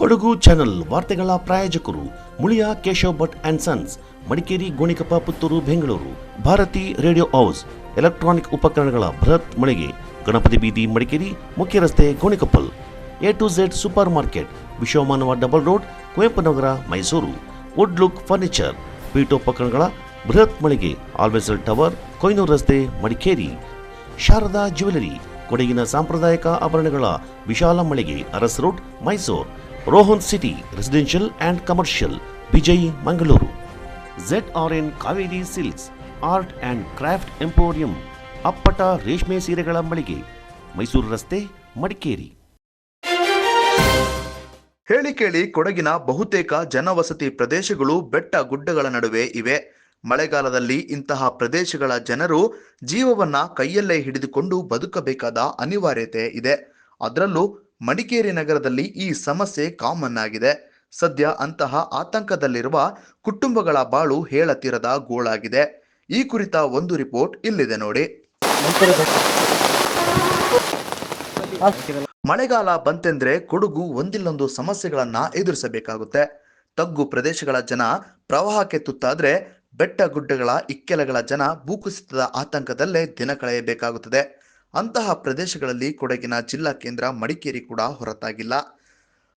Kodagu channel ವಾರ್ತೆಗಳ ಪ್ರಾಯೋಜಕರು Muliya Keshav Bhat and sons, Madikeri, Gonikoppa, Puttur, Bengaluru. Bharati radio house, electronic ಉಪಕರಣಗಳ ಬೃಹತ್ ಮಳಿಗೆ, ಗಣಪತಿ ಬೀದಿ, ಮಡಿಕೇರಿ, ಮುಖ್ಯ ರಸ್ತೆ, Gonikoppal. A to Z super market, Vishwamanava double road, Kuvempu Nagar, Mysuru. Wood look furniture, ಪೀಠೋಪಕರಣಗಳ ಬೃಹತ್ ಮಳಿಗೆ, ಆಲ್ವೆಸಲ್ ಟವರ್, ಕೊಯ್ನೂರು ರಸ್ತೆ, ಮಡಿಕೇರಿ. ಶಾರದಾ ಜ್ಯುವೆಲರಿ, ಕೊಡಗಿನ ಸಾಂಪ್ರದಾಯಿಕ ಆಭರಣಗಳ ವಿಶಾಲ ಮಳಿಗೆ, Aras road, Mysuru. Rohan city residential and commercial, Vijay, Mangaluru. ZRN Kaveri silks, art and craft emporium, ಅಪ್ಪಟ ರೇಷ್ಮೆ ಸೀರೆಗಳ ಮಳಿಗೆ, ಮೈಸೂರು ರಸ್ತೆ, ಮಡಿಕೇರಿ. ಹೇಳಿ ಕೇಳಿ ಕೊಡಗಿನ ಬಹುತೇಕ ಜನವಸತಿ ಪ್ರದೇಶಗಳು ಬೆಟ್ಟ ಗುಡ್ಡಗಳ ನಡುವೆ ಇವೆ. ಮಳೆಗಾಲದಲ್ಲಿ ಇಂತಹ ಪ್ರದೇಶಗಳ ಜನರು ಜೀವವನ್ನ ಕೈಯಲ್ಲೇ ಹಿಡಿದುಕೊಂಡು ಬದುಕಬೇಕಾದ ಅನಿವಾರ್ಯತೆ ಇದೆ. ಅದರಲ್ಲೂ ಮಡಿಕೇರಿ ನಗರದಲ್ಲಿ ಈ ಸಮಸ್ಯೆ ಕಾಮನ್ ಆಗಿದೆ. ಸದ್ಯ ಅಂತಹ ಆತಂಕದಲ್ಲಿರುವ ಕುಟುಂಬಗಳ ಬಾಳು ಹೇಳತೀರದ ಗೋಳಾಗಿದೆ. ಈ ಕುರಿತ ಒಂದು ರಿಪೋರ್ಟ್ ಇಲ್ಲಿದೆ ನೋಡಿ. ಮಳೆಗಾಲ ಬಂತೆಂದ್ರೆ ಕೊಡಗು ಒಂದಿಲ್ಲೊಂದು ಸಮಸ್ಯೆಗಳನ್ನ ಎದುರಿಸಬೇಕಾಗುತ್ತೆ. ತಗ್ಗು ಪ್ರದೇಶಗಳ ಜನ ಪ್ರವಾಹಕ್ಕೆ ತುತ್ತಾದ್ರೆ ಬೆಟ್ಟ ಗುಡ್ಡಗಳ ಇಕ್ಕೆಲಗಳ ಜನ ಭೂಕುಸಿತದ ಆತಂಕದಲ್ಲೇ ದಿನ ಕಳೆಯಬೇಕಾಗುತ್ತದೆ. ಅಂತಹ ಪ್ರದೇಶಗಳಲ್ಲಿ ಕೊಡಗಿನ ಜಿಲ್ಲಾ ಕೇಂದ್ರ ಮಡಿಕೇರಿ ಕೂಡ ಹೊರತಾಗಿಲ್ಲ.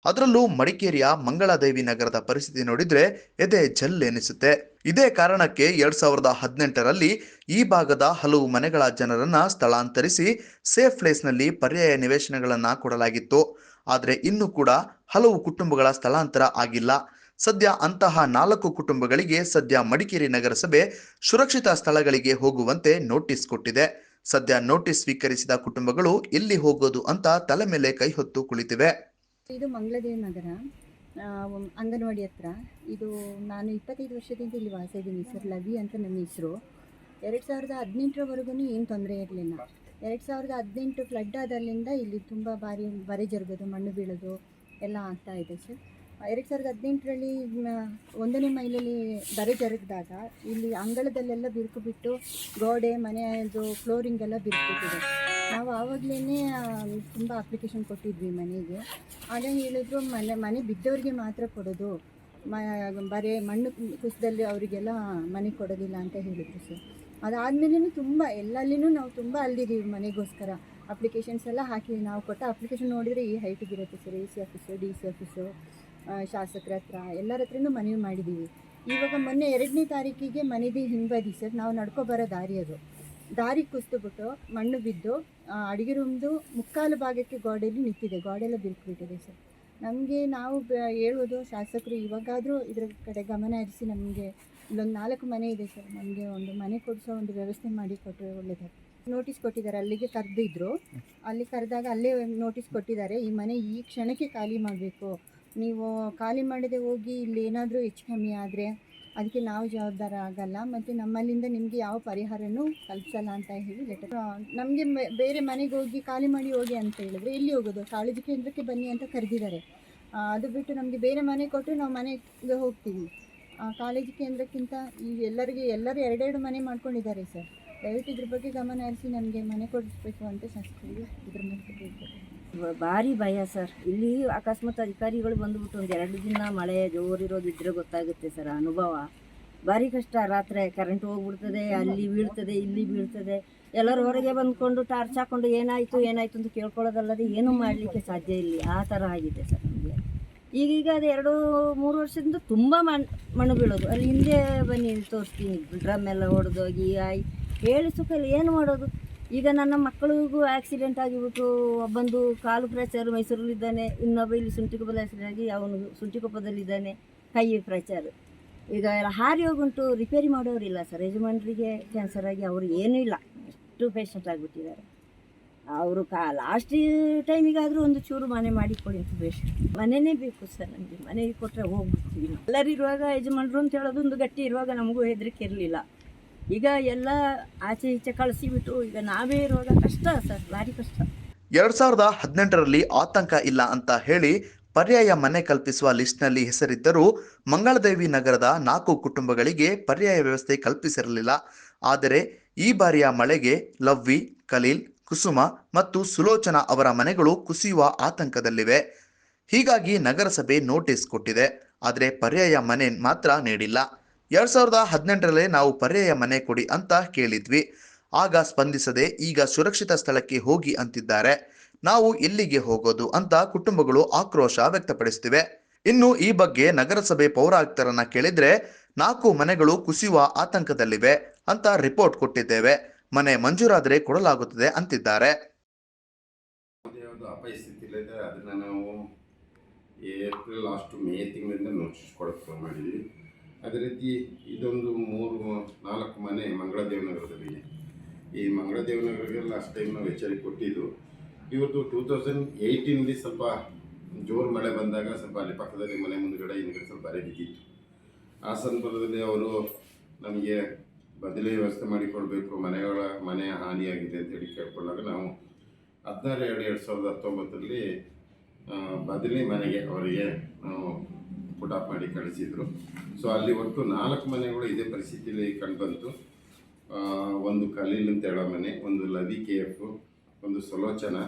ಅದರಲ್ಲೂ ಮಡಿಕೇರಿಯ ಮಂಗಳಾದೇವಿ ನಗರದ ಪರಿಸ್ಥಿತಿ ನೋಡಿದ್ರೆ ಎದೆ ಜಲ್ಲೆನಿಸುತ್ತೆ. ಇದೇ ಕಾರಣಕ್ಕೆ 2018ರಲ್ಲಿ ಈ ಭಾಗದ ಹಲವು ಮನೆಗಳ ಜನರನ್ನ ಸ್ಥಳಾಂತರಿಸಿ ಸೇಫ್ ಪ್ಲೇಸ್ನಲ್ಲಿ ಪರ್ಯಾಯ ನಿವೇಶನಗಳನ್ನ ಕೊಡಲಾಗಿತ್ತು. ಆದರೆ ಇನ್ನೂ ಕೂಡ ಹಲವು ಕುಟುಂಬಗಳ ಸ್ಥಳಾಂತರ ಆಗಿಲ್ಲ. ಸದ್ಯ ಅಂತಹ 4 ಕುಟುಂಬಗಳಿಗೆ ಸದ್ಯ ಮಡಿಕೇರಿ ನಗರಸಭೆ ಸುರಕ್ಷಿತ ಸ್ಥಳಗಳಿಗೆ ಹೋಗುವಂತೆ ನೋಟಿಸ್ ಕೊಟ್ಟಿದೆ. ಸದ್ಯ ನೋಟಿಸ್ ಸ್ವೀಕರಿಸಿದ ಕುಟುಂಬಗಳು ಎಲ್ಲಿ ಹೋಗೋದು ಅಂತ ತಲೆ ಮೇಲೆ ಕೈ ಹೊತ್ತು ಕುಳಿತಿವೆ. ಇದು ಮಂಗಳದೇವಿ ನಗರ, ಅಂಗನವಾಡಿ ಹತ್ರ. ಇದು ನಾನು 25 ವರ್ಷದಿಂದ ಇಲ್ಲಿ ವಾಸ ಇದ್ದೀನಿ ಸರ್. ಲವಿ ಅಂತ ನನ್ನ ಹೆಸರು. 2018ರವರೆಗೂ ಏನು ತೊಂದರೆ ಇರಲಿಲ್ಲ. 2018 ಫ್ಲಡ್ ಆದಲ್ಲಿಂದ ಇಲ್ಲಿ ತುಂಬ ಬರೆ ಜರುಗೋದು, ಮಣ್ಣು ಬೀಳೋದು ಎಲ್ಲ ಆಗ್ತಾ ಇದೆ ಸರ್. 2018ರಲ್ಲಿ 1ನೇ ಮೈಲಲ್ಲಿ ಬರೆ ಜರುಗಿದಾಗ ಇಲ್ಲಿ ಅಂಗಳದಲ್ಲೆಲ್ಲ ಬಿರುಕು ಬಿಟ್ಟು ಗೋಡೆ, ಮನೆಯದು ಫ್ಲೋರಿಂಗ್ ಎಲ್ಲ ಬಿರುಕುಬಿಟ್ಟಿದೆ. ನಾವು ಆವಾಗಲೇ ತುಂಬ ಅಪ್ಲಿಕೇಶನ್ ಕೊಟ್ಟಿದ್ವಿ ಮನೆಗೆ. ಆಗ ಹೇಳಿದ್ರು ಮನೆ ಬಿದ್ದವರಿಗೆ ಮಾತ್ರ ಕೊಡೋದು, ಬರೀ ಮಣ್ಣು ಕುಸಿದಲ್ಲಿ ಅವರಿಗೆಲ್ಲ ಮನೆ ಕೊಡೋದಿಲ್ಲ ಅಂತ ಹೇಳಿದ್ರು ಸರ್. ಅದಾದಮೇಲೆ ತುಂಬ ಎಲ್ಲಲ್ಲಿನೂ ನಾವು ತುಂಬ ಅಲ್ದಿದ್ದೀವಿ ಮನೆಗೋಸ್ಕರ. ಅಪ್ಲಿಕೇಶನ್ಸ್ ಎಲ್ಲ ಹಾಕಿದ್ವಿ. ನಾವು ಕೊಟ್ಟ ಅಪ್ಲಿಕೇಶನ್ ನೋಡಿದರೆ ಈ ಹೈಟಿಗಿರುತ್ತೆ sir. AC office, DC office, ಶಾಸಕರ ಹತ್ರ ಎಲ್ಲರ ಹತ್ರನೂ ಮನವಿ ಮಾಡಿದ್ದೀವಿ. ಇವಾಗ ಮೊನ್ನೆ 2ನೇ ತಾರೀಕಿಗೆ ಮನೆದು ಹಿಂಬದಿ ಸರ್, ನಾವು ನಡ್ಕೊಬರೋ ದಾರಿ, ಅದು ದಾರಿ ಕುಸಿದುಬಿಟ್ಟು ಮಣ್ಣು ಬಿದ್ದು ಅಡುಗೆ ರೂಮ್ದು ಮುಕ್ಕಾಲು ಭಾಗಕ್ಕೆ ಗೋಡೆಯಲ್ಲಿ ನಿಂತಿದೆ. ಗೋಡೆಲ್ಲ ಬಿರುಕುಬಿಟ್ಟಿದೆ ಸರ್. ನಮಗೆ ನಾವು ಹೇಳೋದು ಶಾಸಕರು ಇವಾಗಾದರೂ ಇದರ ಕಡೆ ಗಮನ ಹರಿಸಿ ನಮಗೆ ಇಲ್ಲೊಂದು 4 ಮನೆ ಇದೆ ಸರ್, ನಮಗೆ ಒಂದು ಮನೆ ಕೊಡಿಸೋ ಒಂದು ವ್ಯವಸ್ಥೆ ಮಾಡಿ ಕೊಟ್ಟರೆ ಒಳ್ಳೆಯದು. ನೋಟಿಸ್ ಕೊಟ್ಟಿದ್ದಾರೆ, ಅಲ್ಲಿಗೆ ಕರೆದಿದ್ರು. ಅಲ್ಲಿ ಕರೆದಾಗ ಅಲ್ಲೇ ನೋಟಿಸ್ ಕೊಟ್ಟಿದ್ದಾರೆ, ಈ ಮನೆ ಈ ಕ್ಷಣಕ್ಕೆ ಖಾಲಿ ಮಾಡಬೇಕು, ನೀವು ಖಾಲಿ ಮಾಡದೆ ಹೋಗಿ ಇಲ್ಲಿ ಏನಾದರೂ ಹೆಚ್ಚು ಕಮ್ಮಿ ಆದರೆ ಅದಕ್ಕೆ ನಾವು ಜವಾಬ್ದಾರ ಆಗಲ್ಲ, ಮತ್ತು ನಮ್ಮಲ್ಲಿಂದ ನಿಮಗೆ ಯಾವ ಪರಿಹಾರನೂ ಕಲ್ಪಿಸಲ್ಲ ಅಂತ ಹೇಳಿ ಲೆಟರ್. ನಮಗೆ ಬೇರೆ ಮನೆಗೆ ಹೋಗಿ ಖಾಲಿ ಮಾಡಿ ಹೋಗಿ ಅಂತ ಹೇಳಿದ್ರೆ ಎಲ್ಲಿ ಹೋಗೋದು? ಕಾಳಜಿ ಕೇಂದ್ರಕ್ಕೆ ಬನ್ನಿ ಅಂತ ಕರೆದಿದ್ದಾರೆ. ಅದು ಬಿಟ್ಟು ನಮಗೆ ಬೇರೆ ಮನೆ ಕೊಟ್ಟರೆ ನಾವು ಮನೆಗೆ ಹೋಗ್ತೀವಿ. ಕಾಳಜಿ ಕೇಂದ್ರಕ್ಕಿಂತ ಎಲ್ಲರೂ 2 ಮನೆ ಮಾಡ್ಕೊಂಡಿದ್ದಾರೆ ಸರ್. ದಯವಿಟ್ಟು ಇದ್ರ ಬಗ್ಗೆ ಗಮನ ಹರಿಸಿ ನನಗೆ ಮನೆ ಕೊಡಿಸ್ಬೇಕು ಅಂತ ಶಾಸಕರಿಗೆ ಇದ್ರ ಮೇಲೆ ಭಾರಿ ಭಯ ಸರ್. ಇಲ್ಲಿ ಅಕಸ್ಮಾತ್ ಅಧಿಕಾರಿಗಳು ಬಂದುಬಿಟ್ಟು ಒಂದು 2 ದಿನ ಮಳೆ ಜೋರಿರೋದಿದ್ರೆ ಗೊತ್ತಾಗುತ್ತೆ ಸರ್. ಅನುಭವ ಭಾರಿ ಕಷ್ಟ. ರಾತ್ರಿ ಕರೆಂಟ್ ಹೋಗ್ಬಿಡ್ತದೆ, ಅಲ್ಲಿ ಬೀಳ್ತದೆ, ಇಲ್ಲಿ ಬೀಳ್ತದೆ. ಎಲ್ಲರೂ ಹೊರಗೆ ಬಂದ್ಕೊಂಡು ಟಾರ್ಚ್ ಹಾಕ್ಕೊಂಡು ಏನಾಯಿತು ಅಂತ ಕೇಳ್ಕೊಳ್ಳೋದಲ್ಲದೆ ಏನೂ ಮಾಡಲಿಕ್ಕೆ ಸಾಧ್ಯ ಇಲ್ಲ. ಆ ಥರ ಆಗಿದೆ ಸರ್ ನಮಗೆ. ಈಗೀಗ ಅದು 2-3 ವರ್ಷದಿಂದ ತುಂಬ ಮಣ್ಣು ಬೀಳೋದು. ಅಲ್ಲಿ ಹಿಂದೆ ಬನ್ನಿ ತೋರಿಸ್ತೀನಿ, ಡ್ರಮ್ ಎಲ್ಲ ಹೊಡೆದೋಗಿ ಹೇಳಿ ಸುಖಲ್ಲಿ ಏನು ಮಾಡೋದು? ಈಗ ನನ್ನ ಮಕ್ಕಳಿಗೂ ಆಕ್ಸಿಡೆಂಟ್ ಆಗಿಬಿಟ್ಟು ಒಬ್ಬಂದು ಕಾಲು ಫ್ರ್ಯಾಕ್ಚರ್ ಮೈಸೂರಲ್ಲಿದ್ದಾನೆ, ಇನ್ನೊಬ್ಬ ಇಲ್ಲಿ ಸುಂಟಿಕೊಪ್ಪದ ಆಗಿ ಅವನು ಸುಂಟಿಕೊಪ್ಪದಲ್ಲಿದ್ದಾನೆ, ಕೈ ಫ್ರ್ಯಾಕ್ಚರ್. ಈಗ ಎಲ್ಲ ಹಾರಿ ಹೋಗುಂಟು, ರಿಪೇರಿ ಮಾಡೋರಿಲ್ಲ ಸರ್. ಯಜಮಾನರಿಗೆ ಕ್ಯಾನ್ಸರ್ ಆಗಿ ಅವರು ಏನೂ ಇಲ್ಲ, ಅಷ್ಟು ಪೇಷಂಟ್ ಆಗಿಬಿಟ್ಟಿದ್ದಾರೆ. ಅವರು ಲಾಸ್ಟ್ ಟೈಮಿಗಾದರೂ ಒಂದು ಚೂರು ಮನೆ ಮಾಡಿಕೊಡಿ ಅಂತ ಬೇಷ್. ಮನೆಯೇ ಬೇಕು ಸರ್ ನಮಗೆ. ಮನೆಗೆ ಕೊಟ್ಟರೆ ಹೋಗ್ಬಿಡ್ತೀವಿ. ಎಲ್ಲರಿರುವಾಗ ಯಜಮಾನರು ಅಂತ ಹೇಳೋದು ಒಂದು ಗಟ್ಟಿ ಇರುವಾಗ ನಮಗೂ ಹೆದರಿಕೆ ಇರಲಿಲ್ಲ. ಈಗ ಎಲ್ಲ ಆಚೆ ಈಚೆ ಕಳಿಸಿಬಿಟ್ಟು ಈಗ ನಾವೇ ಇರುವಾಗ ಕಷ್ಟ ಸರ್, ಭಾರಿ ಕಷ್ಟ. 2018ರಲ್ಲಿ ಆತಂಕ ಇಲ್ಲ ಅಂತ ಹೇಳಿ ಪರ್ಯಾಯ ಮನೆ ಕಲ್ಪಿಸುವ ಲಿಸ್ಟ್ನಲ್ಲಿ ಹೆಸರಿದ್ದರೂ ಮಂಗಳದೇವಿ ನಗರದ 4 ಕುಟುಂಬಗಳಿಗೆ ಪರ್ಯಾಯ ವ್ಯವಸ್ಥೆ ಕಲ್ಪಿಸಿರಲಿಲ್ಲ. ಆದರೆ ಈ ಬಾರಿಯ ಮಳೆಗೆ ಲವ್ವಿ, ಖಲೀಲ್, ಕುಸುಮ ಮತ್ತು ಸುಲೋಚನಾ ಅವರ ಮನೆಗಳು ಕುಸಿಯುವ ಆತಂಕದಲ್ಲಿವೆ. ಹೀಗಾಗಿ ನಗರಸಭೆ ನೋಟಿಸ್ ಕೊಟ್ಟಿದೆ. ಆದರೆ ಪರ್ಯಾಯ ಮನೆ ಮಾತ್ರ ನೀಡಿಲ್ಲ. 2018ರಲ್ಲಿ ನಾವು ಪರ್ಯಾಯ ಮನೆ ಕೊಡಿ ಅಂತ ಕೇಳಿದ್ವಿ. ಆಗ ಸ್ಪಂದಿಸದೆ ಈಗ ಸುರಕ್ಷಿತ ಸ್ಥಳಕ್ಕೆ ಹೋಗಿ ಅಂತಿದ್ದಾರೆ. ನಾವು ಎಲ್ಲಿಗೆ ಹೋಗೋದು ಅಂತ ಕುಟುಂಬಗಳು ಆಕ್ರೋಶ ವ್ಯಕ್ತಪಡಿಸುತ್ತಿವೆ. ಇನ್ನು ಈ ಬಗ್ಗೆ ನಗರಸಭೆ ಪೌರಾಯುಕ್ತರನ್ನ ಕೇಳಿದ್ರೆ 4 ಮನೆಗಳು ಕುಸಿಯುವ ಆತಂಕದಲ್ಲಿವೆ ಅಂತ ರಿಪೋರ್ಟ್ ಕೊಟ್ಟಿದ್ದೇವೆ. ಮನೆ ಮಂಜೂರಾದರೆ ಕೊಡಲಾಗುತ್ತದೆ ಅಂತಿದ್ದಾರೆ. ಅಪಸ್ಥಿತಿಲಿದೆ, ಅದನ್ನು ನಾವು ಏಪ್ರಿಲ್ ಲಾಸ್ಟ್ ಮೇ ತಿಂಗಳಿಂದ ನೋಟಿಸ್ ಕೊಡೋಕೆ ಮಾಡಿದ್ವಿ. ಅದೇ ರೀತಿ ಇದೊಂದು 3-4 ಮನೆ ಮಂಗಳದೇವನಗರದಲ್ಲಿದೆ. ಈ ಮಂಗಳದೇವನಗರಿಗೆ ಲಾಸ್ಟ್ ಟೈಮ್ ನಾವು ಎಚ್ಚರಿಕೆ ಕೊಟ್ಟಿದ್ದು. ಇವತ್ತು 2018ರಲ್ಲಿ ಸ್ವಲ್ಪ ಜೋರು ಮಳೆ ಬಂದಾಗ ಸ್ವಲ್ಪ ಅಲ್ಲಿ ಪಕ್ಕದಲ್ಲಿ ಮನೆ ಮುಂದುಗಡೆ ಹಿಂದುಗಡೆ ಸ್ವಲ್ಪ ಬರೆ ಬಿದ್ದಿತ್ತು. ಆ ಸಂದರ್ಭದಲ್ಲಿ ಅವರು ನಮಗೆ ಬದಲಿ ವ್ಯವಸ್ಥೆ ಮಾಡಿಕೊಡ್ಬೇಕು, ಮನೆ ಹಾನಿಯಾಗಿದೆ ಅಂತೇಳಿ ಕೇಳ್ಕೊಂಡಾಗ ನಾವು 16/2/2019ರಲ್ಲಿ ಬದಲಿ ಮನೆಗೆ ಅವರಿಗೆ ನಾವು ಪುಟಾಪ್ ಮಾಡಿ ಕಳಿಸಿದರು. ಸೊ ಅಲ್ಲಿ ಒಟ್ಟು 4 ಮನೆಗಳು ಇದೇ ಪರಿಸ್ಥಿತಿಯಲ್ಲಿ ಕಂಡುಬಂತು. ಒಂದು ಖಲೀಲ್ ಅಂತ ಹೇಳೋ ಮನೆ, ಒಂದು ಲವಿ KF, ಒಂದು ಸುಲೋಚನಾ,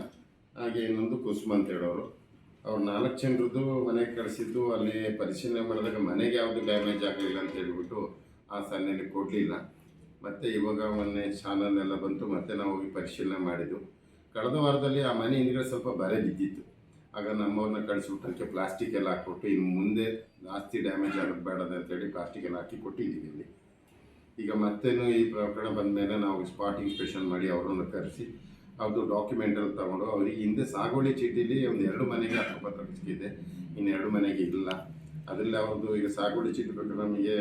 ಹಾಗೆ ಇನ್ನೊಂದು ಕುಸುಮ ಅಂತ ಹೇಳೋರು. ಅವ್ರು 4 ಜನರದ್ದು ಮನೆಗೆ ಕಳಿಸಿದ್ದು. ಅಲ್ಲಿ ಪರಿಶೀಲನೆ ಮಾಡಿದಾಗ ಮನೆಗೆ ಯಾವುದು ಡ್ಯಾಮೇಜ್ ಆಗಲಿಲ್ಲ ಅಂತ ಹೇಳ್ಬಿಟ್ಟು ಆ ಸನ್ನೆಯಲ್ಲಿ ಕೊಡಲಿಲ್ಲ. ಮತ್ತು ಇವಾಗ ಮೊನ್ನೆ ಚಾನಲ್ನೆಲ್ಲ ಬಂತು, ಮತ್ತು ನಾವು ಹೋಗಿ ಪರಿಶೀಲನೆ ಮಾಡಿದ್ದು. ಕಳೆದ ವಾರದಲ್ಲಿ ಆ ಮನೆ ಹಿಂದ್ಗಡೆ ಸ್ವಲ್ಪ ಬರೆ ಬಿದ್ದಿತ್ತು. ಆಗ ನಮ್ಮವ್ರನ್ನ ಕಳಿಸ್ಬಿಟ್ಟು ಅದಕ್ಕೆ ಪ್ಲಾಸ್ಟಿಕ್ ಎಲ್ಲ ಹಾಕ್ಕೊಟ್ಟು ಇನ್ನು ಮುಂದೆ ಜಾಸ್ತಿ ಡ್ಯಾಮೇಜ್ ಆಗೋದು ಬೇಡದ ಅಂತೇಳಿ ಪ್ಲಾಸ್ಟಿಕ್ ಎಲ್ಲ ಹಾಕಿ ಕೊಟ್ಟಿದ್ದೀವಿ ಇಲ್ಲಿ. ಈಗ ಮತ್ತೇನು ಈ ಪ್ರಕರಣ ಬಂದ ಮೇಲೆ ನಾವು ಸ್ಪಾಟ್ ಇನ್ಸ್ಪೆಕ್ಷನ್ ಮಾಡಿ ಅವರನ್ನು ಕರೆಸಿ ಅವ್ರದ್ದು ಡಾಕ್ಯುಮೆಂಟಲ್ಲಿ ತೊಗೊಂಡು ಅವ್ರಿಗೆ ಹಿಂದೆ ಸಾಗುವಳಿ ಚೀಟಿಲಿ ಒಂದು 2 ಮನೆಗೆ ಹಕ್ಕುಪತ್ರ ಸಿಕ್ಕಿದೆ, ಇನ್ನು 2 ಮನೆಗೆ ಇಲ್ಲ. ಅದರಲ್ಲಿ ಅವ್ರದ್ದು ಈಗ ಸಾಗುವಳಿ ಚೀಟಿ ಪ್ರಕಾರ ನಮಗೆ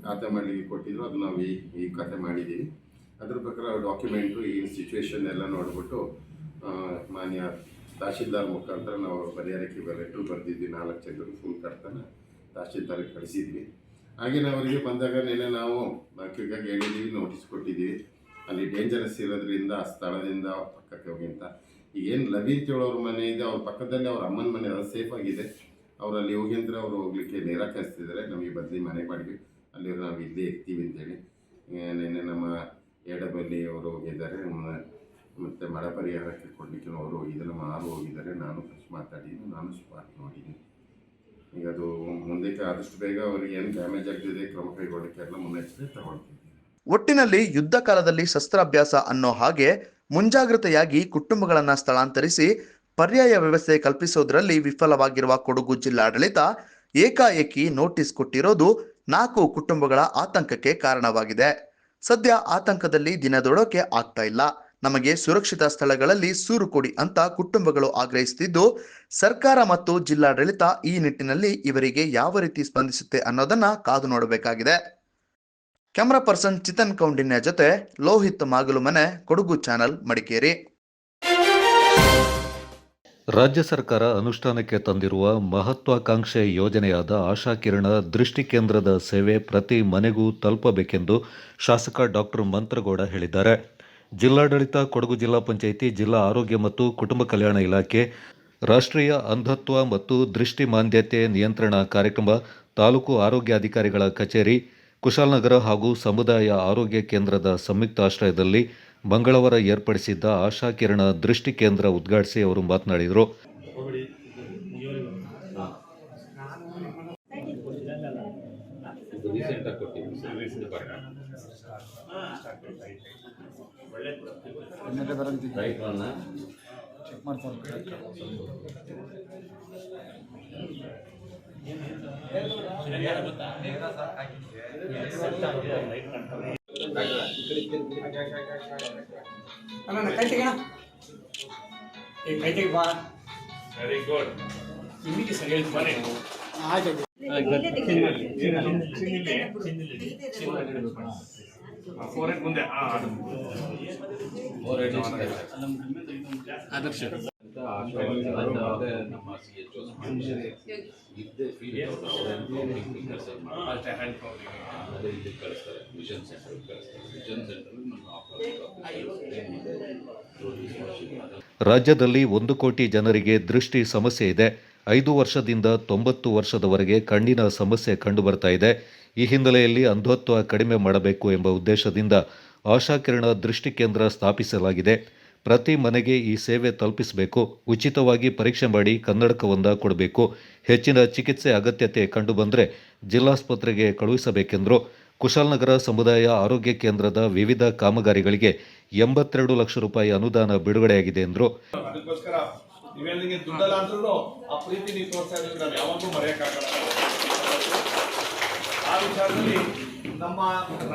ಖಾತೆ ಮಾಡಲಿಕ್ಕೆ ಕೊಟ್ಟಿದ್ರು, ಅದು ನಾವು ಈ ಖಾತೆ ಮಾಡಿದ್ದೀವಿ. ಅದ್ರ ಪ್ರಕಾರ ಡಾಕ್ಯುಮೆಂಟು ಈ ಸಿಚುವೇಶನ್ ಎಲ್ಲ ನೋಡಿಬಿಟ್ಟು ಮಾನ್ಯ ತಹಶೀಲ್ದಾರ್ ಮುಖಾಂತರ ನಾವು ಪರಿಹಾರಕ್ಕೆ ಲೆಟ್ರು ಬರೆದಿದ್ವಿ. 4 ಜನರು ಫುಲ್ ಕಟ್ತಾನೆ ತಹಶೀಲ್ದಾರಿಗೆ ಕಳಿಸಿದ್ವಿ. ಹಾಗೆಯೇ ಅವರಿಗೆ ಬಂದಾಗ ನೆನೆ ನಾವು ಮಕ್ಕಳಿಗಾಗಿ ಹೇಳಿದ್ದೀವಿ, ನೋಟಿಸ್ ಕೊಟ್ಟಿದ್ದೀವಿ. ಅಲ್ಲಿ ಡೇಂಜರಸ್ ಇರೋದ್ರಿಂದ ಆ ಸ್ಥಳದಿಂದ ಪಕ್ಕಕ್ಕೆ ಹೋಗಿ ಅಂತ. ಈಗೇನು ಲವಿ ಅಂತ ಹೇಳೋರ ಮನೆ ಇದೆ, ಅವ್ರ ಪಕ್ಕದಲ್ಲಿ ಅವ್ರ ಅಮ್ಮನ ಮನೆ, ಅದು ಸೇಫ್ ಆಗಿದೆ. ಅವರಲ್ಲಿ ಹೋಗಿ ಅಂದರೆ ಅವರು ಹೋಗ್ಲಿಕ್ಕೆ ನಿರಾಕರಿಸ್ತಿದ್ದಾರೆ. ನಮಗೆ ಬದಲಿ ಮನೆ ಮಾಡಿದ್ವಿ, ಅಲ್ಲಿ ನಾವು ಇಲ್ಲೇ ಇರ್ತೀವಿ ಅಂತೇಳಿ. ನೆನ್ನೆ ನಮ್ಮ ಎಡಬಲ್ಲಿ ಅವರು ಹೋಗಿದ್ದಾರೆ, ಮತ್ತು ಮಳೆ ಪರಿಹಾರಕ್ಕೆ ಕೊಡಲಿಕ್ಕೆ ಅವರು ಹೋಗಿದ್ದಾರೆ, ನಮ್ಮ ಆರು ಹೋಗಿದ್ದಾರೆ. ನಾನು ಫಸ್ಟ್ ಮಾತಾಡಿದ್ದೀನಿ, ನಾನು ಸ್ಪಾಟ್ ನೋಡಿದ್ದೀನಿ. ಈಗ ಅದು ಮುಂದಕ್ಕೆ ಆದಷ್ಟು ಬೇಗ ಅವರಿಗೆ ಏನು ಡ್ಯಾಮೇಜ್ ಆಗ್ತಿದೆ ಕ್ರಮ ಕೈಗೊಳ್ಳಲಿಕ್ಕೆ ಎಲ್ಲ ಮುನ್ನೆಚ್ಚರಿಕೆ ತಗೊಳ್ತೀವಿ. ಒಟ್ಟಿನಲ್ಲಿ ಯುದ್ಧ ಕಾಲದಲ್ಲಿ ಶಸ್ತ್ರಾಭ್ಯಾಸ ಅನ್ನೋ ಹಾಗೆ ಮುಂಜಾಗ್ರತೆಯಾಗಿ ಕುಟುಂಬಗಳನ್ನ ಸ್ಥಳಾಂತರಿಸಿ ಪರ್ಯಾಯ ವ್ಯವಸ್ಥೆ ಕಲ್ಪಿಸೋದ್ರಲ್ಲಿ ವಿಫಲವಾಗಿರುವ ಕೊಡಗು ಜಿಲ್ಲಾಡಳಿತ ಏಕಾಏಕಿ ನೋಟಿಸ್ ಕೊಟ್ಟಿರೋದು 4 ಕುಟುಂಬಗಳ ಆತಂಕಕ್ಕೆ ಕಾರಣವಾಗಿದೆ. ಸದ್ಯ ಆತಂಕದಲ್ಲಿ ದಿನದೊಳಕ್ಕೆ ಆಗ್ತಾ ಇಲ್ಲ. ನಮಗೆ ಸುರಕ್ಷಿತ ಸ್ಥಳಗಳಲ್ಲಿ ಸೂರು ಕೊಡಿ ಅಂತ ಕುಟುಂಬಗಳು ಆಗ್ರಹಿಸುತ್ತಿದ್ದು, ಸರ್ಕಾರ ಮತ್ತು ಜಿಲ್ಲಾಡಳಿತ ಈ ನಿಟ್ಟಿನಲ್ಲಿ ಇವರಿಗೆ ಯಾವ ರೀತಿ ಸ್ಪಂದಿಸುತ್ತೆ ಅನ್ನೋದನ್ನ ಕಾದು ನೋಡಬೇಕಾಗಿದೆ. ಕ್ಯಾಮರಾ ಪರ್ಸನ್ ಚಿತನ್ ಕೌಂಡಿನ್ಯ ಜೊತೆ ಲೋಹಿತ್ ಮಾಗಲುಮನೆ, ಕೊಡಗು ಚಾನಲ್, ಮಡಿಕೇರಿ. ರಾಜ್ಯ ಸರ್ಕಾರ ಅನುಷ್ಠಾನಕ್ಕೆ ತಂದಿರುವ ಮಹತ್ವಾಕಾಂಕ್ಷೆ ಯೋಜನೆಯಾದ ಆಶಾ ಕಿರಣ ದೃಷ್ಟಿ ಕೇಂದ್ರದ ಸೇವೆ ಪ್ರತಿ ಮನೆಗೂ ತಲುಪಬೇಕೆಂದು ಶಾಸಕ ಡಾಕ್ಟರ್ ಮಂತ್ರಗೌಡ ಹೇಳಿದ್ದಾರೆ. ಜಿಲ್ಲಾಡಳಿತ, ಕೊಡಗು ಜಿಲ್ಲಾ ಪಂಚಾಯಿತಿ, ಜಿಲ್ಲಾ ಆರೋಗ್ಯ ಮತ್ತು ಕುಟುಂಬ ಕಲ್ಯಾಣ ಇಲಾಖೆ, ರಾಷ್ಟ್ರೀಯ ಅಂಧತ್ವ ಮತ್ತು ದೃಷ್ಟಿ ಮಾಂದ್ಯತೆ ನಿಯಂತ್ರಣ ಕಾರ್ಯಕ್ರಮ, ತಾಲೂಕು ಆರೋಗ್ಯಾಧಿಕಾರಿಗಳ ಕಚೇರಿ, ಕುಶಾಲನಗರ ಹಾಗೂ ಸಮುದಾಯ ಆರೋಗ್ಯ ಕೇಂದ್ರದ ಸಂಯುಕ್ತಾಶ್ರಯದಲ್ಲಿ ಮಂಗಳವಾರ ಏರ್ಪಡಿಸಿದ್ದ ಆಶಾ ಕಿರಣ ದೃಷ್ಟಿ ಕೇಂದ್ರ ಉದ್ಘಾಟಿಸಿ ಅವರು ಮಾತನಾಡಿದರು. Very good. ನಿಮಗೆ ಸರಿ ಮನೆ ಫೋರೆಟ್ ಮುಂದೆ ಆದರ್ಶ ನಮ್ಮ ಇದ್ದೇ ಫೀಲ್ ಕಳಿಸ್ತಾರೆ. ವಿಷನ್ ಸೆಂಟರ್ ಕಳಿಸ್ತಾರೆ. ವಿಷನ್ ಸೆಂಟರ್ ರಾಜ್ಯದಲ್ಲಿ 1 ಕೋಟಿ ಜನರಿಗೆ ದೃಷ್ಟಿ ಸಮಸ್ಯೆ ಇದೆ. 5 ವರ್ಷದಿಂದ 90 ವರ್ಷದವರೆಗೆ ಕಣ್ಣಿನ ಸಮಸ್ಯೆ ಕಂಡುಬರ್ತಾ ಇದೆ. ಈ ಹಿನ್ನೆಲೆಯಲ್ಲಿ ಅಂಧತ್ವ ಕಡಿಮೆ ಮಾಡಬೇಕು ಎಂಬ ಉದ್ದೇಶದಿಂದ ಆಶಾ ಕಿರಣ ದೃಷ್ಟಿ ಕೇಂದ್ರ ಸ್ಥಾಪಿಸಲಾಗಿದೆ. ಪ್ರತಿ ಮನೆಗೆ ಈ ಸೇವೆ ತಲುಪಿಸಬೇಕು. ಉಚಿತವಾಗಿ ಪರೀಕ್ಷೆ ಮಾಡಿ ಕನ್ನಡಕವೊಂದ ಕೊಡಬೇಕು. ಹೆಚ್ಚಿನ ಚಿಕಿತ್ಸೆ ಅಗತ್ಯತೆ ಕಂಡುಬಂದರೆ ಜಿಲ್ಲಾಸ್ಪತ್ರೆಗೆ ಕಳುಹಿಸಬೇಕೆಂದರು. ಕುಶಾಲನಗರ ಸಮುದಾಯ ಆರೋಗ್ಯ ಕೇಂದ್ರದ ವಿವಿಧ ಕಾಮಗಾರಿಗಳಿಗೆ 82 ಲಕ್ಷ ರೂಪಾಯಿ ಅನುದಾನ ಬಿಡುಗಡೆಯಾಗಿದೆ ಎಂದರು. ಅದಕ್ಕೋಸ್ಕರ ನೀವೇನಿಗೆ ದುಡ್ಡಲ್ಲ ಅಂದ್ರೂ ಆ ಪ್ರೀತಿ ನೀವು ತೋರಿಸ್ತಾ ಇದ್ರೆ ನಾವು ಯಾವಾಗಲೂ ಮರೆಯೋಕ್ಕಾಗಲ್ಲ. ಆ ವಿಚಾರದಲ್ಲಿ ನಮ್ಮ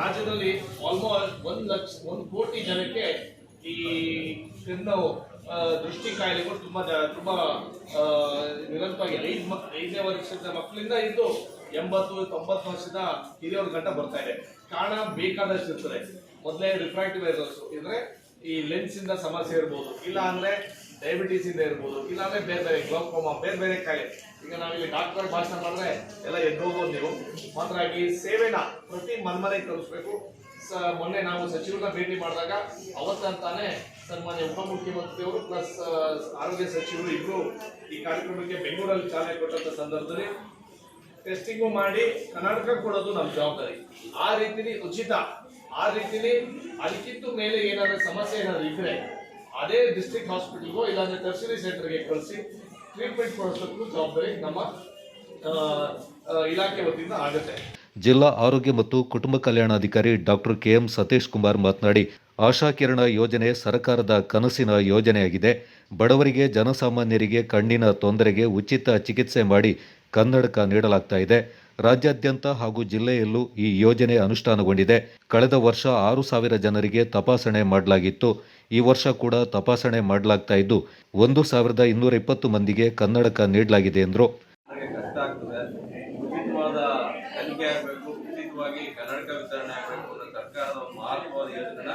ರಾಜ್ಯದಲ್ಲಿ ಆಲ್ಮೋಸ್ಟ್ 1 ಕೋಟಿ ಜನಕ್ಕೆ ಈ ಕಣ್ಣು ದೃಷ್ಟಿ ಕಾಯಿಲೆಗಳು ತುಂಬಾ ನಿರಂತರವಾಗಿ 5ನೇ ವರ್ಷದ ಮಕ್ಕಳಿಂದ ಇದ್ದು 80-90 ವರ್ಷದ ಹಿರಿಯವ್ರ ಗಂಟ ಬರ್ತಾ ಇದೆ. ಕಾರಣ ಬೇಕಾದಷ್ಟು ಇರ್ತದೆ. ಮೊದಲೇ ರಿಫ್ರಾಕ್ಟಿವ್ ಎರರ್ಸ್ ಇದ್ರೆ ಈ ಲೆನ್ಸ್ ಇಂದ ಸಮಸ್ಯೆ ಇರ್ಬೋದು, ಇಲ್ಲ ಅಂದ್ರೆ ಡಯಾಬಿಟೀಸ್ ಇಂದ ಇರ್ಬೋದು, ಇಲ್ಲ ಅಂದ್ರೆ ಬೇರೆ ಗ್ಲೌಕೋಮಾ, ಬೇರೆ ಕಾಯಿಲೆ. ಈಗ ನಾವಿಲ್ಲಿ ಡಾಕ್ಟರ್ ಭಾಷಣ ಮಾಡಿದ್ರೆ ಎಲ್ಲ ಎದ್ದೋಗ್ಬೋದು. ನೀವು ಮಾತ್ರ ಈ ಸೇವೆನ ಪ್ರತಿ ಮನೆಗೆ ತಲುಪಿಸ್ಬೇಕು. ಮೊನ್ನೆ ನಾವು ಸಚಿವರನ್ನ ಭೇಟಿ ಮಾಡಿದಾಗ ಅವತ್ತಂತಾನೆ ಸನ್ಮಾನ್ಯ ಉಪಮುಖ್ಯಮಂತ್ರಿಯವರು ಪ್ಲಸ್ ಆರೋಗ್ಯ ಸಚಿವರು ಇಬ್ರು ಈ ಕಾರ್ಯಕ್ರಮಕ್ಕೆ ಬೆಂಗಳೂರಲ್ಲಿ ಚಾಲನೆ ಕೊಟ್ಟಂತ ಸಂದರ್ಭದಲ್ಲಿ ಟೆಸ್ಟಿಂಗು ಮಾಡಿ ಕರ್ನಾಟಕ ಕೊಡೋದು ನಮ್ಮ ಜವಾಬ್ದಾರಿ. ಆ ರೀತಿಲಿ ಉಚಿತ, ಆ ರೀತಿಲಿ ಅದಕ್ಕಿಂತ ಮೇಲೆ ಏನಾದರೂ ಸಮಸ್ಯೆ ಏನಾದರೂ ಇದ್ರೆ ಅದೇ ಡಿಸ್ಟ್ರಿಕ್ಟ್ ಹಾಸ್ಪಿಟಲ್ಗೋ ಇಲ್ಲಾಂದ್ರೆ ಟರ್ಷರಿ ಸೆಂಟರ್ಗೆ ಕಳಿಸಿ ಟ್ರೀಟ್ಮೆಂಟ್ ಕೊಡಿಸೋಕ್ಕೂ ಜವಾಬ್ದಾರಿ ನಮ್ಮ ಇಲಾಖೆ ವತಿಯಿಂದ ಆಗುತ್ತೆ. ಜಿಲ್ಲಾ ಆರೋಗ್ಯ ಮತ್ತು ಕುಟುಂಬ ಕಲ್ಯಾಣಾಧಿಕಾರಿ ಡಾಕ್ಟರ್ ಕೆಎಂ ಸತೀಶ್ ಕುಮಾರ್ ಮಾತನಾಡಿ, ಆಶಾ ಕಿರಣ ಯೋಜನೆ ಸರ್ಕಾರದ ಕನಸಿನ ಯೋಜನೆಯಾಗಿದೆ. ಬಡವರಿಗೆ, ಜನಸಾಮಾನ್ಯರಿಗೆ ಕಣ್ಣಿನ ತೊಂದರೆಗೆ ಉಚಿತ ಚಿಕಿತ್ಸೆ ಮಾಡಿ ಕನ್ನಡಕ ನೀಡಲಾಗ್ತಾ ಇದೆ. ರಾಜ್ಯಾದ್ಯಂತ ಹಾಗೂ ಜಿಲ್ಲೆಯಲ್ಲೂ ಈ ಯೋಜನೆ ಅನುಷ್ಠಾನಗೊಂಡಿದೆ. ಕಳೆದ ವರ್ಷ 6,000 ಜನರಿಗೆ ತಪಾಸಣೆ ಮಾಡಲಾಗಿತ್ತು. ಈ ವರ್ಷ ಕೂಡ ತಪಾಸಣೆ ಮಾಡಲಾಗ್ತಾ ಇದ್ದು 1,220 ಮಂದಿಗೆ ಕನ್ನಡಕ ನೀಡಲಾಗಿದೆ ಎಂದರು. ಕಷ್ಟ ಆಗ್ತದೆ. ಉಚಿತವಾದ ಕಲಿಕೆ ಆಗಬೇಕು, ಉಚಿತವಾಗಿ ಕನ್ನಡಕ ವಿತರಣೆ ಆಗಬೇಕು ಅನ್ನೋ ಸರ್ಕಾರದ ಒಂದು ಮಹತ್ವವಾದ ಯೋಜನೆನ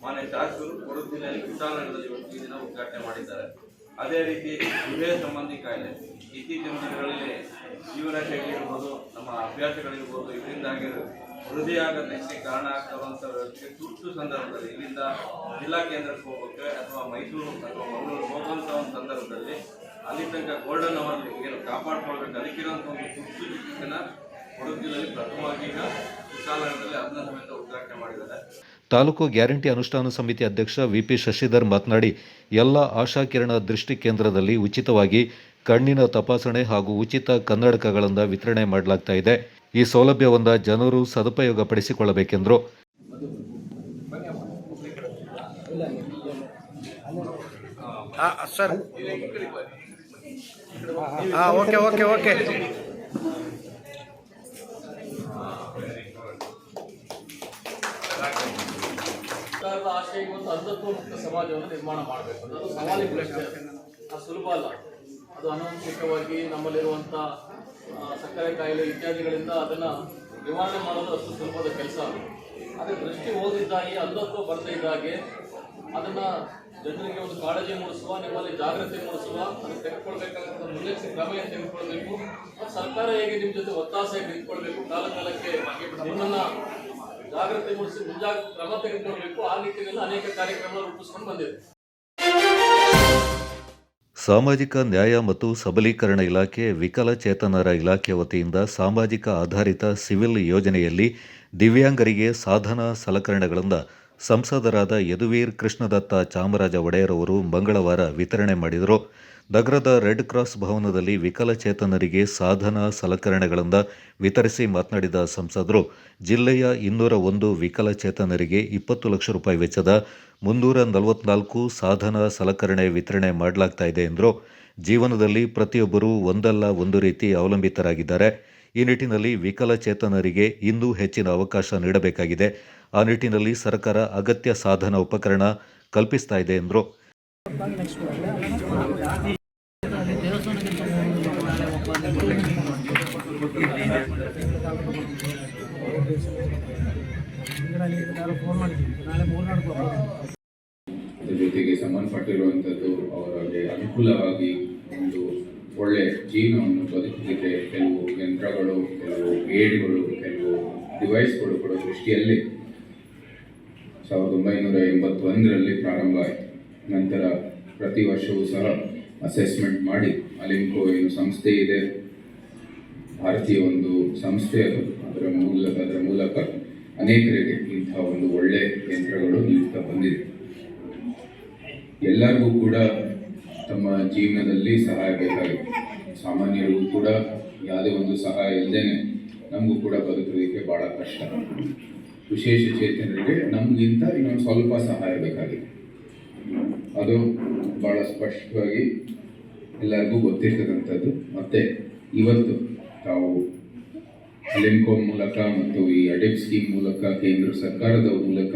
ಮಾನ್ಯ ಶಾಸಕರು ಕೊಡಗು ಜಿಲ್ಲೆಯಲ್ಲಿ ಕುಶಾಲನಗರದಲ್ಲಿ ಇವತ್ತು ಈ ದಿನ ಉದ್ಘಾಟನೆ ಮಾಡಿದ್ದಾರೆ. ಅದೇ ರೀತಿ ಹೃದಯ ಸಂಬಂಧಿ ಕಾಯಿಲೆ ಇತ್ತೀಚಿನ ದಿನಗಳಲ್ಲಿ ಜೀವನ ಶೈಲಿ ಇರ್ಬೋದು, ನಮ್ಮ ಅಭ್ಯಾಸಗಳಿರ್ಬೋದು, ಇದರಿಂದಾಗಿ ಹೃದಯಾಘಾತಕ್ಕೆ ಕಾರಣ ಆಗ್ತಾವಂಥ ವ್ಯವಸ್ಥೆ ತುರ್ತು ಸಂದರ್ಭದಲ್ಲಿ ಇಲ್ಲಿಂದ ಜಿಲ್ಲಾ ಕೇಂದ್ರಕ್ಕೆ ಹೋಗೋಕ್ಕೆ ಅಥವಾ ಮೈಸೂರು ಅಥವಾ ಮಂಗಳೂರು ಹೋಗುವಂಥ ಒಂದು ಸಂದರ್ಭದಲ್ಲಿ ಅಲ್ಲಿ ತನಕ ಗೋಲ್ಡನ್ ಅವರ್ ಏನು ಕಾಪಾಡ್ಕೊಳ್ಬೇಕು, ಅದಕ್ಕಿರೋಂಥ ಒಂದು ತುರ್ತು ಚಿಕಿತ್ಸೆನ ಕೊಡಗು ಜಿಲ್ಲೆಯಲ್ಲಿ ಪ್ರಥಮವಾಗಿ ಈಗ ಕುಶಾಲನಗರದಲ್ಲಿ ಅದನ್ನ ಸಮೇತ ಉದ್ಘಾಟನೆ ಮಾಡಿದ್ದಾರೆ. ತಾಲೂಕು ಗ್ಯಾರಂಟಿ ಅನುಷ್ಠಾನ ಸಮಿತಿ ಅಧ್ಯಕ್ಷ ವಿಪಿ ಶಶಿಧರ್ ಮಾತನಾಡಿ, ಎಲ್ಲ ಆಶಾ ಕಿರಣ ದೃಷ್ಟಿ ಕೇಂದ್ರದಲ್ಲಿ ಉಚಿತವಾಗಿ ಕಣ್ಣಿನ ತಪಾಸಣೆ ಹಾಗೂ ಉಚಿತ ಕನ್ನಡಕಗಳನ್ನು ವಿತರಣೆ ಮಾಡಲಾಗ್ತಾ ಇದೆ. ಈ ಸೌಲಭ್ಯವನ್ನು ಜನರು ಸದುಪಯೋಗ ಪಡಿಸಿಕೊಳ್ಳಬೇಕೆಂದರು. ಸರ್ಕಾರದ ಆಶಯ ಇವತ್ತು ಅಂಧತ್ವ ಮುಕ್ತ ಸಮಾಜವನ್ನು ನಿರ್ಮಾಣ ಮಾಡಬೇಕು. ಅದು ಸವಾಲಿನ ಪ್ರಶ್ನೆ, ಅದು ಸುಲಭ ಅಲ್ಲ. ಅದು ಅನಾನುಷಿಕವಾಗಿ ನಮ್ಮಲ್ಲಿರುವಂಥ ಸಕ್ಕರೆ ಕಾಯಿಲೆ ಇತ್ಯಾದಿಗಳಿಂದ ಅದನ್ನು ನಿವಾರಣೆ ಮಾಡೋದು ಅಷ್ಟು ಸುಲಭದ ಕೆಲಸ ಅಲ್ಲ. ಆದರೆ ದೃಷ್ಟಿ ಓದಿದ್ದಾಗೆ, ಅಂಧತ್ವ ಬರದೇ ಇದ್ದಾಗೆ ಅದನ್ನು ಜನರಿಗೆ ಒಂದು ಕಾಳಜಿ ಮೂಡಿಸುವ, ನಿಮ್ಮಲ್ಲಿ ಜಾಗೃತಿ ಮೂಡಿಸುವ, ಅದನ್ನು ತೆಗೆದುಕೊಳ್ಬೇಕಾದಂಥ ಮುನ್ನೆಚ್ಚರಿಕೆ ಕ್ರಮ ಏನು ತೆಗೆದುಕೊಳ್ಬೇಕು, ಸರ್ಕಾರ ಹೇಗೆ ನಿಮ್ಮ ಜೊತೆ ಒತ್ತಾಸೆಯಾಗಿ ನಿಂತ್ಕೊಳ್ಬೇಕು, ಕಾಲಕಾಲಕ್ಕೆ ನಿಮ್ಮನ್ನು ಜಾಗೃತಿ ಮೂಡಿಸಿ ಮುಂಜಾಗ್ರತಾ ಕ್ರಮ ತೆಗೆದುಕೊಳ್ಬೇಕು. ಆ ನಿಟ್ಟಿನಲ್ಲಿ ಅನೇಕ ಕಾರ್ಯಕ್ರಮ ರೂಪಿಸ್ಕೊಂಡು ಬಂದಿದೆ. ಸಾಮಾಜಿಕ ನ್ಯಾಯ ಮತ್ತು ಸಬಲೀಕರಣ ಇಲಾಖೆ, ವಿಕಲಚೇತನರ ಇಲಾಖೆ ವತಿಯಿಂದ ಸಾಮಾಜಿಕ ಆಧಾರಿತ ಸಿವಿಲ್ ಯೋಜನೆಯಲ್ಲಿ ದಿವ್ಯಾಂಗರಿಗೆ ಸಾಧನ ಸಲಕರಣೆಗಳನ್ನು ಸಂಸದರಾದ ಯದುವೀರ್ ಕೃಷ್ಣದತ್ತ ಚಾಮರಾಜ ಒಡೆಯರ್ ಅವರು ಮಂಗಳವಾರ ವಿತರಣೆ ಮಾಡಿದರು. ನಗರದ ರೆಡ್ ಕ್ರಾಸ್ ಭವನದಲ್ಲಿ ವಿಕಲಚೇತನರಿಗೆ ಸಾಧನ ಸಲಕರಣೆಗಳನ್ನು ವಿತರಿಸಿ ಮಾತನಾಡಿದ ಸಂಸದರು, ಜಿಲ್ಲೆಯ 201 ವಿಕಲಚೇತನರಿಗೆ 20 ಲಕ್ಷ ರೂಪಾಯಿ ವೆಚ್ಚದ 344 ಸಾಧನ ಸಲಕರಣೆ ವಿತರಣೆ ಮಾಡಲಾಗ್ತಾ ಇದೆ ಎಂದರು. ಜೀವನದಲ್ಲಿ ಪ್ರತಿಯೊಬ್ಬರೂ ಒಂದಲ್ಲ ಒಂದು ರೀತಿ ಅವಲಂಬಿತರಾಗಿದ್ದಾರೆ. ಈ ನಿಟ್ಟಿನಲ್ಲಿ ವಿಕಲಚೇತನರಿಗೆ ಇನ್ನೂ ಹೆಚ್ಚಿನ ಅವಕಾಶ ನೀಡಬೇಕಾಗಿದೆ. ಆ ನಿಟ್ಟಿನಲ್ಲಿ ಸರ್ಕಾರ ಅಗತ್ಯ ಸಾಧನ ಉಪಕರಣ ಕಲ್ಪಿಸ್ತಾ ಇದೆ ಎಂದರು. ಜೊತೆಗೆ ಸಂಬಂಧಪಟ್ಟಿರುವಂಥದ್ದು ಅವರಿಗೆ ಅನುಕೂಲವಾಗಿ ಒಂದು ಒಳ್ಳೆ ಜೀವನವನ್ನು ಬದುಕಲಿಕ್ಕೆ ಕೆಲವು ಯಂತ್ರಗಳು, ಕೆಲವು ಏಡ್ಗಳು, ಕೆಲವು ಡಿವೈಸ್ಗಳು ಕೊಡೋ ದೃಷ್ಟಿಯಲ್ಲಿ 1981ರಲ್ಲಿ ಪ್ರಾರಂಭ ಆಯಿತು. ನಂತರ ಪ್ರತಿ ವರ್ಷವೂ ಸಹ ಅಸೆಸ್ಮೆಂಟ್ ಮಾಡಿ ಅಲಿಂಕೋ ಏನು ಸಂಸ್ಥೆ ಇದೆ, ಭಾರತೀಯ ಒಂದು ಸಂಸ್ಥೆ ಅದು, ಅದರ ಮೂಲಕ ಅನೇಕರಿಗೆ ಇಂಥ ಒಂದು ಒಳ್ಳೆ ಯಂತ್ರಗಳು ನೀಡ್ತಾ ಬಂದಿದೆ. ಎಲ್ಲರಿಗೂ ಕೂಡ ತಮ್ಮ ಜೀವನದಲ್ಲಿ ಸಹಾಯ ಬೇಕಾಗುತ್ತೆ. ಸಾಮಾನ್ಯರಿಗೂ ಕೂಡ ಯಾವುದೇ ಒಂದು ಸಹಾಯ ಇಲ್ಲದೇನೆ ನಮಗೂ ಕೂಡ ಬದುಕೋದಕ್ಕೆ ಭಾಳ ಕಷ್ಟ. ವಿಶೇಷ ಚೇತನರಿಗೆ ನಮಗಿಂತ ಇನ್ನೊಂದು ಸ್ವಲ್ಪ ಸಹಾಯ ಬೇಕಾಗಿದೆ. ಅದು ಭಾಳ ಸ್ಪಷ್ಟವಾಗಿ ಎಲ್ಲರಿಗೂ ಗೊತ್ತಿರ್ತಕ್ಕಂಥದ್ದು. ಮತ್ತು ಇವತ್ತು ತಾವು ಅಲಿಮ್ಕೋ ಮೂಲಕ ಮತ್ತು ಈ ಅಡೆಪ್ ಸ್ಕೀಮ್ ಮೂಲಕ ಕೇಂದ್ರ ಸರ್ಕಾರದ ಮೂಲಕ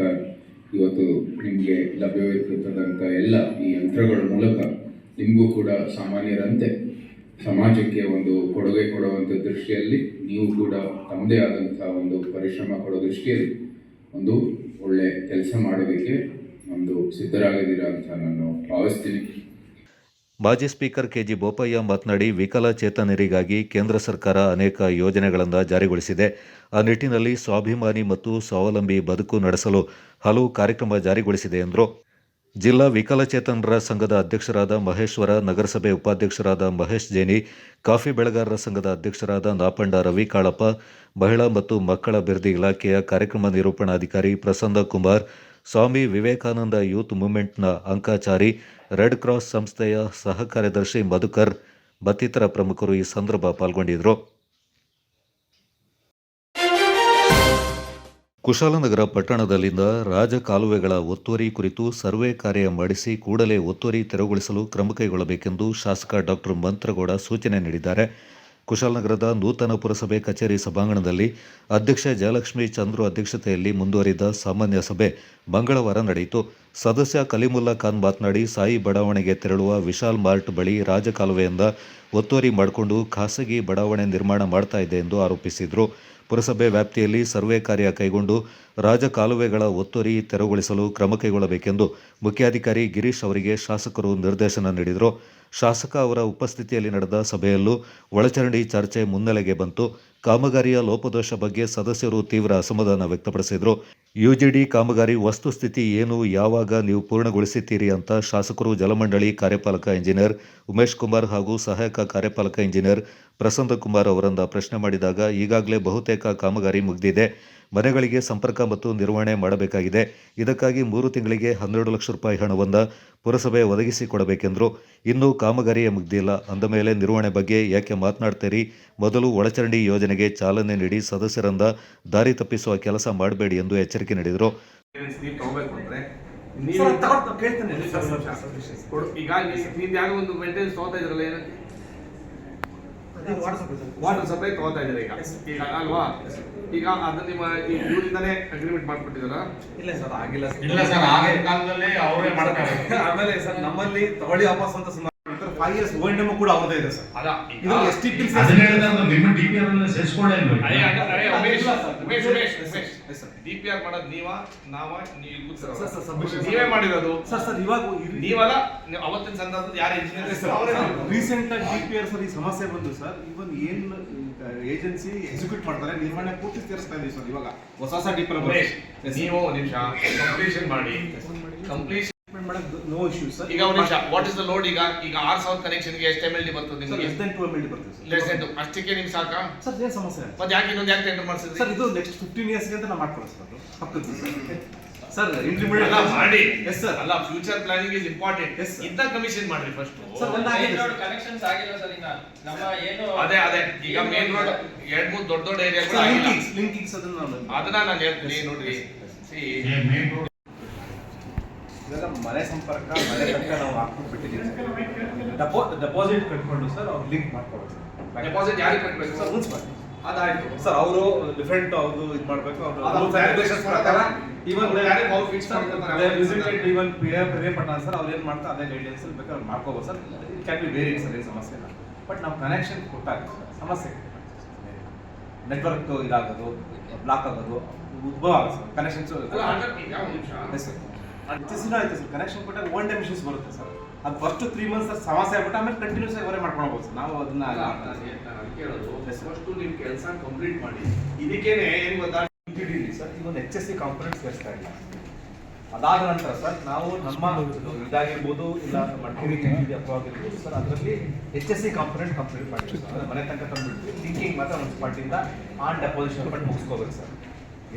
ಇವತ್ತು ನಿಮಗೆ ಲಭ್ಯವಿರ್ತಕ್ಕಂಥ ಎಲ್ಲ ಈ ಯಂತ್ರಗಳ ಮೂಲಕ ನಿಮಗೂ ಕೂಡ ಸಾಮಾನ್ಯರಂತೆ ಸಮಾಜಕ್ಕೆ ಒಂದು ಕೊಡುಗೆ ಕೊಡುವಂಥ ದೃಷ್ಟಿಯಲ್ಲಿ ನೀವು ಕೂಡ ತಮ್ಮದೇ ಆದಂಥ ಒಂದು ಪರಿಶ್ರಮ ಕೊಡೋ ದೃಷ್ಟಿಯಲ್ಲಿ ಒಂದು ಒಳ್ಳೆ ಕೆಲಸ ಮಾಡೋದಕ್ಕೆ ಒಂದು ಸಿದ್ಧರಾಗಿದ್ದೀರಾ ಅಂತ ನಾನು ಭಾವಿಸ್ತೀನಿ. ಮಾಜಿ ಸ್ಪೀಕರ್ ಕೆಜಿ ಬೋಪಯ್ಯ ಮಾತನಾಡಿ, ವಿಕಲಚೇತನರಿಗಾಗಿ ಕೇಂದ್ರ ಸರ್ಕಾರ ಅನೇಕ ಯೋಜನೆಗಳನ್ನು ಜಾರಿಗೊಳಿಸಿದೆ. ಆ ನಿಟ್ಟಿನಲ್ಲಿ ಸ್ವಾಭಿಮಾನಿ ಮತ್ತು ಸ್ವಾವಲಂಬಿ ಬದುಕು ನಡೆಸಲು ಹಲವು ಕಾರ್ಯಕ್ರಮ ಜಾರಿಗೊಳಿಸಿದೆ ಎಂದರು. ಜಿಲ್ಲಾ ವಿಕಲಚೇತನರ ಸಂಘದ ಅಧ್ಯಕ್ಷರಾದ ಮಹೇಶ್ವರ, ನಗರಸಭೆ ಉಪಾಧ್ಯಕ್ಷರಾದ ಮಹೇಶ್ ಜೇನಿ, ಕಾಫಿ ಬೆಳೆಗಾರರ ಸಂಘದ ಅಧ್ಯಕ್ಷರಾದ ನಾಪಂಡ ರವಿ ಕಾಳಪ್ಪ, ಮಹಿಳಾ ಮತ್ತು ಮಕ್ಕಳ ಅಭಿವೃದ್ಧಿ ಇಲಾಖೆಯ ಕಾರ್ಯಕ್ರಮ ನಿರೂಪಣಾಧಿಕಾರಿ Prasanna Kumar, Swami Vivekananda youth ಮೂವ್ಮೆಂಟ್ನ ಅಂಕಾಚಾರಿ, red cross ಸಂಸ್ಥೆಯ ಸಹ ಕಾರ್ಯದರ್ಶಿ ಮಧುಕರ್ ಮತ್ತಿತರ ಪ್ರಮುಖರು ಈ ಸಂದರ್ಭ ಪಾಲ್ಗೊಂಡಿದ್ದರು. ಕುಶಾಲನಗರ ಪಟ್ಟಣದಲ್ಲಿಂದ ರಾಜಕಾಲುವೆಗಳ ಒತ್ತುವರಿ ಕುರಿತು ಸರ್ವೆ ಕಾರ್ಯ ಮಾಡಿಸಿ ಕೂಡಲೇ ಒತ್ತುವರಿ ತೆರವುಗೊಳಿಸಲು ಕ್ರಮ ಕೈಗೊಳ್ಳಬೇಕೆಂದು ಶಾಸಕ ಡಾಕ್ಟರ್ ಮಂತ್ರಗೌಡ ಸೂಚನೆ ನೀಡಿದ್ದಾರೆ. ಕುಶಾಲನಗರದ ನೂತನ ಪುರಸಭೆ ಕಚೇರಿ ಸಭಾಂಗಣದಲ್ಲಿ ಅಧ್ಯಕ್ಷೆ ಜಯಲಕ್ಷ್ಮಿ ಚಂದ್ರು ಅಧ್ಯಕ್ಷತೆಯಲ್ಲಿ ಮುಂದುವರಿದ ಸಾಮಾನ್ಯ ಸಭೆ ಮಂಗಳವಾರ ನಡೆಯಿತು. ಸದಸ್ಯ ಕಲೀಮುಲ್ಲಾ ಖಾನ್ ಮಾತನಾಡಿ, ಸಾಯಿ ಬಡಾವಣೆಗೆ ತೆರಳುವ ವಿಶಾಲ್ ಮಾರ್ಟ್ ಬಳಿ ರಾಜಕಾಲುವೆಯಿಂದ ಒತ್ತುವರಿ ಮಾಡಿಕೊಂಡು ಖಾಸಗಿ ಬಡಾವಣೆ ನಿರ್ಮಾಣ ಮಾಡ್ತಾ ಇದೆ ಎಂದು ಆರೋಪಿಸಿದರು. ಪುರಸಭೆ ವ್ಯಾಪ್ತಿಯಲ್ಲಿ ಸರ್ವೆ ಕಾರ್ಯ ಕೈಗೊಂಡು ರಾಜಕಾಲುವೆಗಳ ಒತ್ತುವರಿ ತೆರವುಗೊಳಿಸಲು ಕ್ರಮ ಕೈಗೊಳ್ಳಬೇಕೆಂದು ಮುಖ್ಯಾಧಿಕಾರಿ ಗಿರೀಶ್ ಅವರಿಗೆ ಶಾಸಕರು ನಿರ್ದೇಶನ ನೀಡಿದರು. ಶಾಸಕ ಅವರ ಉಪಸ್ಥಿತಿಯಲ್ಲಿ ನಡೆದ ಸಭೆಯಲ್ಲೂ ಒಳಚರಂಡಿ ಚರ್ಚೆ ಮುನ್ನೆಲೆಗೆ ಬಂತು. ಕಾಮಗಾರಿಯ ಲೋಪದೋಷ ಬಗ್ಗೆ ಸದಸ್ಯರು ತೀವ್ರ ಅಸಮಾಧಾನ ವ್ಯಕ್ತಪಡಿಸಿದರು. ಯುಜಿಡಿ ಕಾಮಗಾರಿ ವಸ್ತುಸ್ಥಿತಿ ಏನು, ಯಾವಾಗ ನೀವು ಪೂರ್ಣಗೊಳಿಸುತ್ತೀರಿ ಅಂತ ಶಾಸಕರು ಜಲಮಂಡಳಿ ಕಾರ್ಯಪಾಲಕ ಇಂಜಿನಿಯರ್ ಉಮೇಶ್ ಕುಮಾರ್ ಹಾಗೂ ಸಹಾಯಕ ಕಾರ್ಯಪಾಲಕ ಇಂಜಿನಿಯರ್ ಪ್ರಸನ್ನ ಕುಮಾರ್ ಅವರನ್ನ ಪ್ರಶ್ನೆ ಮಾಡಿದಾಗ, ಈಗಾಗಲೇ ಬಹುತೇಕ ಕಾಮಗಾರಿ ಮುಗಿದಿದೆ, ಮನೆಗಳಿಗೆ ಸಂಪರ್ಕ ಮತ್ತು ನಿರ್ವಹಣೆ ಮಾಡಬೇಕಾಗಿದೆ. ಇದಕ್ಕಾಗಿ 3 ತಿಂಗಳಿಗೆ 12 ಲಕ್ಷ ರೂಪಾಯಿ ಹಣವನ್ನು ಪುರಸಭೆ ಒದಗಿಸಿಕೊಡಬೇಕೆಂದರು. ಇನ್ನೂ ಕಾಮಗಾರಿಯೇ ಮುಗ್ದಿಲ್ಲ ಅಂದಮೇಲೆ ನಿರ್ವಹಣೆ ಬಗ್ಗೆ ಯಾಕೆ ಮಾತನಾಡ್ತೀರಿ? ಮೊದಲು ಒಳಚರಂಡಿ ಯೋಜನೆಗೆ ಚಾಲನೆ ನೀಡಿ ಸದಸ್ಯರಿಂದ ದಾರಿ ತಪ್ಪಿಸುವ ಕೆಲಸ ಮಾಡಬೇಡಿ ಎಂದು ಎಚ್ಚರಿಕೆ ನೀಡಿದರು. ವಾಟರ್ ಸಪ್ಲೈ ತಗೋತಾ ಇದ್ದಾರೆ ಈಗ ಅಲ್ವಾ? ಈಗ ಅದನ್ನ ನಿಮ್ಮ ಇವರಿಂದಾನೇ ಅಗ್ರಿಮೆಂಟ್ ಮಾಡ್ಕೊಟ್ಟಿದಾರ? ಇಲ್ಲ ಸರ್, ಆಗಿಲ್ಲ. ಇಲ್ಲ ಸರ್, ಆಗಿನ ಕಾಲದಲ್ಲಿ ಅವರೇ ಮಾಡ್ತಾರೆ. ಆಮೇಲೆ ಸರ್ ನಮ್ಮಲ್ಲಿ ತಗೊಳ್ಳಿ ವಾಪಸ್ ಅಂತ 5 years O&M ಕೂಡ ಅವರದೇ ಇದೆ ಸರ್. ಅಲ್ಲ, ಇದು STP ನಿಮ್ಮ DPR ಅನ್ನು ಸೇರಿಸಿಕೊಳ್ಳೇ ಇಲ್ಲ. DPR ಮಾಡೋದು ನೀವೇ ಮಾಡಿರೋದು ಸರ್. ಇವಾಗ ನೀವಲ್ಲ, ಅವತ್ತಿನ ಸಂದರ್ಭದಲ್ಲಿ ಯಾರು ಇಂಜಿನಿಯರ್ ರೀಸೆಂಟ್ ಆಗಿ DPR ಸರ್ ಈ ಸಮಸ್ಯೆ ಬಂದು ಸರ್, ಇವನ್ ಏನ್ ಏಜೆನ್ಸಿ ಎಕ್ಸಿಕ್ಯೂಟ್ ಮಾಡ್ತಾರೆ ನಿರ್ವಹಣೆ ಪೂರ್ತಿ ಸೇರಿಸ್ತಾ ಇದೀವಿ ಸರ್. ಇವಾಗ ಹೊಸ DPR ನೀವು ನಿಮಿಷ ಕಂಪ್ಲೀಷನ್ ಮಾಡಿ, ಕಂಪ್ಲೀಷನ್ ನೋ ಇಶ್ಯೂ ಸರ್. ಈಗ ಒಂದು ನಿಮಿಷ, ವಾಟ್ ಇಸ್ ದ ಲೋಡ್? ಈಗ 6000 ಕನೆಕ್ಷನ್ ಗೆ ಎಷ್ಟು MLD ಬರ್ತದೆ ನಿಮಗೆ? ಲೆಸ್ ದೆನ್ 2 MLD ಬರ್ತದೆ ಸರ್. ಲೆಸ್ ದೆನ್ ಅಷ್ಟಕ್ಕೆ ನಿಮ್ಗೆ ಸಾಕಾ ಸರ್? ಏನು ಸಮಸ್ಯೆ ಮತ್ತೆ ಯಾಕೆ ಇನ್ನೊಂದು ಯಾಕೆ ಟೆಂಡರ್ ಮಾಡ್ಸಿದ್ರಿ ಸರ್? ಇದು ನೆಕ್ಸ್ಟ್ 15 years ಗೆ ಅಂತ ನಾವು ಮಾಡ್ಕೊಳ್ತೀವಿ ಸರ್. ಇಂಟರ್ಮೀಡಿಯೇಟ್ ಎಲ್ಲ ಮಾಡಿ. ಎಸ್ ಸರ್, ಅಲ್ಲ, ಫ್ಯೂಚರ್ ಪ್ಲಾನಿಂಗ್ ಇಸ್ ಇಂಪಾರ್ಟೆಂಟ್. ಇದ್ದ ಕಮಿಷನ್ ಮಾಡ್ರಿ first sir. Main road connections ಆಗಿಲ್ಲ ಸರ್. ಈಗ ನಮ್ಮ ಏನು ಅದೇ ಈಗ ಮೇನ್ ರೋಡ್ 2-3 ದೊಡ್ಡ ಏರಿಯಾಗಳು ಆಗಿಲ್ಲ. ಲಿಂಕಿಂಗ್ಸ್ ಅದನ್ನ ನಾನು ಹೇಳ್ತೀನಿ ನೋಡ್ರಿ. ಮೇನ್ ರೋಡ್ ಇದೆಲ್ಲ ಮನೆ ಸಂಪರ್ಕ, ಮನೆ ತನಕ ನಾವು ಹಾಕ್ಬಿಟ್ಟು ಬಿಟ್ಟಿದ್ದೀವಿ. ಡೆಪಾಸಿಟ್ ಕಟ್ಕೊಂಡು ಸರ್ ಅವ್ರು ಲಿಂಕ್ ಮಾಡ್ಕೊಬೇಕು. ಡೆಪಾಸಿಟ್ ಯಾರಿಗೆ ಕಟ್ಟಬೇಕು ಸರ್? ಮುನ್ಸಿಪಾಲಿಟಿ. ಅದಾಯ್ತು ಸರ್. ಅವರು ಡಿಫರೆಂಟ್ ಅವ್ರು ಇದು ಮಾಡಬೇಕು. ಅವರು ಕ್ಯಾಲ್ಕುಲೇಷನ್ಸ್ ಪ್ರಕಾರ ಇವನ್ ಅವ್ರು ಫಿಕ್ಸ್ ಮಾಡ್ತಾರೆ. ವಿಸಿಟೆಡ್ ಇವನ್ ಪ್ರಿಯಪಟ್ಟಣ ಸರ್, ಅವ್ರು ಏನು ಮಾಡ್ತಾರೆ ಅದೇ ಗೈಡ್ಲೈನ್ಸ್ ಅಲ್ಲಿ ಬೇಕಾದ್ರೆ ಮಾಡ್ಕೋಬೋದು sir. It can be varied sir, ಏನು ಸಮಸ್ಯೆ ಇಲ್ಲ. ಬಟ್ ನಾವು ಕನೆಕ್ಷನ್ ಕೊಟ್ಟಾಗ ಸಮಸ್ಯೆ ನೆಟ್ವರ್ಕ್ ಇದಾಗೋದು, ಬ್ಲಾಕ್ ಆಗೋದು ಉದ್ಭವ ಆಗುತ್ತೆ ಸರ್. ಕನೆಕ್ಷನ್ಸ್ HSC ಆಯ್ತು ಸರ್. ಕನೆಕ್ಷನ್ ಕೊಟ್ಟಾಗ 1 day ಇಶ್ಯೂಸ್ ಬರುತ್ತೆ ಸರ್. ಅದು ಫಸ್ಟ್ 3 months ಸಮಸ್ಯೆ ಆಗ್ಬಿಟ್ಟು ಆಮೇಲೆ ಕಂಟಿನ್ಯೂಸ್ ಆಗಿ ಅವರೇ ಮಾಡ್ಕೊಳ್ಬೋದು ಸರ್. ನಾವು ಅದನ್ನ ಕೇಳೋದು ಫಸ್ಟ್ ನೀವು ಕೆಲಸ ಕಂಪ್ಲೀಟ್ ಮಾಡಿ. ಇದಕ್ಕೇನೆ ಏನು ಗೊತ್ತಾ ಸರ್, ಇವೊಂದು HSC ಕಾಂಪೊನೆಂಟ್ ಸೇರಿಸ್ತಾ ಇಲ್ಲ. ಅದಾದ ನಂತರ ಸರ್ ನಾವು ನಮ್ಮ ಇದಾಗಿರ್ಬೋದು, ಇಲ್ಲ ಮಡಿಕೇರಿ ಅಪ್ವಾಗಿರ್ಬೋದು ಸರ್, ಅದರಲ್ಲಿ HSC ಕಾಂಪೊನೆಂಟ್ ಕಂಪ್ಲೀಟ್ ಮಾಡಿದ್ವಿ ಸರ್. ಮನೆ ತನಕ ತಂದುಬಿಟ್ಟು ಲಿಂಕಿಂಗ್ ಮಾತ್ರ ಮುನ್ಸಿಪಾಲ್ಟಿಯಿಂದ ಆನ್ ಡೆಪಾಸಿಷನ್ ಬಟ್ ಮುಗಿಸ್ಕೋಬೇಕು ಸರ್.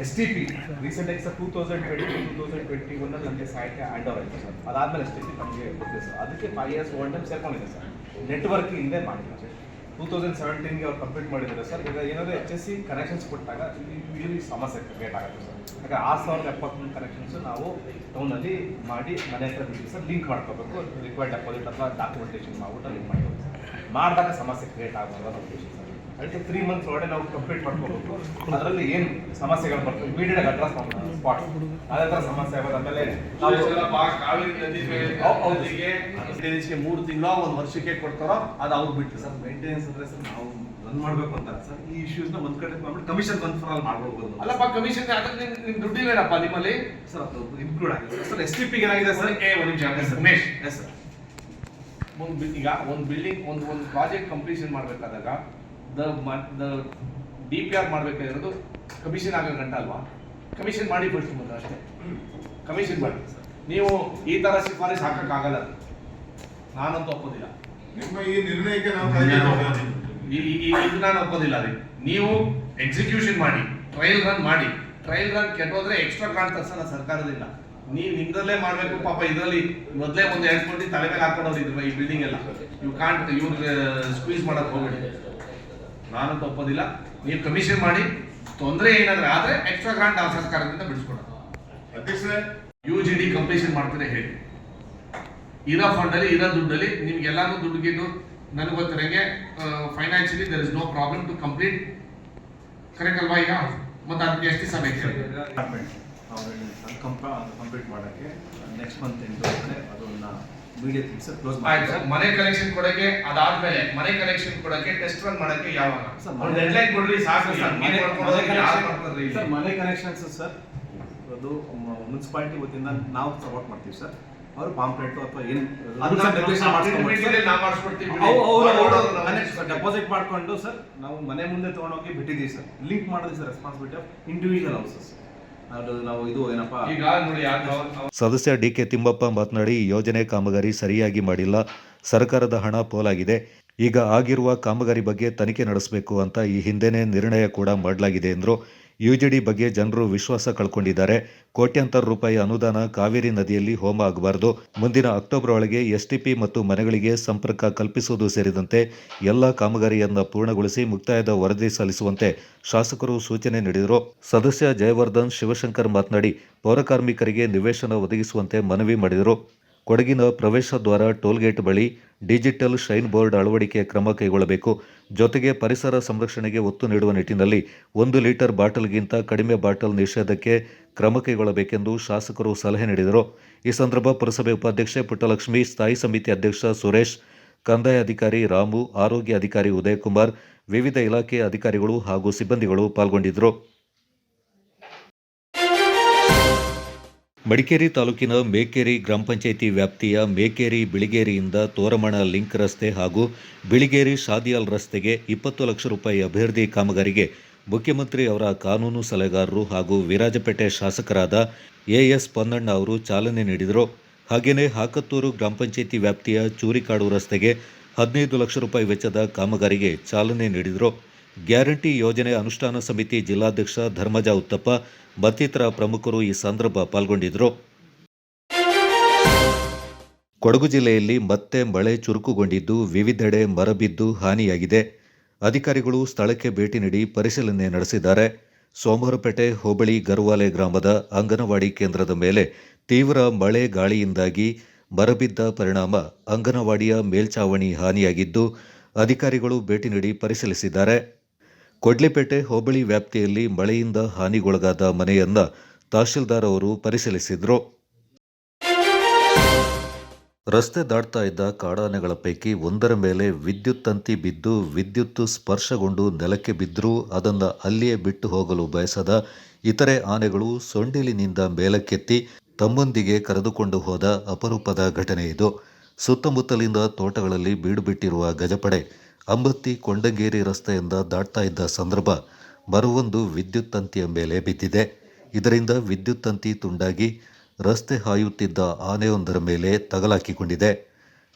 STP ರೀಸೆಂಟಾಗಿ ಸರ್ 2021 ನಮಗೆ ಸಹಾಯಕ್ಕೆ ಹ್ಯಾಂಡ್ ಓವರ್ ಆಯಿತು ಸರ್. ಅದಾದಮೇಲೆ STP ನಮಗೆ ಗೊತ್ತಿದೆ ಸರ್. ಅದಕ್ಕೆ 5 years ಓವರ್ ಟೈಮ್ ಸೇರ್ಕೊಂಡಿದೆ ಸರ್. ನೆಟ್ವರ್ಕ್ ಹಿಂದೆ ಮಾಡಿಲ್ಲ ಸರ್. 2017ಗೆ ಅವ್ರು ಕಂಪ್ಲೀಟ್ ಮಾಡಿದ್ದಾರೆ ಸರ್. ಈಗ ಏನಾದರೂ HSC ಕನೆಕ್ಷನ್ಸ್ ಕೊಟ್ಟಾಗ ಇಲ್ಲಿ ಸಮಸ್ಯೆ ಕ್ರಿಯೇಟ್ ಆಗುತ್ತೆ ಸರ್. ಯಾಕಂದರೆ 6073 ಕನೆಕ್ಷನ್ಸು ನಾವು ಟೌನಲ್ಲಿ ಮಾಡಿ ಮನೆ ಹತ್ರ ಬಿಟ್ಟು ಸರ್ ಲಿಂಕ್ ಮಾಡ್ಕೋಬೇಕು. ರಿಕ್ವೈರ್ಡ್ ಡೆಪಾಸಿಟ್ ಅಥವಾ ಡಾಕ್ಯುಮೆಂಟೇಷನ್ ಮಾಡ್ಬಿಟ್ಟು ಲಿಂಕ್ ಮಾಡ್ಕೋಬೇಕು ಸರ್. ಮಾಡಿದಾಗ ಸಮಸ್ಯೆ ಕ್ರಿಯೇಟ್ ಆಗಬಾರ್ದು ಅನ್ನೋ ಉದ್ದೇಶ ಸರ್. ಅದಕ್ಕೆ 3 months ಒಳಗಡೆ ನಾವು ಕಂಪ್ಲೀಟ್ ಮಾಡ್ಕೋಬೇಕು. ಅದರಲ್ಲಿ ಏನು ಸಮಸ್ಯೆಗಳು ಬರ್ತವೆ ಇಮಿಡಿಯೇಟ್ ಅಡ್ರೆಸ್ ಮಾಡ್ಬೋದು ಸ್ಪಾಟ್. ಅದೇ ಥರ ಸಮಸ್ಯೆ ಆಗೋದು. ಆಮೇಲೆ ಕಾವೇರಿ ನದಿ ಮೇಲ್ಗೆ 3 ತಿಂಗಳು 1 ವರ್ಷಕ್ಕೆ ಕೊಡ್ತಾರೋ ಅದು ಅವ್ರು ಬಿಟ್ಟು ಸರ್ ಮೇಂಟೆನೆನ್ಸ್ ಅಂದರೆ ಸರ್ ನಾವು ರನ್ ಮಾಡಬೇಕು ಅಂತ ಸರ್ ಈ ಇಶ್ಯೂಸ್ನ ಒಂದು ಕಡೆ ಮಾಡ್ಬಿಟ್ಟು ಕಮಿಷನ್ ಕನ್ಫರ್ಮ್ ಮಾಡ್ಬೋದು. ಅಲ್ಲಪ್ಪ ಕಮಿಷನ್ ಅದಕ್ಕೆ ನಿಮ್ ದುಡ್ಡಿಲ್ವೇನಪ್ಪ ನಿಮ್ಮಲ್ಲಿ ಸರ್ ಅದು ಇನ್ಕ್ಲೂಡ್ ಆಗಿದೆ ಸರ್. STPಗೆ ಏನಾಗಿದೆ ಸರ್? ಒಂದು ನಿಮಿಷ ಉಮೇಶ್. Yes sir. ಈಗ ಒಂದು ಬಿಲ್ಡಿಂಗ್ ಒಂದು ಪ್ರಾಜೆಕ್ಟ್ ಕಂಪ್ಲೀಷನ್ ಮಾಡಬೇಕಾದಾಗ ದ DPR ಮಾಡಬೇಕಾಗಿರೋದು ಕಮಿಷನ್ ಆಗೋ ಗಂಟ ಅಲ್ವಾ? ಕಮಿಷನ್ ಮಾಡಿ ಬಿಡ್ತೀನಿ ಮೊದಲು ಅಷ್ಟೇ. ಕಮಿಷನ್ ಮಾಡಿ ನೀವು ಈ ಥರ ಶಿಫಾರಸು ಹಾಕೋಕ್ಕಾಗಲ್ಲ. ನಾನಂತೂ ಒಪ್ಪೋದಿಲ್ಲ. ನಿಮ್ಮ ಈ ನಿರ್ಣಯಕ್ಕೆ ನಾವು ಇದು ನಾನು ಒಪ್ಪೋದಿಲ್ಲ. ರೀ ನೀವು ಎಕ್ಸಿಕ್ಯೂಷನ್ ಮಾಡಿ, ಟ್ರಯಲ್ ರನ್ ಮಾಡಿ. ಟ್ರಯಲ್ ರನ್ ಕೆಟ್ಟೋದ್ರೆ ಎಕ್ಸ್ಟ್ರಾ ಗ್ರಾಂಟ್ ತರ್ಸಲ್ಲ ಸರ್ಕಾರದಿಂದ. ನೀವು ನಿಮ್ದಲ್ಲೇ ಮಾಡಬೇಕು. ಪಾಪ ಇದರಲ್ಲಿ ಮೊದಲೇ ಒಂದು 2 ಕೋಟಿ ತಲೆ ಮೇಲೆ ಹಾಕೊಂಡವ್ರು ಇದ್ರು ಈ ಬಿಲ್ಡಿಂಗ್ ಎಲ್ಲ. ಯು ಕಾಂಟ್ ಇವ್ರಿಗೆ ಸ್ಕ್ವೀಸ್ ಮಾಡಕ್ ಹೋಗ್ಬೇಡಿ. ನಾನಂತೂ ಒಪ್ಪೋದಿಲ್ಲ. ನೀವು ಕಮಿಷನ್ ಮಾಡಿ, ತೊಂದರೆ ಏನಾದ್ರೆ ಆದ್ರೆ ಎಕ್ಸ್ಟ್ರಾ ಗ್ರಾಂಟ್ ಆ ಸರ್ಕಾರದಿಂದ ಬಿಡಿಸ್ಕೊಡೋದು. ಅಧ್ಯಕ್ಷರೇ, UGD ಕಂಪ್ಲೀಷನ್ ಮಾಡ್ತಾರೆ ಹೇಳಿ. ಇರೋ ಫಂಡಲ್ಲಿ ಇರೋ ದುಡ್ಡಲ್ಲಿ ನಿಮ್ಗೆ ಎಲ್ಲಾನು ದುಡ್ಡು ಗಿದ್ದು ನನಗೆ ಗೊತ್ತಿರಂಗೆ financially there is no problem to complete. Correct ಅಲ್ವಾ? ಈಗ ಮತ್ತೆ ಅದಕ್ಕೆ ಎಷ್ಟು ದಿವಸ ಬೇಕು? ಕಂಪ್ಲೀಟ್ ಮಾಡೋಕ್ಕೆ ನೆಕ್ಸ್ಟ್ ಮಂತ್ ಎಂಟು ಅದನ್ನ ಇಮಿಡಿಯೇಟ್ ಸರ್ ಕ್ಲೋಸ್ ಆಯ್ತು ಸರ್. ಮನೆ ಕಲೆಕ್ಷನ್ ಕೊಡಕ್ಕೆ ಅದಾದ್ಮೇಲೆ ಮನೆ ಕಲೆಕ್ಷನ್ ಕೊಡಕ್ಕೆ ಟೆಸ್ಟ್ ರನ್ ಮಾಡಕ್ಕೆ ಯಾವಾಗ ಒಂದು ಡೆಡ್ಲೈನ್ ಕೊಡ್ರಿ ಸಾಕು ಸರ್. ಮನೆ ಕನೆಕ್ಷನ್ಸ್ ಸರ್ ಅದು ಮುನ್ಸಿಪಾಲಿಟಿ ವತಿಯಿಂದ ನಾವು ಸಪೋರ್ಟ್ ಮಾಡ್ತೀವಿ ಸರ್. ಅವರು ಪಾಂಪ್ಲೆಟ್ ಅಥವಾ ಏನು ಡೆಪಾಸಿಟ್ ಮಾಡ್ಕೊಂಡು ಸರ್ ನಾವು ಮನೆ ಮುಂದೆ ತೊಗೊಂಡೋಗಿ ಬಿಟ್ಟಿದ್ದೀವಿ ಸರ್. ಲಿಂಕ್ ಮಾಡೋದು sir responsibility of individual houses. ಅದು ನಾವು ಇದು ಏನಪ್ಪ ಈಗ ನೋಡಿ ಸದಸ್ಯ DK ತಿಮ್ಮಪ್ಪ ಮಾತನಾಡಿ, ಯೋಜನೆ ಕಾಮಗಾರಿ ಸರಿಯಾಗಿ ಮಾಡಿಲ್ಲ, ಸರ್ಕಾರದ ಹಣ ಪೋಲಾಗಿದೆ. ಈಗ ಆಗಿರುವ ಕಾಮಗಾರಿ ಬಗ್ಗೆ ತನಿಖೆ ನಡೆಸಬೇಕು ಅಂತ ಈ ಹಿಂದೆನೇ ನಿರ್ಣಯ ಕೂಡ ಮಾಡಲಾಗಿದೆ ಎಂದರು. UGD ಬಗ್ಗೆ ಜನರು ವಿಶ್ವಾಸ ಕಳ್ಕೊಂಡಿದ್ದಾರೆ. ಕೋಟ್ಯಾಂತರ ರೂಪಾಯಿ ಅನುದಾನ ಕಾವೇರಿ ನದಿಯಲ್ಲಿ ಹೋಮ ಆಗಬಾರದು. ಮುಂದಿನ ಅಕ್ಟೋಬರ್ ಒಳಗೆ STP ಮತ್ತು ಮನೆಗಳಿಗೆ ಸಂಪರ್ಕ ಕಲ್ಪಿಸುವುದು ಸೇರಿದಂತೆ ಎಲ್ಲ ಕಾಮಗಾರಿಯನ್ನು ಪೂರ್ಣಗೊಳಿಸಿ ಮುಕ್ತಾಯದ ವರದಿ ಸಲ್ಲಿಸುವಂತೆ ಶಾಸಕರು ಸೂಚನೆ ನೀಡಿದರು. ಸದಸ್ಯ ಜಯವರ್ಧನ್ ಶಿವಶಂಕರ್ ಮಾತನಾಡಿ, ಪೌರಕಾರ್ಮಿಕರಿಗೆ ನಿವೇಶನ ಒದಗಿಸುವಂತೆ ಮನವಿ ಮಾಡಿದರು. ಕೊಡಗಿನ ಪ್ರವೇಶ ದ್ವಾರ ಟೋಲ್ಗೇಟ್ ಬಳಿ ಡಿಜಿಟಲ್ ಶೈನ್ ಬೋರ್ಡ್ ಅಳವಡಿಕೆ ಕ್ರಮ ಕೈಗೊಳ್ಳಬೇಕು. ಜೊತೆಗೆ ಪರಿಸರ ಸಂರಕ್ಷಣೆಗೆ ಒತ್ತು ನೀಡುವ ನಿಟ್ಟಿನಲ್ಲಿ 1 ಲೀಟರ್ ಬಾಟಲ್ಗಿಂತ ಕಡಿಮೆ ಬಾಟಲ್ ನಿಷೇಧಕ್ಕೆ ಕ್ರಮ ಕೈಗೊಳ್ಳಬೇಕೆಂದು ಶಾಸಕರು ಸಲಹೆ ನೀಡಿದರು. ಈ ಸಂದರ್ಭ ಪುರಸಭೆ ಉಪಾಧ್ಯಕ್ಷೆ ಪುಟ್ಟಲಕ್ಷ್ಮಿ, ಸ್ಥಾಯಿ ಸಮಿತಿ ಅಧ್ಯಕ್ಷ ಸುರೇಶ್, ಕಂದಾಯ ಅಧಿಕಾರಿ ರಾಮು, ಆರೋಗ್ಯ ಅಧಿಕಾರಿ ಉದಯಕುಮಾರ್, ವಿವಿಧ ಇಲಾಖೆ ಅಧಿಕಾರಿಗಳು ಹಾಗೂ ಸಿಬ್ಬಂದಿಗಳು ಪಾಲ್ಗೊಂಡಿದ್ದರು. ಮಡಿಕೇರಿ ತಾಲೂಕಿನ ಮೇಕೇರಿ ಗ್ರಾಮ ಪಂಚಾಯಿತಿ ವ್ಯಾಪ್ತಿಯ ಮೇಕೇರಿ ಬಿಳಿಗೇರಿಯಿಂದ ತೋರಮಣ ಲಿಂಕ್ ರಸ್ತೆ ಹಾಗೂ ಬಿಳಿಗೇರಿ ಶಾದಿಯಾಲ್ ರಸ್ತೆಗೆ 20 ಲಕ್ಷ ರೂಪಾಯಿ ಅಭಿವೃದ್ಧಿ ಕಾಮಗಾರಿಗೆ ಮುಖ್ಯಮಂತ್ರಿ ಅವರ ಕಾನೂನು ಸಲಹೆಗಾರರು ಹಾಗೂ ವಿರಾಜಪೇಟೆ ಶಾಸಕರಾದ AS ಪೊನ್ನಣ್ಣ ಅವರು ಚಾಲನೆ ನೀಡಿದರು. ಹಾಗೆಯೇ ಹಾಕತ್ತೂರು ಗ್ರಾಮ ಪಂಚಾಯಿತಿ ವ್ಯಾಪ್ತಿಯ ಚೂರಿಕಾಡು ರಸ್ತೆಗೆ 15 ಲಕ್ಷ ರೂಪಾಯಿ ವೆಚ್ಚದ ಕಾಮಗಾರಿಗೆ ಚಾಲನೆ ನೀಡಿದರು. ಗ್ಯಾರಂಟಿ ಯೋಜನೆ ಅನುಷ್ಠಾನ ಸಮಿತಿ ಜಿಲ್ಲಾಧ್ಯಕ್ಷ ಧರ್ಮಜ ಉತ್ತಪ್ಪ ಮತ್ತಿತರ ಪ್ರಮುಖರು ಈ ಸಂದರ್ಭ ಪಾಲ್ಗೊಂಡಿದ್ದರು. ಕೊಡಗು ಜಿಲ್ಲೆಯಲ್ಲಿ ಮತ್ತೆ ಮಳೆ ಚುರುಕುಗೊಂಡಿದ್ದು ವಿವಿಧೆಡೆ ಮರಬಿದ್ದು ಹಾನಿಯಾಗಿದೆ. ಅಧಿಕಾರಿಗಳು ಸ್ಥಳಕ್ಕೆ ಭೇಟಿ ನೀಡಿ ಪರಿಶೀಲನೆ ನಡೆಸಿದ್ದಾರೆ. ಸೋಮವಾರಪೇಟೆ ಹೋಬಳಿ ಗರ್ವಾಲೆ ಗ್ರಾಮದ ಅಂಗನವಾಡಿ ಕೇಂದ್ರದ ಮೇಲೆ ತೀವ್ರ ಮಳೆ ಗಾಳಿಯಿಂದಾಗಿ ಮರಬಿದ್ದ ಪರಿಣಾಮ ಅಂಗನವಾಡಿಯ ಮೇಲ್ಛಾವಣಿ ಹಾನಿಯಾಗಿದ್ದು ಅಧಿಕಾರಿಗಳು ಭೇಟಿ ನೀಡಿ ಪರಿಶೀಲಿಸಿದ್ದಾರೆ. ಕೊಡ್ಲಿಪೇಟೆ ಹೋಬಳಿ ವ್ಯಾಪ್ತಿಯಲ್ಲಿ ಮಳೆಯಿಂದ ಹಾನಿಗೊಳಗಾದ ಮನೆಯನ್ನ ತಹಶೀಲ್ದಾರ್ ಅವರು ಪರಿಶೀಲಿಸಿದರು. ರಸ್ತೆ ದಾಟ್ತಾ ಇದ್ದ ಕಾಡಾನೆಗಳ ಪೈಕಿ ಒಂದರ ಮೇಲೆ ವಿದ್ಯುತ್ ತಂತಿ ಬಿದ್ದು ವಿದ್ಯುತ್ ಸ್ಪರ್ಶಗೊಂಡು ನೆಲಕ್ಕೆ ಬಿದ್ದರೂ ಅದನ್ನು ಅಲ್ಲಿಯೇ ಬಿಟ್ಟು ಹೋಗಲು ಬಯಸದ ಇತರೆ ಆನೆಗಳು ಸೊಂಡಿಲಿನಿಂದ ಮೇಲಕ್ಕೆತ್ತಿ ತಮ್ಮೊಂದಿಗೆ ಕರೆದುಕೊಂಡು ಹೋದ ಅಪರೂಪದ ಘಟನೆ ಇದು. ಸುತ್ತಮುತ್ತಲಿಂದ ತೋಟಗಳಲ್ಲಿ ಬೀಡುಬಿಟ್ಟಿರುವ ಗಜಪಡೆ ಅಂಬತ್ತಿ ಕೊಂಡಂಗೇರಿ ರಸ್ತೆಯಿಂದ ದಾಟ್ತಾ ಇದ್ದ ಸಂದರ್ಭ ಮರವೊಂದು ವಿದ್ಯುತ್ ತಂತಿಯ ಮೇಲೆ ಬಿದ್ದಿದೆ. ಇದರಿಂದ ವಿದ್ಯುತ್ ತಂತಿ ತುಂಡಾಗಿ ರಸ್ತೆ ಹಾಯುತ್ತಿದ್ದ ಆನೆಯೊಂದರ ಮೇಲೆ ತಗಲಾಕಿಕೊಂಡಿದೆ.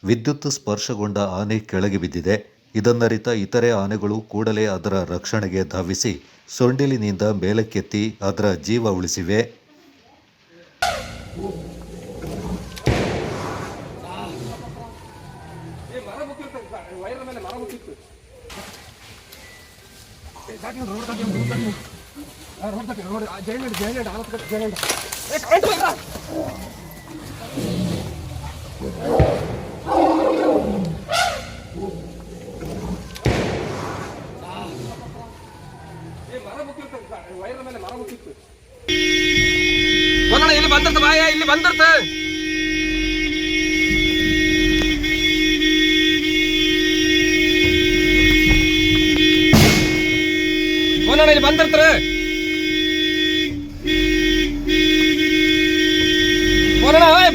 ವಿದ್ಯುತ್ ಸ್ಪರ್ಶಗೊಂಡ ಆನೆ ಕೆಳಗೆ ಬಿದ್ದಿದೆ. ಇದನ್ನರಿತ ಇತರೆ ಆನೆಗಳು ಕೂಡಲೇ ಅದರ ರಕ್ಷಣೆಗೆ ಧಾವಿಸಿ ಸೊಂಡಿಲಿನಿಂದ ಮೇಲಕ್ಕೆತ್ತಿ ಅದರ ಜೀವ ಉಳಿಸಿವೆ. ಇಲ್ಲಿ ಬಂದಿರ್ತ ಬಾಯ, ಇಲ್ಲಿ ಬಂದಿರ್ತ ಇಲ್ಲಿ ಬಂದಿರ್ತಾರ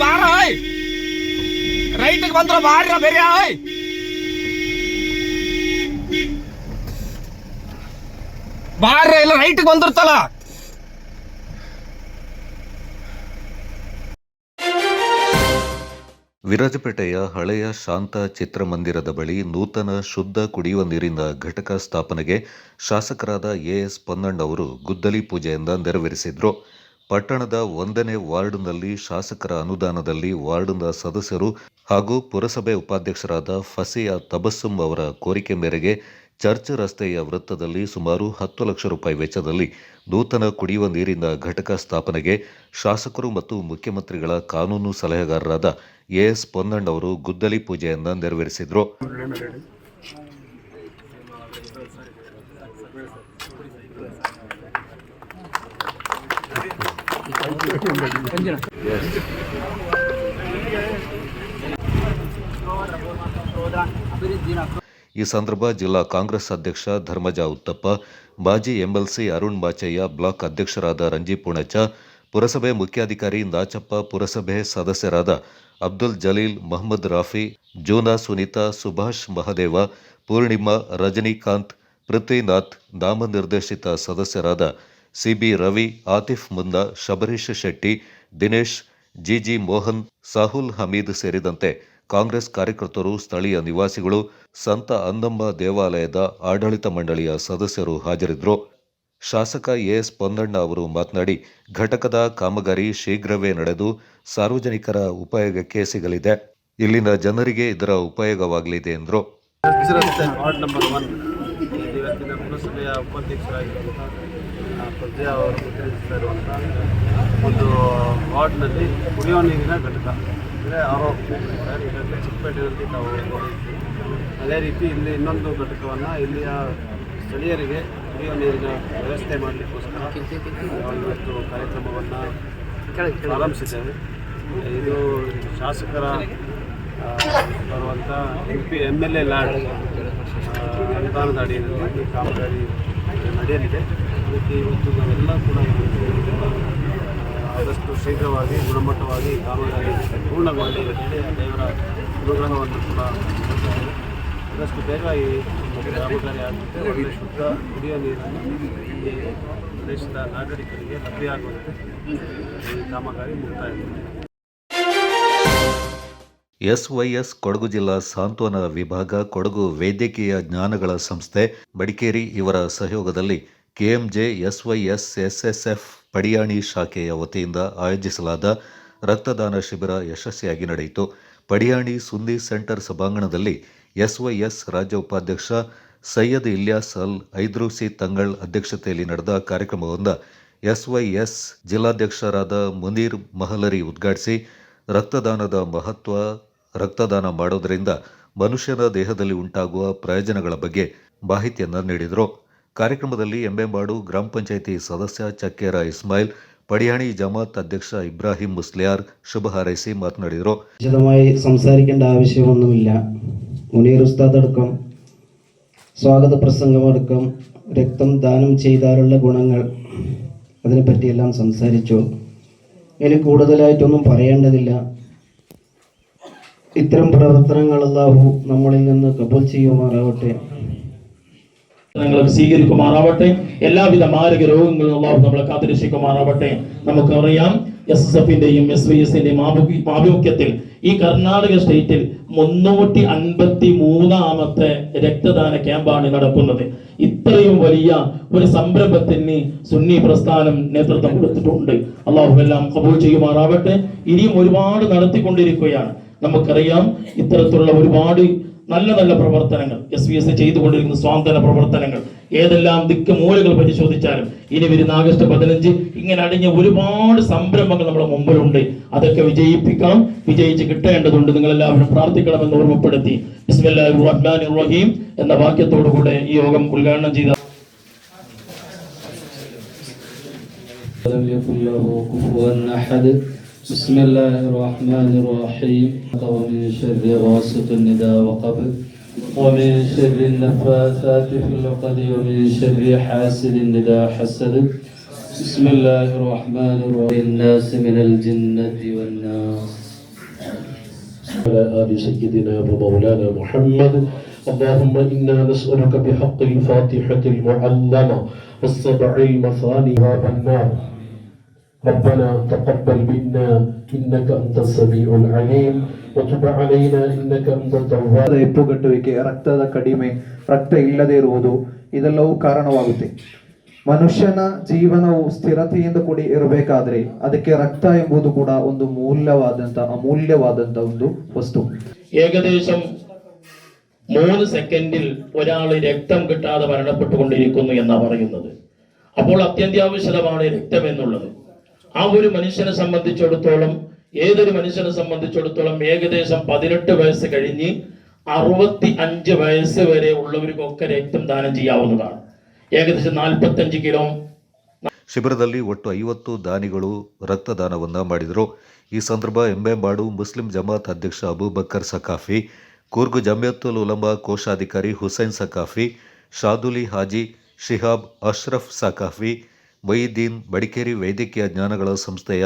ಬಾರ ರೈಟ್ ಬಂದ್ರ ಬಾರ ಬೇರೆ ಬಾರ ಇಲ್ಲ ರೈಟ್ ಬಂದಿರ್ತಲ್ಲ. ವಿರಾಜಪೇಟೆಯ ಹಳೆಯ ಶಾಂತ ಚಿತ್ರಮಂದಿರದ ಬಳಿ ನೂತನ ಶುದ್ಧ ಕುಡಿಯುವ ನೀರಿನ ಘಟಕ ಸ್ಥಾಪನೆಗೆ ಶಾಸಕರಾದ ಎಎಸ್ ಪೊನ್ನಣ್ಣ ಅವರು ಗುದ್ದಲಿ ಪೂಜೆಯಿಂದ ನೆರವೇರಿಸಿದರು. ಪಟ್ಟಣದ 1ನೇ ವಾರ್ಡ್ನಲ್ಲಿ ಶಾಸಕರ ಅನುದಾನದಲ್ಲಿ ವಾರ್ಡ್ನ ಸದಸ್ಯರು ಹಾಗೂ ಪುರಸಭೆ ಉಪಾಧ್ಯಕ್ಷರಾದ ಫಸಿಯಾ ತಬಸ್ಸುಮ್ ಅವರ ಕೋರಿಕೆ ಮೇರೆಗೆ ಚರ್ಚ್ ರಸ್ತೆಯ ವೃತ್ತದಲ್ಲಿ ಸುಮಾರು 10 ಲಕ್ಷ ರೂಪಾಯಿ ವೆಚ್ಚದಲ್ಲಿ ನೂತನ ಕುಡಿಯುವ ನೀರಿನ ಘಟಕ ಸ್ಥಾಪನೆಗೆ ಶಾಸಕರು ಮತ್ತು ಮುಖ್ಯಮಂತ್ರಿಗಳ ಕಾನೂನು ಸಲಹೆಗಾರರಾದ ಎಎಸ್ ಪೊನ್ನಣ್ಣ ಅವರು ಗುದ್ದಲಿ ಪೂಜೆಯನ್ನು ನೆರವೇರಿಸಿದರು. ಈ ಸಂದರ್ಭ ಜಿಲ್ಲಾ ಕಾಂಗ್ರೆಸ್ ಅಧ್ಯಕ್ಷ ಧರ್ಮಜ ಉತ್ತಪ್ಪ, ಮಾಜಿ ಎಂಎಲ್ಸಿ ಅರುಣ್ ಮಾಚಯ್ಯ, ಬ್ಲಾಕ್ ಅಧ್ಯಕ್ಷರಾದ ರಂಜಿ ಪೂಣಚ್ಚ, ಪುರಸಭೆ ಮುಖ್ಯಾಧಿಕಾರಿ ನಾಚಪ್ಪ, ಪುರಸಭೆ ಸದಸ್ಯರಾದ ಅಬ್ದುಲ್ ಜಲೀಲ್, ಮೊಹಮ್ಮದ್ ರಾಫಿ, ಜೂನಾ ಸುನೀತಾ, ಸುಭಾಷ್ ಮಹದೇವ, ಪೂರ್ಣಿಮಾ, ರಜನಿಕಾಂತ್, ಪೃಥ್ವಿನಾಥ್, ನಾಮನಿರ್ದೇಶಿತ ಸದಸ್ಯರಾದ ಸಿಬಿ ರವಿ, ಆತಿಫ್ ಮುನ್ನಾ, ಶಬರೀಶ್ ಶೆಟ್ಟಿ, ದಿನೇಶ್, ಜಿಜಿ ಮೋಹನ್, ಸಾಹುಲ್ ಹಮೀದ್ ಸೇರಿದಂತೆ ಕಾಂಗ್ರೆಸ್ ಕಾರ್ಯಕರ್ತರು, ಸ್ಥಳೀಯ ನಿವಾಸಿಗಳು, ಸಂತ ಅನ್ನಮ್ಮ ದೇವಾಲಯದ ಆಡಳಿತ ಮಂಡಳಿಯ ಸದಸ್ಯರು ಹಾಜರಿದ್ದರು. ಶಾಸಕ ಎಎಸ್ ಪೊನ್ನಣ್ಣ ಅವರು ಮಾತನಾಡಿ, ಘಟಕದ ಕಾಮಗಾರಿ ಶೀಘ್ರವೇ ನಡೆದು ಸಾರ್ವಜನಿಕರ ಉಪಯೋಗಕ್ಕೆ ಸಿಗಲಿದೆ. ಇಲ್ಲಿನ ಜನರಿಗೆ ಇದರ ಉಪಯೋಗವಾಗಲಿದೆ ಎಂದರು. ವಾರ್ಡ್ ನಂಬರ್ 1 ಇವತ್ತಿನ ಪುರಸಭೆಯ ಉಪಾಧ್ಯಕ್ಷರಾಗಿರುವಂಥ ಪ್ರಜ್ಞಾ ಅವರು ಪ್ರತಿನಿಧಿಸ್ತಾ ಇರುವಂಥ ಒಂದು ವಾರ್ಡ್ನಲ್ಲಿ ಕುಡಿಯುವ ನೀರಿನ ಘಟಕ ಅಂದರೆ ಈಗಾಗಲೇ ಚಿಕ್ಕಪೇಟೆಯಲ್ಲಿ ನಾವು ನೋಡಿದ್ವಿ. ಅದೇ ರೀತಿ ಇಲ್ಲಿ ಇನ್ನೊಂದು ಘಟಕವನ್ನು ಇಲ್ಲಿಯ ಸ್ಥಳೀಯರಿಗೆ ಕುಡಿಯುವ ನೀರಿನ ವ್ಯವಸ್ಥೆ ಮಾಡಲಿಕ್ಕೋಸ್ಕರ ಇವತ್ತು ಕಾರ್ಯಕ್ರಮವನ್ನು ಪ್ರಾರಂಭಿಸಿದ್ದೇವೆ. ಇದು ಶಾಸಕರ ಬರುವಂಥ MLA ಲ್ಯಾಂಡ್ ಅನುದಾನದ ಅಡಿಯಲ್ಲಿ ಈ ಕಾಮಗಾರಿ ನಡೆಯಲಿದೆ. ಅದಕ್ಕೆ ಇವತ್ತು ನಾವೆಲ್ಲ ಕೂಡ ಆದಷ್ಟು ಶೀಘ್ರವಾಗಿ ಗುಣಮಟ್ಟವಾಗಿ ಕಾಮಗಾರಿ ಪೂರ್ಣಗೊಂಡು ದೇವರ ಅನುಗ್ರಹವನ್ನು ಕೂಡ ಆದಷ್ಟು ಬೇಗ ಈ ಕಾಮಗಾರಿ ಆಗುತ್ತೆ. ಒಳ್ಳೆಯ ಶುದ್ಧ ಕುಡಿಯುವ ನೀರನ್ನು ಈ ದೇಶದ ನಾಗರಿಕರಿಗೆ ಲಭ್ಯ ಆಗುವಂತೆ ಈ ಕಾಮಗಾರಿ ಮುಕ್ತಾಯಗೊಂಡಿದೆ. ಎಸ್ವೈಎಸ್ ಕೊಡಗು ಜಿಲ್ಲಾ ಸಾಂತ್ವನ ವಿಭಾಗ, ಕೊಡಗು ವೈದ್ಯಕೀಯ ಜ್ಞಾನಗಳ ಸಂಸ್ಥೆ, ಮಡಿಕೇರಿ ಇವರ ಸಹಯೋಗದಲ್ಲಿ ಕೆಎಂಜೆ ಎಸ್ವೈಎಸ್ ಎಸ್ಎಸ್ಎಫ್ ಪಡಿಯಾಣಿ ಶಾಖೆಯ ವತಿಯಿಂದ ಆಯೋಜಿಸಲಾದ ರಕ್ತದಾನ ಶಿಬಿರ ಯಶಸ್ವಿಯಾಗಿ ನಡೆಯಿತು. ಪಡಿಯಾಣಿ ಸುನ್ನಿ ಸೆಂಟರ್ ಸಭಾಂಗಣದಲ್ಲಿ ಎಸ್ವೈಎಸ್ ರಾಜ್ಯ ಉಪಾಧ್ಯಕ್ಷ ಸೈಯದ್ ಇಲ್ಯಾಸ್ ಅಲ್ ಐದ್ರೂಸಿ ತಂಗಳ್ ಅಧ್ಯಕ್ಷತೆಯಲ್ಲಿ ನಡೆದ ಕಾರ್ಯಕ್ರಮವನ್ನು ಎಸ್ವೈಎಸ್ ಜಿಲ್ಲಾಧ್ಯಕ್ಷರಾದ ಮುನೀರ್ ಮಹಲರಿ ಉದ್ಘಾಟಿಸಿ ರಕ್ತದಾನದ ಮಹತ್ವ, ರಕ್ತದಾನ ಮಾಡೋದರಿಂದ ಮನುಷ್ಯನ ದೇಹದಲ್ಲಿ ಉಂಟಾಗುವ ಪ್ರಯೋಜನಗಳ ಬಗ್ಗೆ ಮಾಹಿತಿಯನ್ನು ನೀಡಿದರು. ಕಾರ್ಯಕ್ರಮದಲ್ಲಿ ಎಂಬೆಂಬಾಡು ಗ್ರಾಮ ಪಂಚಾಯಿತಿ ಸದಸ್ಯ ಚಕ್ಕೇರ ಇಸ್ಮಾಯಿಲ್, പടിയാണി ജമാഅത്ത് അധ്യക്ഷ ഇബ്രാഹിം മുസ്ലിയാർ ശുഭ ഹാരൈസി മാതനാടിದರು. വിശദമായി സംസാരിക്കേണ്ട ആവശ്യമൊന്നുമില്ല. മുനീർ ഉസ്താദ് അടക്കം സ്വാഗത പ്രസംഗമടക്കം രക്തം ദാനം ചെയ്താലുള്ള ഗുണങ്ങൾ അതിനെപ്പറ്റിയെല്ലാം സംസാരിച്ചു. ഇനി കൂടുതലായിട്ടൊന്നും പറയേണ്ടതില്ല. ഇത്തരം പ്രവർത്തനങ്ങൾ അല്ലാഹു നമ്മളിൽ നിന്ന് കബൂൽ ചെയ്യുമാറാവട്ടെ, സ്വീകരിക്കുമാറാവട്ടെ. എല്ലാവിധ മാരക രോഗങ്ങളിൽ അല്ലാഹു നമ്മളെ കാത്തുരക്ഷിക്കുമാറാവട്ടെ. നമുക്കറിയാം SSFിന്റെയും SYSന്റെയും ആഭിമുഖ്യത്തിൽ ഈ കർണാടക സ്റ്റേറ്റിൽ 353ാമത്തെ രക്തദാന ക്യാമ്പാണ് നടക്കുന്നത്. ഇത്രയും വലിയ ഒരു സംരംഭത്തിന് സുന്നി പ്രസ്ഥാനം നേതൃത്വം കൊടുത്തിട്ടുണ്ട്. അള്ളാഹു എല്ലാം കബൂൽ ചെയ്യുമാറാവട്ടെ. ഇനിയും ഒരുപാട് നടത്തിക്കൊണ്ടിരിക്കുകയാണ്. നമുക്കറിയാം ഇത്തരത്തിലുള്ള ഒരുപാട് നല്ല നല്ല പ്രവർത്തനങ്ങൾ SVS ചെയ്തുകൊണ്ടിരിക്കുന്ന സ്വാന്തന പ്രവർത്തനങ്ങൾ ഏതെല്ലാം മൂലകൾ പരിശോധിച്ചാലും ഇനി വരുന്ന ആഗസ്റ്റ് 15 ഇങ്ങനെ അടങ്ങിയ ഒരുപാട് സംരംഭങ്ങൾ നമ്മുടെ മുമ്പിലുണ്ട്. അതൊക്കെ വിജയിപ്പിക്കണം, വിജയിച്ച് കിട്ടേണ്ടതുണ്ട്. നിങ്ങൾ എല്ലാവരും പ്രാർത്ഥിക്കണമെന്ന് ഓർമ്മപ്പെടുത്തി ബിസ്മില്ലാഹിർ റഹ്മാനിർ റഹീം എന്ന വാക്യത്തോടുകൂടെ ഈ യോഗം ഉദ്ഘാടനം ചെയ്ത بسم الله الرحمن الرحيم ومن شر غاسق إذا وقب ومن شر النفاثات في العقد ومن شر حاسد إذا حسد بسم الله الرحمن الرحيم الناس من الجنة والناس على آل سيدنا ومولانا محمد. اللهم إنا نسألك بحق الفاتحة المعلمة والسبع المثاني باب النار. ربنا تقبل منا إنك أنت السميع العليم وتب علينا إنك أنت التواب. ಹೆಪ್ಪುಗಟ್ಟುವಿಕೆ, ರಕ್ತದ ಕಡಿಮೆ, ರಕ್ತ ಇಲ್ಲದೆ ಇರುವುದು ಇದೆಲ್ಲವೂ ಕಾರಣವಾಗುತ್ತೆ. ಮನುಷ್ಯನ ಜೀವನವು ಸ್ಥಿರತೆಯಿಂದ ಕೂಡಿ ಇರಬೇಕಾದ್ರೆ ಅದಕ್ಕೆ ರಕ್ತ ಎಂಬುದು ಕೂಡ ಒಂದು ಅಮೂಲ್ಯವಾದಂತ ಒಂದು ವಸ್ತು. ഏകദേശം 3 സെക്കൻഡിൽ ഒരാൾ രക്തം കിട്ടാതെ മരണപ്പെട്ടുകൊണ്ടിരിക്കുന്നു എന്നാണ് പറയുന്നത്. അപ്പോൾ അത്യന്താപേക്ഷിതമാണ് രക്തം എന്നുള്ളത്. ആ ഒരു മനുഷ്യനെ സംബന്ധിച്ചിടത്തോളം, ഏതൊരു മനുഷ്യനെ സംബന്ധിച്ചിടത്തോളം ഏകദേശം 18 വയസ്സ് കഴിഞ്ഞ് 65 വയസ്സ് വരെ ഉള്ളവർക്കൊക്കെ രക്തം ദാനം ചെയ്യാവുന്നതാണ്. ಏಕದೇಶ 45 ಕಿಲೋ. ಶಿಬಿರದಲ್ಲಿ ಒಟ್ಟು 50 ದಾನಿಗಳು ರಕ್ತದಾನವನ್ನು ಮಾಡಿದರು. ಈ ಸಂದರ್ಭ ಎಂಬೆಂಬಾಡು ಮುಸ್ಲಿಂ ಜಮಾತ್ ಅಧ್ಯಕ್ಷ ಅಬೂಬಕ್ಕರ್ ಸಕಾಫಿ, ಕೂರ್ಗು ಜಮಿಯತ್ತುಲ್ ಉಲಮಾ ಕೋಶಾಧಿಕಾರಿ ಹುಸೈನ್ ಸಕಾಫಿ, ಶಾದುಲಿ ಹಾಜಿ, ಶಿಹಾಬ್ ಅಶ್ರಫ್ ಸಕಾಫಿ, ಮೊಯಿದ್ದೀನ್, ಮಡಿಕೇರಿ ವೈದ್ಯಕೀಯ ಜ್ಞಾನಗಳ ಸಂಸ್ಥೆಯ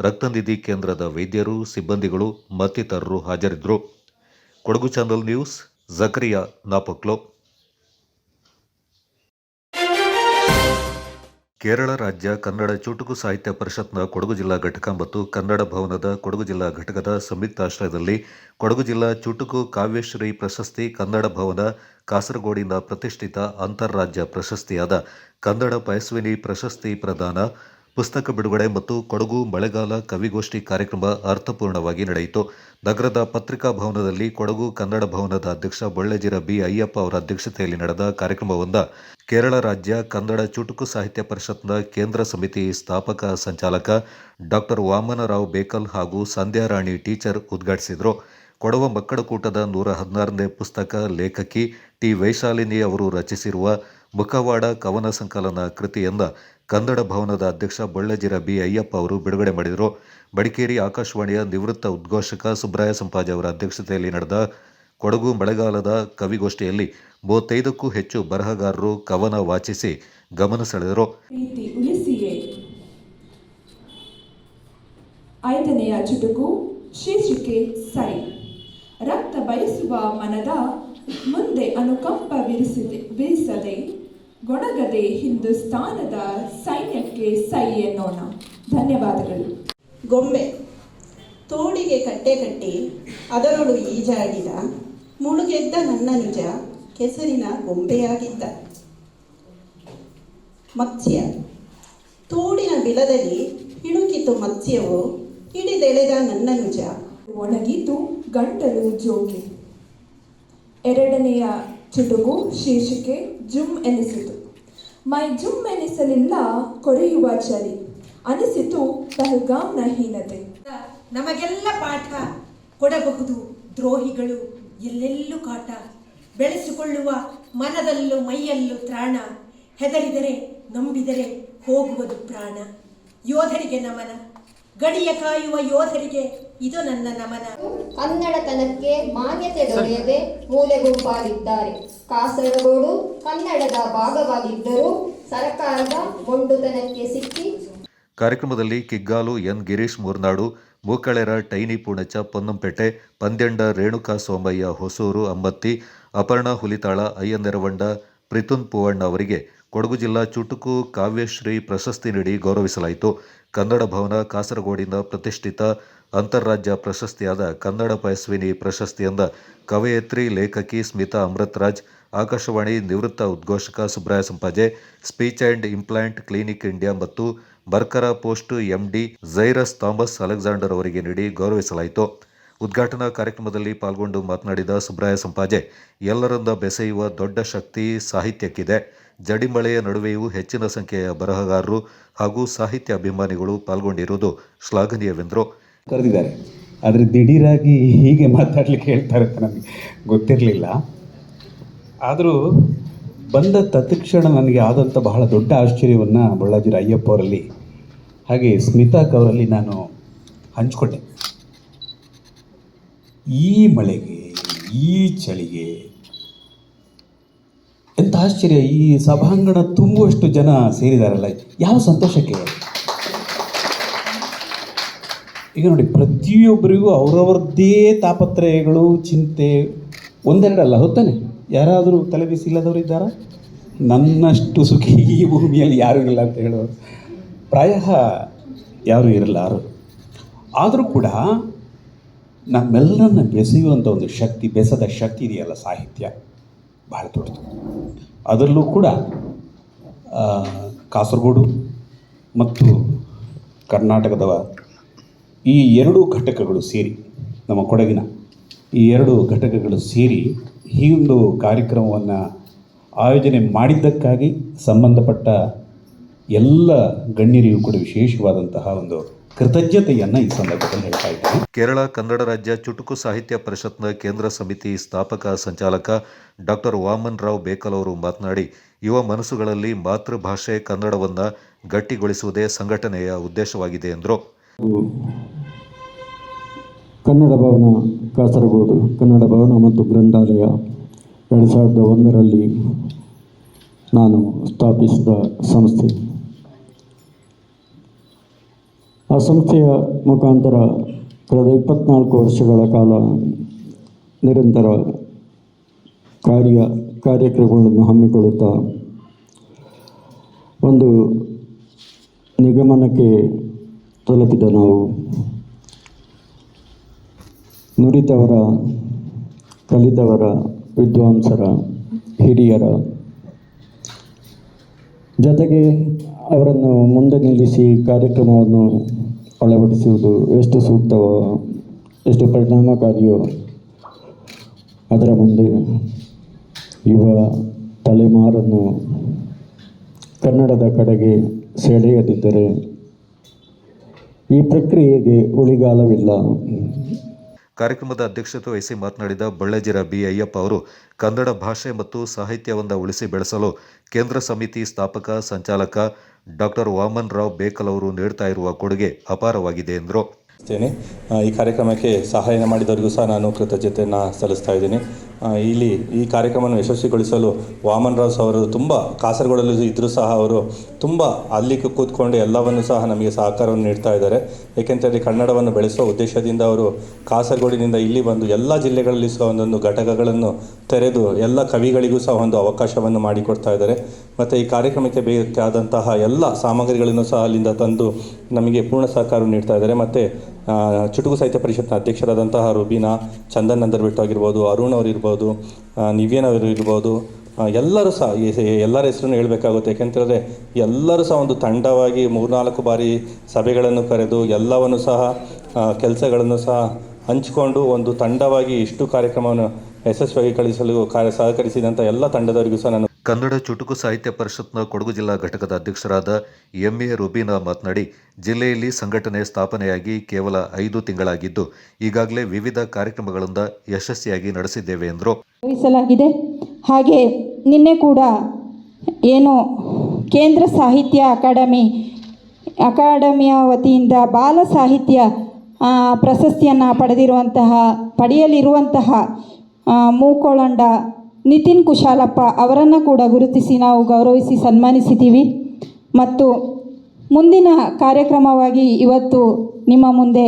ರಕ್ತನಿಧಿ ಕೇಂದ್ರದ ವೈದ್ಯರು, ಸಿಬ್ಬಂದಿಗಳು ಮತ್ತಿತರರು ಹಾಜರಿದ್ದರು. Kodagu channel news, Zakariya ನಾಪಕ್ಲೋ. ಕೇರಳ ರಾಜ್ಯ ಕನ್ನಡ ಚುಟುಕು ಸಾಹಿತ್ಯ ಪರಿಷತ್ನ ಕೊಡಗು ಜಿಲ್ಲಾ ಘಟಕ ಮತ್ತು ಕನ್ನಡ ಭವನದ ಕೊಡಗು ಜಿಲ್ಲಾ ಘಟಕದ ಸಂಯುಕ್ತಾಶ್ರಯದಲ್ಲಿ ಕೊಡಗು ಜಿಲ್ಲಾ ಚುಟುಕು ಕಾವ್ಯಶ್ರೀ ಪ್ರಶಸ್ತಿ, ಕನ್ನಡ ಭವನ ಕಾಸರಗೋಡಿನ ಪ್ರತಿಷ್ಠಿತ ಅಂತಾರಾಜ್ಯ ಪ್ರಶಸ್ತಿಯಾದ ಕನ್ನಡ ಪಯಸ್ವಿನಿ ಪ್ರಶಸ್ತಿ ಪ್ರದಾನ, ಪುಸ್ತಕ ಬಿಡುಗಡೆ ಮತ್ತು ಕೊಡಗು ಮಳೆಗಾಲ ಕವಿಗೋಷ್ಠಿ ಕಾರ್ಯಕ್ರಮ ಅರ್ಥಪೂರ್ಣವಾಗಿ ನಡೆಯಿತು. ನಗರದ ಪತ್ರಿಕಾ ಭವನದಲ್ಲಿ ಕೊಡಗು ಕನ್ನಡ ಭವನದ ಅಧ್ಯಕ್ಷ ಬೊಳ್ಳೆಜಿರ ಬಿ ಅಯ್ಯಪ್ಪ ಅವರ ಅಧ್ಯಕ್ಷತೆಯಲ್ಲಿ ನಡೆದ ಕಾರ್ಯಕ್ರಮವನ್ನು ಕೇರಳ ರಾಜ್ಯ ಕನ್ನಡ ಚುಟುಕು ಸಾಹಿತ್ಯ ಪರಿಷತ್ನ ಕೇಂದ್ರ ಸಮಿತಿ ಸ್ಥಾಪಕ ಸಂಚಾಲಕ ಡಾಕ್ಟರ್ ವಾಮನರಾವ್ ಬೇಕಲ್ ಹಾಗೂ ಸಂಧ್ಯಾರಾಣಿ ಟೀಚರ್ ಉದ್ಘಾಟಿಸಿದರು. ಕೊಡವ ಮಕ್ಕಳ ಕೂಟದ 116ನೇ ಪುಸ್ತಕ ಲೇಖಕಿ ಟಿ ವೈಶಾಲಿನಿ ಅವರು ರಚಿಸಿರುವ ಮುಖವಾಡ ಕವನ ಸಂಕಲನ ಕೃತಿಯನ್ನು ಕನ್ನಡ ಭವನದ ಅಧ್ಯಕ್ಷ ಬೊಳ್ಳೆಜಿರ ಬಿ ಅಯ್ಯಪ್ಪ ಅವರು ಬಿಡುಗಡೆ ಮಾಡಿದರು. ಮಡಿಕೇರಿ ಆಕಾಶವಾಣಿಯ ನಿವೃತ್ತ ಉದ್ಘೋಷಕ ಸುಬ್ರಾಯ ಸಂಪಾಜಿ ಅವರ ಅಧ್ಯಕ್ಷತೆಯಲ್ಲಿ ನಡೆದ ಕೊಡಗು ಮಳೆಗಾಲದ ಕವಿಗೋಷ್ಠಿಯಲ್ಲಿ 35ಕ್ಕೂ ಹೆಚ್ಚು ಬರಹಗಾರರು ಕವನ ವಾಚಿಸಿ ಗಮನ ಸೆಳೆದರು. 5ನೆಯ ಚುಟುಕು ಶೀರ್ಷಿಕೆ ಸೈ. ರಕ್ತ ಬಯಸುವ ಮನದ ಮುಂದೆ ಅನುಕಂಪ ಬಿರಿಸದೆ ಗೊಣಗದೆ ಹಿಂದೂಸ್ತಾನದ ಸೈನ್ಯಕ್ಕೆ ಸೈ ಎನ್ನೋಣ. ಧನ್ಯವಾದಗಳು. ಗೊಂಬೆ ತೋಡಿಗೆ ಕಟ್ಟೆ ಕಟ್ಟಿ ಅದರೊಳು ಈಜಾಡಿದ ಮುಳುಗೆದ್ದ ನನ್ನ ನಿಜ ಕೆಸರಿನ ಗೊಂಬೆಯಾಗಿದ್ದ. ಮತ್ಸ್ಯ ತೋಡಿನ ಬಿಲದಲ್ಲಿ ಇಣುಕಿತು ಮತ್ಸ್ಯವು ಹಿಡಿದೆಳೆದ ನನ್ನ ನಿಜ ಒಣಗಿತು ಗಂಟಲು ಜೋಗಿ. 2ನೆಯ ಚುಟುಕು ಶೀರ್ಷಿಕೆ ಜುಮ್ ಎನಿಸಿತು. ಮೈ ಜುಮ್ ಎನಿಸಲಿಲ್ಲ ಕೊರೆಯುವ ಚಳಿ, ಅನಿಸಿತು ಪಹಲ್ಗಾಮ್ನ ಹೀನತೆ. ನಮಗೆಲ್ಲ ಪಾಠ ಕೊಡಬಹುದು ದ್ರೋಹಿಗಳು ಎಲ್ಲೆಲ್ಲೂ ಕಾಟ, ಬೆಳೆಸಿಕೊಳ್ಳುವ ಮನದಲ್ಲೂ ಮೈಯಲ್ಲೂ ತ್ರಾಣ, ಹೆದರಿದರೆ ನಂಬಿದರೆ ಹೋಗುವುದು ಪ್ರಾಣ. ಯೋಧರಿಗೆ ನಮನ, ಗಡಿಯ ಕಾಯುವ ಯೋಧರಿಗೆ ಇದು ನನ್ನ ನಮನ. ಕನ್ನಡತನಕ್ಕೆ ಮಾನ್ಯತೆ ದೊರೆಯದೆ ಮೂಲೆಗುಂಪಾಗಿದ್ದಾರೆ. ಕಾಸರಗೋಡು ಕನ್ನಡದ ಭಾಗವಾಗಿದ್ದರೂ ಸರ್ಕಾರದ ಮೊಂಡುತನಕ್ಕೆ ಸಿಕ್ಕಿ. ಕಾರ್ಯಕ್ರಮದಲ್ಲಿ ಕಿಗ್ಗಾಲು ಎನ್ ಗಿರೀಶ್ ಮೂರ್ನಾಡು, ಮೂಕಳೆರ ಟೈನಿ ಪೂಣಚ್ಚ ಪೊನ್ನಂಪೇಟೆ, ಪಂದ್ಯಂಡ ರೇಣುಕಾ ಸೋಮಯ್ಯ ಹೊಸೂರು ಅಂಬತ್ತಿ, ಅಪರ್ಣಾ ಹುಲಿತಾಳ, ಅಯ್ಯನೆರವಂಡ, ಪ್ರಿತುನ್ ಪೂವಣ್ಣ ಅವರಿಗೆ ಕೊಡಗು ಜಿಲ್ಲಾ ಚುಟುಕು ಕಾವ್ಯಶ್ರೀ ಪ್ರಶಸ್ತಿ ನೀಡಿ ಗೌರವಿಸಲಾಯಿತು. ಕನ್ನಡ ಭವನ ಕಾಸರಗೋಡಿನ ಪ್ರತಿಷ್ಠಿತ ಅಂತಾರಾಜ್ಯ ಪ್ರಶಸ್ತಿಯಾದ ಕನ್ನಡ ಪಯಸ್ವಿನಿ ಪ್ರಶಸ್ತಿಯಿಂದ ಕವಯತ್ರಿ, ಲೇಖಕಿ ಸ್ಮಿತಾ ಅಮೃತರಾಜ್, ಆಕಾಶವಾಣಿ ನಿವೃತ್ತ ಉದ್ಘೋಷಕ Subraya Sampaje, speech and implant clinic India ಮತ್ತು ಬರ್ಕರ post MD Cyrus Thomas Alexander ಅವರಿಗೆ ನೀಡಿ ಗೌರವಿಸಲಾಯಿತು. ಉದ್ಘಾಟನಾ ಕಾರ್ಯಕ್ರಮದಲ್ಲಿ ಪಾಲ್ಗೊಂಡು ಮಾತನಾಡಿದ ಸುಬ್ರಾಯ ಸಂಪಾಜೆ, ಎಲ್ಲರಿಂದ ಬೆಸೆಯುವ ದೊಡ್ಡ ಶಕ್ತಿ ಸಾಹಿತ್ಯಕ್ಕಿದೆ. ಜಡಿಮಳೆಯ ನಡುವೆಯೂ ಹೆಚ್ಚಿನ ಸಂಖ್ಯೆಯ ಬರಹಗಾರರು ಹಾಗೂ ಸಾಹಿತ್ಯ ಅಭಿಮಾನಿಗಳು ಪಾಲ್ಗೊಂಡಿರುವುದು ಶ್ಲಾಘನೀಯವೆಂದರು. ಕರೆದಿದ್ದಾರೆ, ಆದರೆ ದಿಢೀರಾಗಿ ಹೀಗೆ ಮಾತಾಡಲಿಕ್ಕೆ ಹೇಳ್ತಾರೆ ಅಂತ ನನಗೆ ಗೊತ್ತಿರಲಿಲ್ಲ. ಆದರೂ ಬಂದ ತತ್ಕ್ಷಣ ನನಗೆ ಆದಂಥ ಬಹಳ ದೊಡ್ಡ ಆಶ್ಚರ್ಯವನ್ನು ಬಳ್ಳಾಜಿರ ಅಯ್ಯಪ್ಪ ಅವರಲ್ಲಿ ಹಾಗೆ ಸ್ಮಿತಾಕ್ ಅವರಲ್ಲಿ ನಾನು ಹಂಚ್ಕೊಂಡೆ. ಈ ಮಳೆಗೆ, ಈ ಚಳಿಗೆ ಎಂಥ ಆಶ್ಚರ್ಯ, ಈ ಸಭಾಂಗಣ ತುಂಬುವಷ್ಟು ಜನ ಸೇರಿದಾರಲ್ಲ, ಯಾವ ಸಂತೋಷಕ್ಕೆ. ಈಗ ನೋಡಿ, ಪ್ರತಿಯೊಬ್ಬರಿಗೂ ಅವರವ್ರದ್ದೇ ತಾಪತ್ರಯಗಳು, ಚಿಂತೆ ಒಂದೆರಡಲ್ಲ, ಹೊತ್ತಾನೆ. ಯಾರಾದರೂ ತಲೆ ಬಿಸಿಲ್ಲದವರು ಇದ್ದಾರಾ? ನನ್ನಷ್ಟು ಸುಖಿ ಈ ಭೂಮಿಯಲ್ಲಿ ಯಾರೂ ಇಲ್ಲ ಅಂತ ಹೇಳೋರು ಪ್ರಾಯ ಯಾರೂ ಇರಲಾರು. ಆದರೂ ಕೂಡ ನಮ್ಮೆಲ್ಲರನ್ನ ಬೆಸೆಯುವಂಥ ಒಂದು ಶಕ್ತಿ, ಬೆಸದ ಶಕ್ತಿ ಇದೆಯಲ್ಲ ಸಾಹಿತ್ಯ, ಭಾಳ ದೊಡ್ಡದು. ಅದರಲ್ಲೂ ಕೂಡ ಕಾಸರಗೋಡು ಮತ್ತು ಕರ್ನಾಟಕದ ಈ ಎರಡೂ ಘಟಕಗಳು ಸೇರಿ, ನಮ್ಮ ಕೊಡಗಿನ ಈ ಎರಡು ಘಟಕಗಳು ಸೇರಿ ಈ ಒಂದು ಕಾರ್ಯಕ್ರಮವನ್ನು ಆಯೋಜನೆ ಮಾಡಿದ್ದಕ್ಕಾಗಿ ಸಂಬಂಧಪಟ್ಟ ಎಲ್ಲ ಗಣ್ಯರಿಗೂ ಕೂಡ ವಿಶೇಷವಾದಂತಹ ಒಂದು ಕೃತಜ್ಞತೆಯನ್ನು ಈ ಸಂದರ್ಭದಲ್ಲಿ ಹೇಳ್ತಾ ಇದ್ದೇನೆ. ಕೇರಳ ಕನ್ನಡ ರಾಜ್ಯ ಚುಟುಕು ಸಾಹಿತ್ಯ ಪರಿಷತ್ನ ಕೇಂದ್ರ ಸಮಿತಿ ಸ್ಥಾಪಕ ಸಂಚಾಲಕ ಡಾಕ್ಟರ್ ವಾಮನ್ ರಾವ್ ಬೇಕಲ್ ಅವರು ಮಾತನಾಡಿ, ಯುವ ಮನಸ್ಸುಗಳಲ್ಲಿ ಮಾತೃಭಾಷೆ ಕನ್ನಡವನ್ನು ಗಟ್ಟಿಗೊಳಿಸುವುದೇ ಸಂಘಟನೆಯ ಉದ್ದೇಶವಾಗಿದೆ ಎಂದರು. ಕನ್ನಡ ಭವನ ಕಾಸರಗೋಡು ಕನ್ನಡ ಭವನ ಮತ್ತು ಗ್ರಂಥಾಲಯ 2001ರಲ್ಲಿ ನಾನು ಸ್ಥಾಪಿಸಿದ ಸಂಸ್ಥೆ. ಆ ಸಂಸ್ಥೆಯ ಮುಖಾಂತರ ಕಳೆದ 24 ವರ್ಷಗಳ ಕಾಲ ನಿರಂತರ ಕಾರ್ಯಕ್ರಮಗಳನ್ನು ಹಮ್ಮಿಕೊಳ್ಳುತ್ತಾ ಒಂದು ನಿಗಮನಕ್ಕೆ ತಲುಪಿದ ನಾವು ನುರಿತವರ, ಕಲಿತವರ, ವಿದ್ವಾಂಸರ, ಹಿರಿಯರ ಜೊತೆಗೆ ಅವರನ್ನು ಮುಂದೆ ನಿಲ್ಲಿಸಿ ಕಾರ್ಯಕ್ರಮವನ್ನು ಅಳವಡಿಸುವುದು ಎಷ್ಟು ಸೂಕ್ತವೋ, ಎಷ್ಟು ಪರಿಣಾಮಕಾರಿಯೋ ಅದರ ಮುಂದೆ ಯುವ ತಲೆಮಾರನ್ನು ಕನ್ನಡದ ಕಡೆಗೆ ಸೆಳೆಯದಿದ್ದರೆ ಈ ಪ್ರಕ್ರಿಯೆಗೆ ಉಳಿಗಾಲವಿಲ್ಲ. ಕಾರ್ಯಕ್ರಮದ ಅಧ್ಯಕ್ಷತೆ ವಹಿಸಿ ಮಾತನಾಡಿದ ಬಳ್ಳಾಜಿರ ಬಿ ಅಯ್ಯಪ್ಪ ಅವರು, ಕನ್ನಡ ಭಾಷೆ ಮತ್ತು ಸಾಹಿತ್ಯವನ್ನು ಉಳಿಸಿ ಬೆಳೆಸಲು ಕೇಂದ್ರ ಸಮಿತಿ ಸ್ಥಾಪಕ ಸಂಚಾಲಕ ಡಾಕ್ಟರ್ ವಾಮನ್ ರಾವ್ ಬೇಕಲ್ ಅವರು ನೀಡ್ತಾ ಇರುವ ಕೊಡುಗೆ ಅಪಾರವಾಗಿದೆ ಎಂದರು. ಈ ಕಾರ್ಯಕ್ರಮಕ್ಕೆ ಸಹಾಯ ಮಾಡಿದವರಿಗೂ ಸಹ ನಾನು ಕೃತಜ್ಞತೆಯನ್ನು ಸಲ್ಲಿಸ್ತಾ ಇದ್ದೀನಿ. ಇಲ್ಲಿ ಈ ಕಾರ್ಯಕ್ರಮವನ್ನು ಯಶಸ್ವಿಗೊಳಿಸಲು ವಾಮನ್ ರಾವ್ ಅವರು ತುಂಬ ಕಾಸರಗೋಡಲ್ಲಿ ಇದ್ದರೂ ಸಹ ಅವರು ತುಂಬ ಅಲ್ಲಿ ಕೂತ್ಕೊಂಡು ಎಲ್ಲವನ್ನು ಸಹ ನಮಗೆ ಸಹಕಾರವನ್ನು ನೀಡ್ತಾ ಇದ್ದಾರೆ. ಏಕೆಂತಂದರೆ ಕನ್ನಡವನ್ನು ಬೆಳೆಸುವ ಉದ್ದೇಶದಿಂದ ಅವರು ಕಾಸರಗೋಡಿನಿಂದ ಇಲ್ಲಿ ಬಂದು ಎಲ್ಲ ಜಿಲ್ಲೆಗಳಲ್ಲಿ ಸಹ ಒಂದೊಂದು ಘಟಕಗಳನ್ನು ತೆರೆದು ಎಲ್ಲ ಕವಿಗಳಿಗೂ ಸಹ ಒಂದು ಅವಕಾಶವನ್ನು ಮಾಡಿಕೊಡ್ತಾ ಇದ್ದಾರೆ. ಮತ್ತು ಈ ಕಾರ್ಯಕ್ರಮಕ್ಕೆ ಬೇಕಾದಂತಹ ಎಲ್ಲ ಸಾಮಗ್ರಿಗಳನ್ನು ಸಹ ಅಲ್ಲಿಂದ ತಂದು ನಮಗೆ ಪೂರ್ಣ ಸಹಕಾರ ನೀಡ್ತಾ ಇದ್ದಾರೆ. ಮತ್ತು ಚುಟುಕು ಸಾಹಿತ್ಯ ಪರಿಷತ್ನ ಅಧ್ಯಕ್ಷರಾದಂತಹ ರುಬೀನಾ, ಚಂದನ್ ನಂದರ್ಬಿಟ್ಟು ಆಗಿರ್ಬೋದು, ಅರುಣ್ ಅವರು ಇರ್ಬೋದು, ನಿವ್ಯನ್ ಅವರು ಇರ್ಬೋದು, ಎಲ್ಲರೂ ಸಹ ಎಲ್ಲರ ಹೆಸರನ್ನು ಹೇಳಬೇಕಾಗುತ್ತೆ. ಏಕೆಂತಂದರೆ ಎಲ್ಲರೂ ಸಹ ಒಂದು ತಂಡವಾಗಿ 3-4 ಬಾರಿ ಸಭೆಗಳನ್ನು ಕರೆದು ಎಲ್ಲವನ್ನು ಸಹ ಕೆಲಸಗಳನ್ನು ಸಹ ಹಂಚಿಕೊಂಡು ಒಂದು ತಂಡವಾಗಿ ಇಷ್ಟು ಕಾರ್ಯಕ್ರಮವನ್ನು ಯಶಸ್ವಿಯಾಗಿ ಕಳಿಸಲು ಸಹಕರಿಸಿದಂಥ ಎಲ್ಲ ತಂಡದವರಿಗೂ ಸಹ ನಾನು ಕನ್ನಡ ಚುಟುಕು ಸಾಹಿತ್ಯ ಪರಿಷತ್ನ ಕೊಡಗು ಜಿಲ್ಲಾ ಘಟಕದ ಅಧ್ಯಕ್ಷರಾದ ಎಂಎ ರುಬೀನಾ ಮಾತನಾಡಿ, ಜಿಲ್ಲೆಯಲ್ಲಿ ಸಂಘಟನೆ ಸ್ಥಾಪನೆಯಾಗಿ ಕೇವಲ 5 ತಿಂಗಳಾಗಿದ್ದು ಈಗಾಗಲೇ ವಿವಿಧ ಕಾರ್ಯಕ್ರಮಗಳಿಂದ ಯಶಸ್ವಿಯಾಗಿ ನಡೆಸಿದ್ದೇವೆ ಎಂದರು. ವಹಿಸಲಾಗಿದೆ. ಹಾಗೆ ನಿನ್ನೆ ಕೂಡ ಏನು ಕೇಂದ್ರ ಸಾಹಿತ್ಯ ಅಕಾಡೆಮಿಯ ವತಿಯಿಂದ ಬಾಲ ಸಾಹಿತ್ಯ ಪ್ರಶಸ್ತಿಯನ್ನು ಪಡೆಯಲಿರುವಂತಹ ಮೂಕೋಳಂಡ ನಿತಿನ್ ಕುಶಾಲಪ್ಪ ಅವರನ್ನು ಕೂಡ ಗುರುತಿಸಿ ನಾವು ಗೌರವಿಸಿ ಸನ್ಮಾನಿಸಿದ್ದೀವಿ. ಮತ್ತು ಮುಂದಿನ ಕಾರ್ಯಕ್ರಮವಾಗಿ ಇವತ್ತು ನಿಮ್ಮ ಮುಂದೆ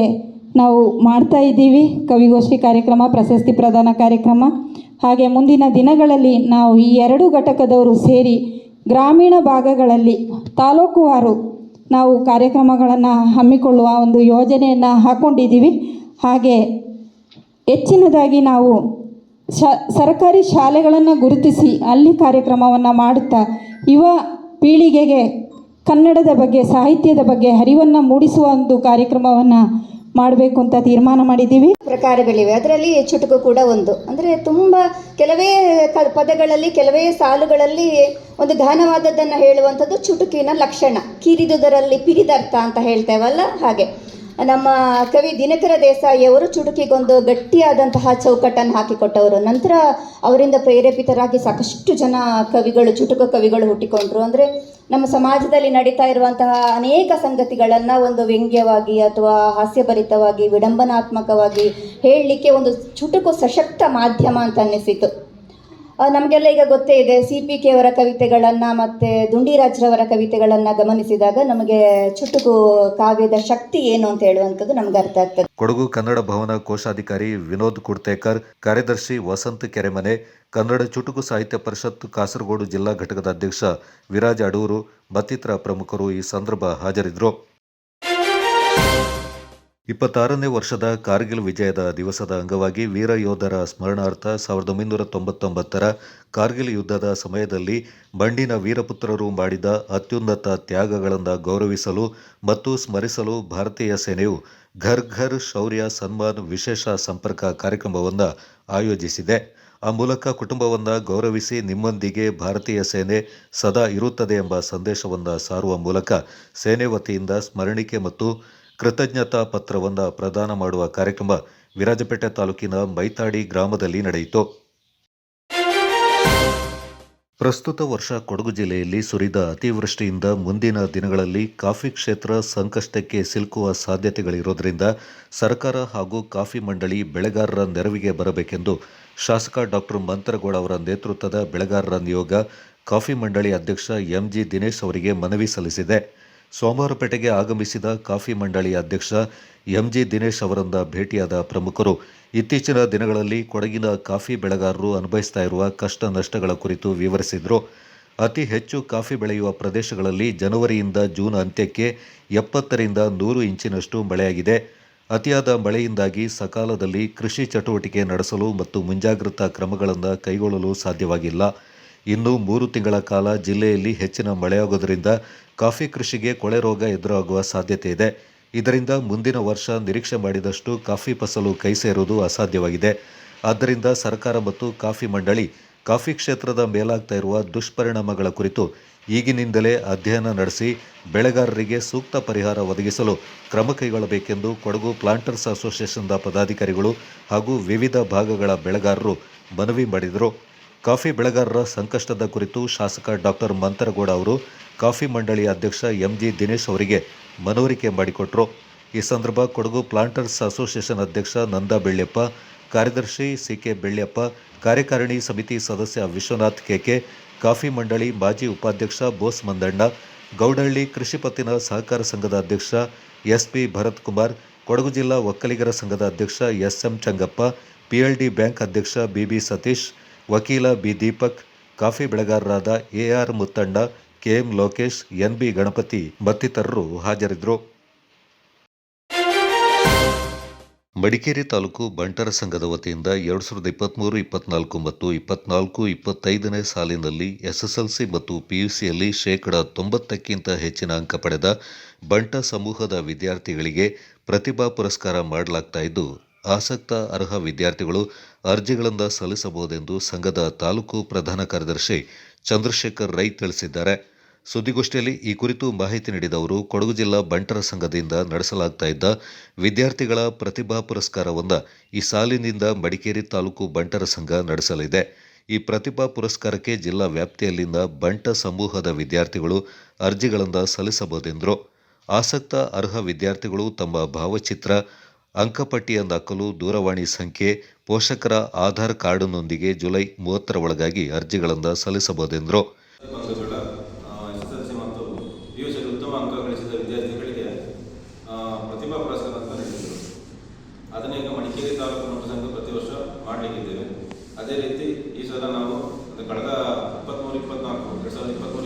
ನಾವು ಮಾಡ್ತಾ ಇದ್ದೀವಿ ಕವಿಗೋಷ್ಠಿ ಕಾರ್ಯಕ್ರಮ, ಪ್ರಶಸ್ತಿ ಪ್ರದಾನ ಕಾರ್ಯಕ್ರಮ. ಹಾಗೆ ಮುಂದಿನ ದಿನಗಳಲ್ಲಿ ನಾವು ಈ ಎರಡು ಘಟಕದವರು ಸೇರಿ ಗ್ರಾಮೀಣ ಭಾಗಗಳಲ್ಲಿ ತಾಲೂಕುವಾರು ನಾವು ಕಾರ್ಯಕ್ರಮಗಳನ್ನು ಹಮ್ಮಿಕೊಳ್ಳುವ ಒಂದು ಯೋಜನೆಯನ್ನು ಹಾಕ್ಕೊಂಡಿದ್ದೀವಿ. ಹಾಗೆ ಹೆಚ್ಚಿನದಾಗಿ ನಾವು ಸರ್ಕಾರಿ ಶಾಲೆಗಳನ್ನು ಗುರುತಿಸಿ ಅಲ್ಲಿ ಕಾರ್ಯಕ್ರಮವನ್ನು ಮಾಡುತ್ತಾ ಯುವ ಪೀಳಿಗೆಗೆ ಕನ್ನಡದ ಬಗ್ಗೆ, ಸಾಹಿತ್ಯದ ಬಗ್ಗೆ ಅರಿವನ್ನು ಮೂಡಿಸುವ ಒಂದು ಕಾರ್ಯಕ್ರಮವನ್ನು ಮಾಡಬೇಕು ಅಂತ ತೀರ್ಮಾನ ಮಾಡಿದ್ದೀವಿ. ಪ್ರಕಾರಗಳಿವೆ, ಅದರಲ್ಲಿ ಚುಟುಕು ಕೂಡ ಒಂದು. ಅಂದರೆ ತುಂಬ ಕೆಲವೇ ಪದಗಳಲ್ಲಿ, ಕೆಲವೇ ಸಾಲುಗಳಲ್ಲಿ ಒಂದು ಘನವಾದದ್ದನ್ನು ಹೇಳುವಂಥದ್ದು ಚುಟುಕಿನ ಲಕ್ಷಣ. ಕಿರಿದುದರಲ್ಲಿ ಪಿರಿದರ್ಥ ಅಂತ ಹೇಳ್ತೇವಲ್ಲ, ಹಾಗೆ ನಮ್ಮ ಕವಿ ದಿನಕರ ದೇಸಾಯಿಯವರು ಚುಟುಕಿಗೊಂದು ಗಟ್ಟಿಯಾದಂತಹ ಚೌಕಟ್ಟನ್ನು ಹಾಕಿಕೊಟ್ಟವರು. ನಂತರ ಅವರಿಂದ ಪ್ರೇರೇಪಿತರಾಗಿ ಸಾಕಷ್ಟು ಜನ ಕವಿಗಳು, ಚುಟುಕು ಕವಿಗಳು ಹುಟ್ಟಿಕೊಂಡ್ರು. ಅಂದರೆ ನಮ್ಮ ಸಮಾಜದಲ್ಲಿ ನಡೀತಾ ಇರುವಂತಹ ಅನೇಕ ಸಂಗತಿಗಳನ್ನು ಒಂದು ವ್ಯಂಗ್ಯವಾಗಿ ಅಥವಾ ಹಾಸ್ಯಭರಿತವಾಗಿ, ವಿಡಂಬನಾತ್ಮಕವಾಗಿ ಹೇಳಲಿಕ್ಕೆ ಒಂದು ಚುಟುಕು ಸಶಕ್ತ ಮಾಧ್ಯಮ ಅಂತ ಅನ್ನಿಸಿತು. ನಮಗೆಲ್ಲ ಈಗ ಗೊತ್ತೇ ಇದೆ, CPK ಅವರ ಕವಿತೆಗಳನ್ನು ಮತ್ತು ದುಂಡಿರಾಜ್ರವರ ಕವಿತೆಗಳನ್ನು ಗಮನಿಸಿದಾಗ ನಮಗೆ ಚುಟುಕು ಕಾವ್ಯದ ಶಕ್ತಿ ಏನು ಅಂತ ಹೇಳುವಂಥದ್ದು ನಮ್ಗೆ ಅರ್ಥ ಆಗ್ತದೆ. ಕೊಡಗು ಕನ್ನಡ ಭವನ ಕೋಶಾಧಿಕಾರಿ ವಿನೋದ್ ಕುಡ್ತೇಕರ್, ಕಾರ್ಯದರ್ಶಿ ವಸಂತ್ ಕೆರೆಮನೆ, ಕನ್ನಡ ಚುಟುಕು ಸಾಹಿತ್ಯ ಪರಿಷತ್ ಕಾಸರಗೋಡು ಜಿಲ್ಲಾ ಘಟಕದ ಅಧ್ಯಕ್ಷ ವಿರಾಜ್ ಅಡೂರು ಮತ್ತಿತರ ಪ್ರಮುಖರು ಈ ಸಂದರ್ಭ ಹಾಜರಿದ್ದರು. 26ನೇ ವರ್ಷದ ಕಾರ್ಗಿಲ್ ವಿಜಯದ ದಿವಸದ ಅಂಗವಾಗಿ ವೀರ ಯೋಧರ ಸ್ಮರಣಾರ್ಥ 1999ರ ಕಾರ್ಗಿಲ್ ಯುದ್ಧದ ಸಮಯದಲ್ಲಿ ಬಂಡಿನ ವೀರಪುತ್ರರು ಮಾಡಿದ ಅತ್ಯುನ್ನತ ತ್ಯಾಗಗಳನ್ನು ಗೌರವಿಸಲು ಮತ್ತು ಸ್ಮರಿಸಲು ಭಾರತೀಯ ಸೇನೆಯು ಘರ್ ಘರ್ ಶೌರ್ಯ ಸನ್ಮಾನ್ ವಿಶೇಷ ಸಂಪರ್ಕ ಕಾರ್ಯಕ್ರಮವನ್ನು ಆಯೋಜಿಸಿದೆ. ಆ ಮೂಲಕ ಕುಟುಂಬವನ್ನು ಗೌರವಿಸಿ ನಿಮ್ಮೊಂದಿಗೆ ಭಾರತೀಯ ಸೇನೆ ಸದಾ ಇರುತ್ತದೆ ಎಂಬ ಸಂದೇಶವನ್ನು ಸಾರುವ ಮೂಲಕ ಸೇನೆ ವತಿಯಿಂದ ಸ್ಮರಣಿಕೆ ಮತ್ತು ಕೃತಜ್ಞತಾ ಪತ್ರವನ್ನು ಪ್ರದಾನ ಮಾಡುವ ಕಾರ್ಯಕ್ರಮ ವಿರಾಜಪೇಟೆ ತಾಲೂಕಿನ ಮೈತಾಡಿ ಗ್ರಾಮದಲ್ಲಿ ನಡೆಯಿತು. ಪ್ರಸ್ತುತ ವರ್ಷ ಕೊಡಗು ಜಿಲ್ಲೆಯಲ್ಲಿ ಸುರಿದ ಅತಿವೃಷ್ಟಿಯಿಂದ ಮುಂದಿನ ದಿನಗಳಲ್ಲಿ ಕಾಫಿ ಕ್ಷೇತ್ರ ಸಂಕಷ್ಟಕ್ಕೆ ಸಿಲುಕುವ ಸಾಧ್ಯತೆಗಳಿರೋದ್ರಿಂದ ಸರ್ಕಾರ ಹಾಗೂ ಕಾಫಿ ಮಂಡಳಿ ಬೆಳೆಗಾರರ ನೆರವಿಗೆ ಬರಬೇಕೆಂದು ಶಾಸಕ ಡಾಕ್ಟರ್ ಮಂತ್ರಗೌಡ ಅವರ ನೇತೃತ್ವದ ಬೆಳೆಗಾರರ ನಿಯೋಗ ಕಾಫಿ ಮಂಡಳಿ ಅಧ್ಯಕ್ಷ MG ದಿನೇಶ್ ಅವರಿಗೆ ಮನವಿ ಸಲ್ಲಿಸಿದೆ. ಸೋಮವಾರಪೇಟೆಗೆ ಆಗಮಿಸಿದ ಕಾಫಿ ಮಂಡಳಿ ಅಧ್ಯಕ್ಷ MG ದಿನೇಶ್ ಅವರನ್ನ ಭೇಟಿಯಾದ ಪ್ರಮುಖರು ಇತ್ತೀಚಿನ ದಿನಗಳಲ್ಲಿ ಕೊಡಗಿನ ಕಾಫಿ ಬೆಳೆಗಾರರು ಅನುಭವಿಸ್ತಾ ಇರುವ ಕಷ್ಟ ನಷ್ಟಗಳ ಕುರಿತು ವಿವರಿಸಿದರು. ಅತಿ ಹೆಚ್ಚು ಕಾಫಿ ಬೆಳೆಯುವ ಪ್ರದೇಶಗಳಲ್ಲಿ ಜನವರಿಯಿಂದ ಜೂನ್ ಅಂತ್ಯಕ್ಕೆ 70ರಿಂದ 100 ಇಂಚಿನಷ್ಟು ಮಳೆಯಾಗಿದೆ. ಅತಿಯಾದ ಮಳೆಯಿಂದಾಗಿ ಸಕಾಲದಲ್ಲಿ ಕೃಷಿ ಚಟುವಟಿಕೆ ನಡೆಸಲು ಮತ್ತು ಮುಂಜಾಗ್ರತಾ ಕ್ರಮಗಳನ್ನು ಕೈಗೊಳ್ಳಲು ಸಾಧ್ಯವಾಗಿಲ್ಲ. ಇನ್ನು 3 ತಿಂಗಳ ಕಾಲ ಜಿಲ್ಲೆಯಲ್ಲಿ ಹೆಚ್ಚಿನ ಮಳೆಯಾಗೋದರಿಂದ ಕಾಫಿ ಕೃಷಿಗೆ ಕೊಳೆ ರೋಗ ಎದುರಾಗುವ ಸಾಧ್ಯತೆ ಇದೆ. ಇದರಿಂದ ಮುಂದಿನ ವರ್ಷ ನಿರೀಕ್ಷೆ ಮಾಡಿದಷ್ಟು ಕಾಫಿ ಫಸಲು ಕೈ ಸೇರುವುದು ಅಸಾಧ್ಯವಾಗಿದೆ. ಆದ್ದರಿಂದ ಸರ್ಕಾರ ಮತ್ತು ಕಾಫಿ ಮಂಡಳಿ ಕಾಫಿ ಕ್ಷೇತ್ರದ ಮೇಲಾಗ್ತಾ ಇರುವ ದುಷ್ಪರಿಣಾಮಗಳ ಕುರಿತು ಈಗಿನಿಂದಲೇ ಅಧ್ಯಯನ ನಡೆಸಿ ಬೆಳೆಗಾರರಿಗೆ ಸೂಕ್ತ ಪರಿಹಾರ ಒದಗಿಸಲು ಕ್ರಮ ಕೈಗೊಳ್ಳಬೇಕೆಂದು ಕೊಡಗು ಪ್ಲಾಂಟರ್ಸ್ ಅಸೋಸಿಯೇಷನ್ದ ಪದಾಧಿಕಾರಿಗಳು ಹಾಗೂ ವಿವಿಧ ಭಾಗಗಳ ಬೆಳೆಗಾರರು ಮನವಿ ಮಾಡಿದರು. ಕಾಫಿ ಬೆಳೆಗಾರರ ಸಂಕಷ್ಟದ ಕುರಿತು ಶಾಸಕ ಡಾಕ್ಟರ್ ಮಂತ್ರಗೌಡ ಅವರು ಕಾಫಿ ಮಂಡಳಿ ಅಧ್ಯಕ್ಷ MG ದಿನೇಶ್ ಅವರಿಗೆ ಮನವರಿಕೆ ಮಾಡಿಕೊಟ್ಟರು. ಈ ಸಂದರ್ಭ ಕೊಡಗು ಪ್ಲಾಂಟರ್ಸ್ ಅಸೋಸಿಯೇಷನ್ ಅಧ್ಯಕ್ಷ ನಂದಾ ಬೆಳ್ಯಪ್ಪ, ಕಾರ್ಯದರ್ಶಿ CK ಬೆಳ್ಯಪ್ಪ, ಕಾರ್ಯಕಾರಿಣಿ ಸಮಿತಿ ಸದಸ್ಯ ವಿಶ್ವನಾಥ್ KK, ಕಾಫಿ ಮಂಡಳಿ ಮಾಜಿ ಉಪಾಧ್ಯಕ್ಷ ಬೋಸ್ ಮಂದಣ್ಣ, ಗೌಡಹಳ್ಳಿ ಕೃಷಿ ಪತ್ತಿನ ಸಹಕಾರ ಸಂಘದ ಅಧ್ಯಕ್ಷ SP ಭರತ್ ಕುಮಾರ್, ಕೊಡಗು ಜಿಲ್ಲಾ ಒಕ್ಕಲಿಗರ ಸಂಘದ ಅಧ್ಯಕ್ಷ SM ಚಂಗಪ್ಪ, PLD ಬ್ಯಾಂಕ್ ಅಧ್ಯಕ್ಷ BB ಸತೀಶ್, ವಕೀಲ B ದೀಪಕ್, ಕಾಫಿ ಬೆಳೆಗಾರರಾದ AR Muttanna, KM Lokesh, NB Ganapati ಮತ್ತಿತರರು ಹಾಜರಿದ್ದರು. ಮಡಿಕೇರಿ ತಾಲೂಕು ಬಂಟರ ಸಂಘದ ವತಿಯಿಂದ 2023-24 ಮತ್ತು 24-25ನೇ ಸಾಲಿನಲ್ಲಿ SSLC ಮತ್ತು PUCಯಲ್ಲಿ 90%ಕ್ಕಿಂತ ಹೆಚ್ಚಿನ ಅಂಕ ಪಡೆದ ಬಂಟ ಸಮೂಹದ ವಿದ್ಯಾರ್ಥಿಗಳಿಗೆ ಪ್ರತಿಭಾ ಪುರಸ್ಕಾರ ಮಾಡಲಾಗ್ತಾ ಇದ್ದು, ಆಸಕ್ತ ಅರ್ಹ ವಿದ್ಯಾರ್ಥಿಗಳು ಅರ್ಜಿಗಳನ್ನು ಸಲ್ಲಿಸಬಹುದೆಂದು ಸಂಘದ ತಾಲೂಕು ಪ್ರಧಾನ ಕಾರ್ಯದರ್ಶಿ ಚಂದ್ರಶೇಖರ್ ರೈ ತಿಳಿಸಿದ್ದಾರೆ. ಸುದ್ದಿಗೋಷ್ಠಿಯಲ್ಲಿ ಈ ಕುರಿತು ಮಾಹಿತಿ ನೀಡಿದ ಅವರು, ಕೊಡಗು ಜಿಲ್ಲಾ ಬಂಟರ ಸಂಘದಿಂದ ನಡೆಸಲಾಗ್ತಾ ಇದ್ದ ವಿದ್ಯಾರ್ಥಿಗಳ ಪ್ರತಿಭಾ ಪುರಸ್ಕಾರವನ್ನು ಈ ಸಾಲಿನಿಂದ ಮಡಿಕೇರಿ ತಾಲೂಕು ಬಂಟರ ಸಂಘ ನಡೆಸಲಿದೆ. ಈ ಪ್ರತಿಭಾ ಪುರಸ್ಕಾರಕ್ಕೆ ಜಿಲ್ಲಾ ವ್ಯಾಪ್ತಿಯಲ್ಲಿನ ಬಂಟ ಸಮೂಹದ ವಿದ್ಯಾರ್ಥಿಗಳು ಅರ್ಜಿಗಳನ್ನು ಸಲ್ಲಿಸಬಹುದೆಂದರು. ಆಸಕ್ತ ಅರ್ಹ ವಿದ್ಯಾರ್ಥಿಗಳು ತಮ್ಮ ಭಾವಚಿತ್ರ, ಅಂಕಪಟ್ಟಿಯ ನಕಲು, ದೂರವಾಣಿ ಸಂಖ್ಯೆ, ಪೋಷಕರ ಆಧಾರ್ ಕಾರ್ಡ್ನೊಂದಿಗೆ ಜುಲೈ 30ರ ಒಳಗಾಗಿ ಅರ್ಜಿಗಳನ್ನು ಸಲ್ಲಿಸಬಹುದೆಂದರು. SSLC ಮತ್ತು PUCಯಲ್ಲಿ ಉತ್ತಮ ಅಂಕ ಗಳಿಸಿದ ವಿದ್ಯಾರ್ಥಿಗಳಿಗೆ ಪ್ರತಿಭಾ ಪುರಸ್ಕಾರ ಅಂತ ನೀಡಿದರು. ಅದನ್ನ ಈಗ ಮಡಿಕೇರಿ ತಾಲೂಕು ಬಂಟ ಸಂಘ ಪ್ರತಿ ವರ್ಷ ಮಾಡಲಿಕ್ಕಿದ್ದೇವೆ. ಅದೇ ರೀತಿ ಸಲ ನಾವು ಕಳೆದ 2023-24 ಮತ್ತು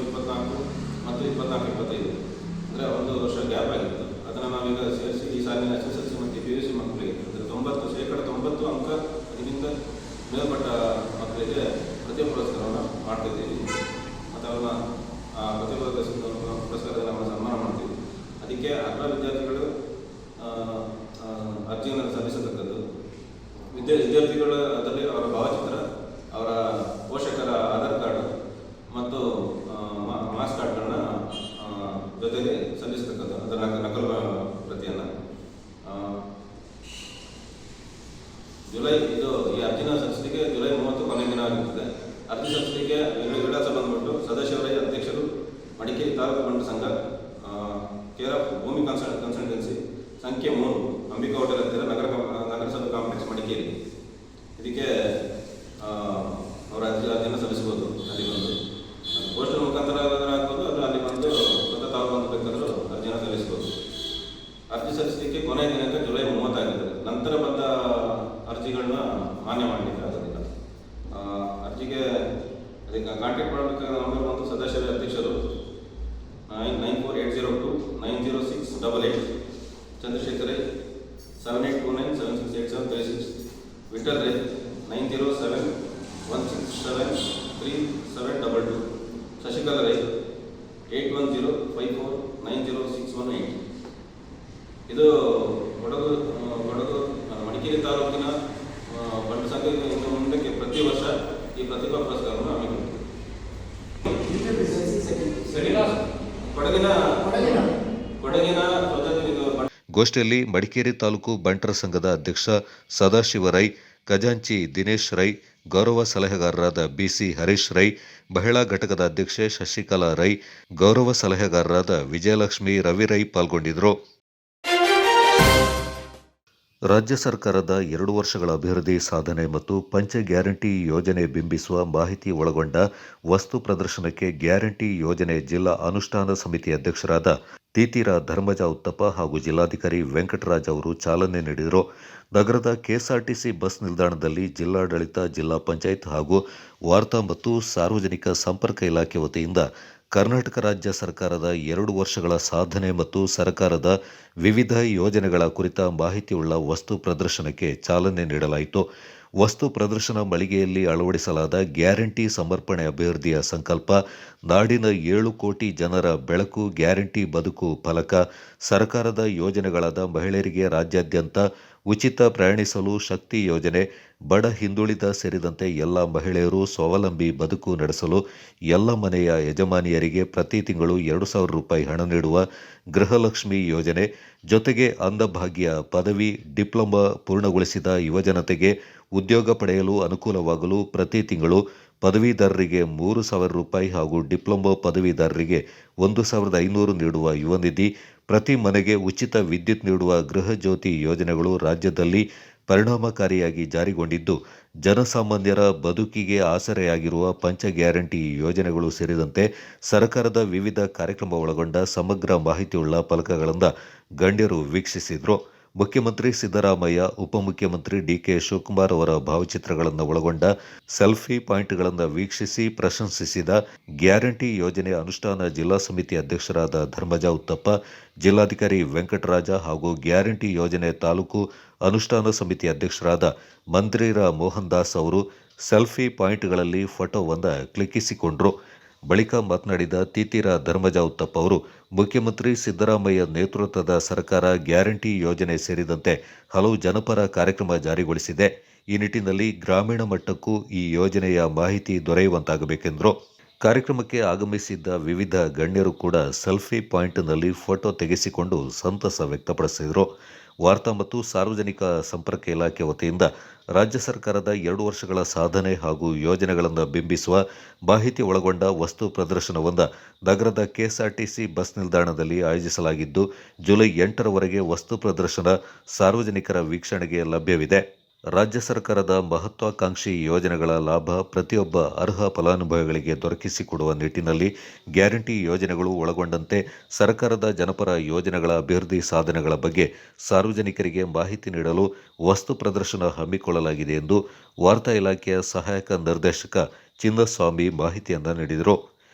24-25 ಅಂದರೆ ಒಂದು ವರ್ಷ ಗ್ಯಾಪ್ ಆಗಿತ್ತು. ಅದನ್ನು ನಾವೀಗ ಸೇರಿಸಿ ಈ ಸಾಲಿನ SSLC ಮತ್ತು PUC ಮಕ್ಕಳಿಗೆ ಅಂದರೆ 90% ಅಂಕ ಅದರಿಂದ ಮೇಲ್ಪಟ್ಟ ಮಕ್ಕಳಿಗೆ ಪ್ರತಿಭಾ ಪುರಸ್ಕಾರವನ್ನು ಮಾಡ್ತಿದ್ದೀವಿ ಮತ್ತು ಅವ್ರನ್ನ ಪ್ರತಿಭಾ ಪುರಸ್ಕಾರದಿಂದ ನಾವು ಸನ್ಮಾನ ಮಾಡ್ತೀವಿ. ಅದಕ್ಕೆ ಅರ್ಹ ವಿದ್ಯಾರ್ಥಿಗಳು ಅರ್ಜಿಯನ್ನು ಸಲ್ಲಿಸತಕ್ಕದ್ದು. ವಿದ್ಯಾರ್ಥಿಗಳ ಅದರಲ್ಲಿ ಅವರ ಭಾವಚಿತ್ರ, ಅವರ ಪೋಷಕರ ಆಧಾರ್ ಕಾರ್ಡ್ ಮತ್ತು ಮಾರ್ಕ್ಸ್ ಕಾರ್ಡ್ಗಳನ್ನ ಜೊತೆಗೆ ಸಲ್ಲಿಸತಕ್ಕದ್ದು, ಅದರ ನಕಲು ಪ್ರತಿಯನ್ನು ಈ ಅರ್ಜಿನ ಸಲ್ಲಿಸಲಿಕ್ಕೆ ಜುಲೈ 30 ಕೊನೆಯ ದಿನ ಆಗಿರ್ತದೆ. ಅರ್ಜಿ ಸಲ್ಲಿಸಲಿಕ್ಕೆ ವಿಳಾಸ ಬಂದ್ಬಿಟ್ಟು ಸದಾಶಿವರೈ, ಅಧ್ಯಕ್ಷರು, ಮಡಿಕೇರಿ ತಾಲೂಕು ಬಂಟು ಸಂಘ, ಕೇರ್ ಆಫ್ ಭೂಮಿ ಕನ್ಸಲ್ಟೆನ್ಸಿ, ಸಂಖ್ಯೆ 3, ಅಂಬಿಕಾ ಹೋಟೆಲ್ ಹತ್ತಿರ, ನಗರಸಭೆ ಕಾಂಪ್ಲೆಕ್ಸ್, ಮಡಿಕೇರಿ. ಇದಕ್ಕೆ ಅವರ ಅರ್ಜಿಯನ್ನು ಸಲ್ಲಿಸಬಹುದು. ಅಲ್ಲಿ ಬಂದು ಪೋಸ್ಟಲ್ ಮುಖಾಂತರ ಆಗ್ಬೋದು, ಅದು ಅಲ್ಲಿ ಬಂದು ಸ್ವತಃ ತಾವು ಬಂದು ಬೇಕಾದರೂ ಅರ್ಜಿಯನ್ನು ಸಲ್ಲಿಸಬಹುದು. ಅರ್ಜಿ ಸಲ್ಲಿಸಲಿಕ್ಕೆ ಕೊನೆಯ ದಿನಾಂಕ ಜುಲೈ 30 ಆಗಿರ್ತದೆ. ನಂತರ ಬಂದ ಅರ್ಜಿಗಳನ್ನ ಮಾನ್ಯ ಮಾಡಲಿಕ್ಕೆ ಆಗೋದಿಲ್ಲ. ಅರ್ಜಿಗೆ ಅದಕ್ಕೆ ಕಾಂಟ್ಯಾಕ್ಟ್ ಮಾಡಬೇಕಾದ ನಂಬರ್ ಬಂದು ಸದಾಶಿವ ಅಧ್ಯಕ್ಷರು 9480290688, ಚಂದ್ರಶೇಖರ್ ರೈ 7829768736, ವಿಠಲ್ ರೈ 9071673722, ಶಶಿಕಲಾ ರೈ 8105490618. ಇದು ಕೊಡಗು ಮಡಿಕೇರಿ ತಾಲೂಕಿನ ಬಂಟು ಸಂಘ ಇನ್ನು ಮುಂದಕ್ಕೆ ಪ್ರತಿ ವರ್ಷ ಈ ಪ್ರತಿಭಾ ಪುರಸ್ಕಾರವನ್ನು ಕೊಡಗಿನ ಗೋಷ್ಠಿಯಲ್ಲಿ ಮಡಿಕೇರಿ ತಾಲೂಕು ಬಂಟರ ಸಂಘದ ಅಧ್ಯಕ್ಷ ಸದಾಶಿವ ರೈ, ಖಜಾಂಚಿ ದಿನೇಶ್ ರೈ, ಗೌರವ ಸಲಹೆಗಾರರಾದ BC ಹರೀಶ್ ರೈ, ಮಹಿಳಾ ಘಟಕದ ಅಧ್ಯಕ್ಷೆ ಶಶಿಕಲಾ ರೈ, ಗೌರವ ಸಲಹೆಗಾರರಾದ ವಿಜಯಲಕ್ಷ್ಮಿ ರವಿ ರೈ ಪಾಲ್ಗೊಂಡಿದ್ದರು. ರಾಜ್ಯ ಸರ್ಕಾರದ 2 ವರ್ಷಗಳ ಅಭಿವೃದ್ಧಿ ಸಾಧನೆ ಮತ್ತು ಪಂಚ ಗ್ಯಾರಂಟಿ ಯೋಜನೆ ಬಿಂಬಿಸುವ ಮಾಹಿತಿ ಒಳಗೊಂಡ ವಸ್ತು ಪ್ರದರ್ಶನಕ್ಕೆ ಗ್ಯಾರಂಟಿ ಯೋಜನೆ ಜಿಲ್ಲಾ ಅನುಷ್ಠಾನ ಸಮಿತಿ ಅಧ್ಯಕ್ಷರಾದ ತೀತೀರ ಧರ್ಮಜ ಉತ್ತಪ್ಪ ಹಾಗೂ ಜಿಲ್ಲಾಧಿಕಾರಿ ವೆಂಕಟರಾಜ್ ಅವರು ಚಾಲನೆ ನೀಡಿದರು. ನಗರದ KSRTC ಬಸ್ ನಿಲ್ದಾಣದಲ್ಲಿ ಜಿಲ್ಲಾಡಳಿತ, ಜಿಲ್ಲಾ ಪಂಚಾಯತ್ ಹಾಗೂ ವಾರ್ತಾ ಮತ್ತು ಸಾರ್ವಜನಿಕ ಸಂಪರ್ಕ ಇಲಾಖೆ ವತಿಯಿಂದ ಕರ್ನಾಟಕ ರಾಜ್ಯ ಸರ್ಕಾರದ 2 ವರ್ಷಗಳ ಸಾಧನೆ ಮತ್ತು ಸರ್ಕಾರದ ವಿವಿಧ ಯೋಜನೆಗಳ ಕುರಿತ ಮಾಹಿತಿಯುಳ್ಳ ವಸ್ತು ಪ್ರದರ್ಶನಕ್ಕೆ ಚಾಲನೆ ನೀಡಲಾಯಿತು. ವಸ್ತು ಪ್ರದರ್ಶನ ಮಳಿಗೆಯಲ್ಲಿ ಅಳವಡಿಸಲಾದ ಗ್ಯಾರಂಟಿ ಸಮರ್ಪಣೆ ಅಭಿವೃದ್ಧಿಯ ಸಂಕಲ್ಪ, ನಾಡಿನ 7 ಕೋಟಿ ಜನರ ಬೆಳಕು ಗ್ಯಾರಂಟಿ ಬದುಕು ಫಲಕ, ಸರ್ಕಾರದ ಯೋಜನೆಗಳಾದ ಮಹಿಳೆಯರಿಗೆ ರಾಜ್ಯಾದ್ಯಂತ ಉಚಿತ ಪ್ರಯಾಣಿಸಲು ಶಕ್ತಿ ಯೋಜನೆ, ಬಡ ಹಿಂದುಳಿದ ಸೇರಿದಂತೆ ಎಲ್ಲ ಮಹಿಳೆಯರು ಸ್ವಾವಲಂಬಿ ಬದುಕು ನಡೆಸಲು ಎಲ್ಲ ಮನೆಯ ಯಜಮಾನಿಯರಿಗೆ ಪ್ರತಿ ತಿಂಗಳು 2,000 ರೂಪಾಯಿ ಹಣ ನೀಡುವ ಗೃಹಲಕ್ಷ್ಮಿ ಯೋಜನೆ, ಜೊತೆಗೆ ಅಂಧಭಾಗ್ಯ, ಪದವಿ, ಡಿಪ್ಲೊಮಾ ಪೂರ್ಣಗೊಳಿಸಿದ ಯುವಜನತೆಗೆ ಉದ್ಯೋಗ ಪಡೆಯಲು ಅನುಕೂಲವಾಗಲು ಪ್ರತಿ ತಿಂಗಳು ಪದವೀಧರರಿಗೆ 3,000 ರೂಪಾಯಿ ಹಾಗೂ ಡಿಪ್ಲೊಮಾ ಪದವೀಧರರಿಗೆ 1,500 ನೀಡುವ ಯುವ ನಿಧಿ, ಪ್ರತಿ ಮನೆಗೆ ಉಚಿತ ವಿದ್ಯುತ್ ನೀಡುವ ಗೃಹ ಜ್ಯೋತಿ ಯೋಜನೆಗಳು ರಾಜ್ಯದಲ್ಲಿ ಪರಿಣಾಮಕಾರಿಯಾಗಿ ಜಾರಿಗೊಂಡಿದ್ದು, ಜನಸಾಮಾನ್ಯರ ಬದುಕಿಗೆ ಆಸರೆಯಾಗಿರುವ ಪಂಚ ಗ್ಯಾರಂಟಿ ಯೋಜನೆಗಳು ಸೇರಿದಂತೆ ಸರ್ಕಾರದ ವಿವಿಧ ಕಾರ್ಯಕ್ರಮ ಒಳಗೊಂಡ ಸಮಗ್ರ ಮಾಹಿತಿಯುಳ್ಳ ಫಲಕಗಳನ್ನು ಗಣ್ಯರು ವೀಕ್ಷಿಸಿದರು. ಮುಖ್ಯಮಂತ್ರಿ ಸಿದ್ದರಾಮಯ್ಯ, ಉಪಮುಖ್ಯಮಂತ್ರಿ DK ಶಿವಕುಮಾರ್ ಅವರ ಭಾವಚಿತ್ರಗಳನ್ನು ಒಳಗೊಂಡ ಸೆಲ್ಫಿ ಪಾಯಿಂಟ್ಗಳನ್ನು ವೀಕ್ಷಿಸಿ ಪ್ರಶಂಸಿಸಿದ ಗ್ಯಾರಂಟಿ ಯೋಜನೆ ಅನುಷ್ಠಾನ ಜಿಲ್ಲಾ ಸಮಿತಿ ಅಧ್ಯಕ್ಷರಾದ ಧರ್ಮಜ ಉತ್ತಪ್ಪ, ಜಿಲ್ಲಾಧಿಕಾರಿ ವೆಂಕಟರಾಜ ಹಾಗೂ ಗ್ಯಾರಂಟಿ ಯೋಜನೆ ತಾಲೂಕು ಅನುಷ್ಠಾನ ಸಮಿತಿ ಅಧ್ಯಕ್ಷರಾದ ಮಂತ್ರಿರ ಮೋಹನ್ ದಾಸ್ ಅವರು ಸೆಲ್ಫಿ ಪಾಯಿಂಟ್ಗಳಲ್ಲಿ ಫೋಟೋವನ್ನು ಕ್ಲಿಕ್ಕಿಸಿಕೊಂಡರು. ಬಳಿಕ ಮಾತನಾಡಿದ ತೀತೀರ ಧರ್ಮಜ ಉತ್ತಪ್ಪ ಅವರು, ಮುಖ್ಯಮಂತ್ರಿ ಸಿದ್ದರಾಮಯ್ಯ ನೇತೃತ್ವದ ಸರ್ಕಾರ ಗ್ಯಾರಂಟಿ ಯೋಜನೆ ಸೇರಿದಂತೆ ಹಲವು ಜನಪರ ಕಾರ್ಯಕ್ರಮ ಜಾರಿಗೊಳಿಸಿದೆ. ಈ ನಿಟ್ಟಿನಲ್ಲಿ ಗ್ರಾಮೀಣ ಮಟ್ಟಕ್ಕೂ ಈ ಯೋಜನೆಯ ಮಾಹಿತಿ ದೊರೆಯುವಂತಾಗಬೇಕೆಂದರು. ಕಾರ್ಯಕ್ರಮಕ್ಕೆ ಆಗಮಿಸಿದ್ದ ವಿವಿಧ ಗಣ್ಯರು ಕೂಡ ಸೆಲ್ಫಿ ಪಾಯಿಂಟ್ನಲ್ಲಿ ಫೋಟೋ ತೆಗೆಸಿಕೊಂಡು ಸಂತಸ ವ್ಯಕ್ತಪಡಿಸಿದರು. ವಾರ್ತಾ ಮತ್ತು ಸಾರ್ವಜನಿಕ ಸಂಪರ್ಕ ಇಲಾಖೆ ವತಿಯಿಂದ ರಾಜ್ಯ ಸರ್ಕಾರದ 2 ವರ್ಷಗಳ ಸಾಧನೆ ಹಾಗೂ ಯೋಜನೆಗಳನ್ನು ಬಿಂಬಿಸುವ ಮಾಹಿತಿ ಒಳಗೊಂಡ ವಸ್ತು ಪ್ರದರ್ಶನವನ್ನು ನಗರದ KSRTC ಬಸ್ ನಿಲ್ದಾಣದಲ್ಲಿ ಆಯೋಜಿಸಲಾಗಿದ್ದು, ಜುಲೈ 8ರವರೆಗೆ ವಸ್ತು ಪ್ರದರ್ಶನ ಸಾರ್ವಜನಿಕರ ವೀಕ್ಷಣೆಗೆ ಲಭ್ಯವಿದೆ. ರಾಜ್ಯ ಸರ್ಕಾರದ ಮಹತ್ವಾಕಾಂಕ್ಷಿ ಯೋಜನೆಗಳ ಲಾಭ ಪ್ರತಿಯೊಬ್ಬ ಅರ್ಹ ಫಲಾನುಭವಿಗಳಿಗೆ ದೊರಕಿಸಿಕೊಡುವ ನಿಟ್ಟಿನಲ್ಲಿ ಗ್ಯಾರಂಟಿ ಯೋಜನೆಗಳು ಒಳಗೊಂಡಂತೆ ಸರ್ಕಾರದ ಜನಪರ ಯೋಜನೆಗಳ ಅಭಿವೃದ್ಧಿ ಸಾಧನೆಗಳ ಬಗ್ಗೆ ಸಾರ್ವಜನಿಕರಿಗೆ ಮಾಹಿತಿ ನೀಡಲು ವಸ್ತು ಪ್ರದರ್ಶನ ಹಮ್ಮಿಕೊಳ್ಳಲಾಗಿದೆ ಎಂದು ವಾರ್ತಾ ಇಲಾಖೆಯ ಸಹಾಯಕ ನಿರ್ದೇಶಕ ಚಿನ್ನಸ್ವಾಮಿ ಮಾಹಿತಿಯನ್ನು ನೀಡಿದರು.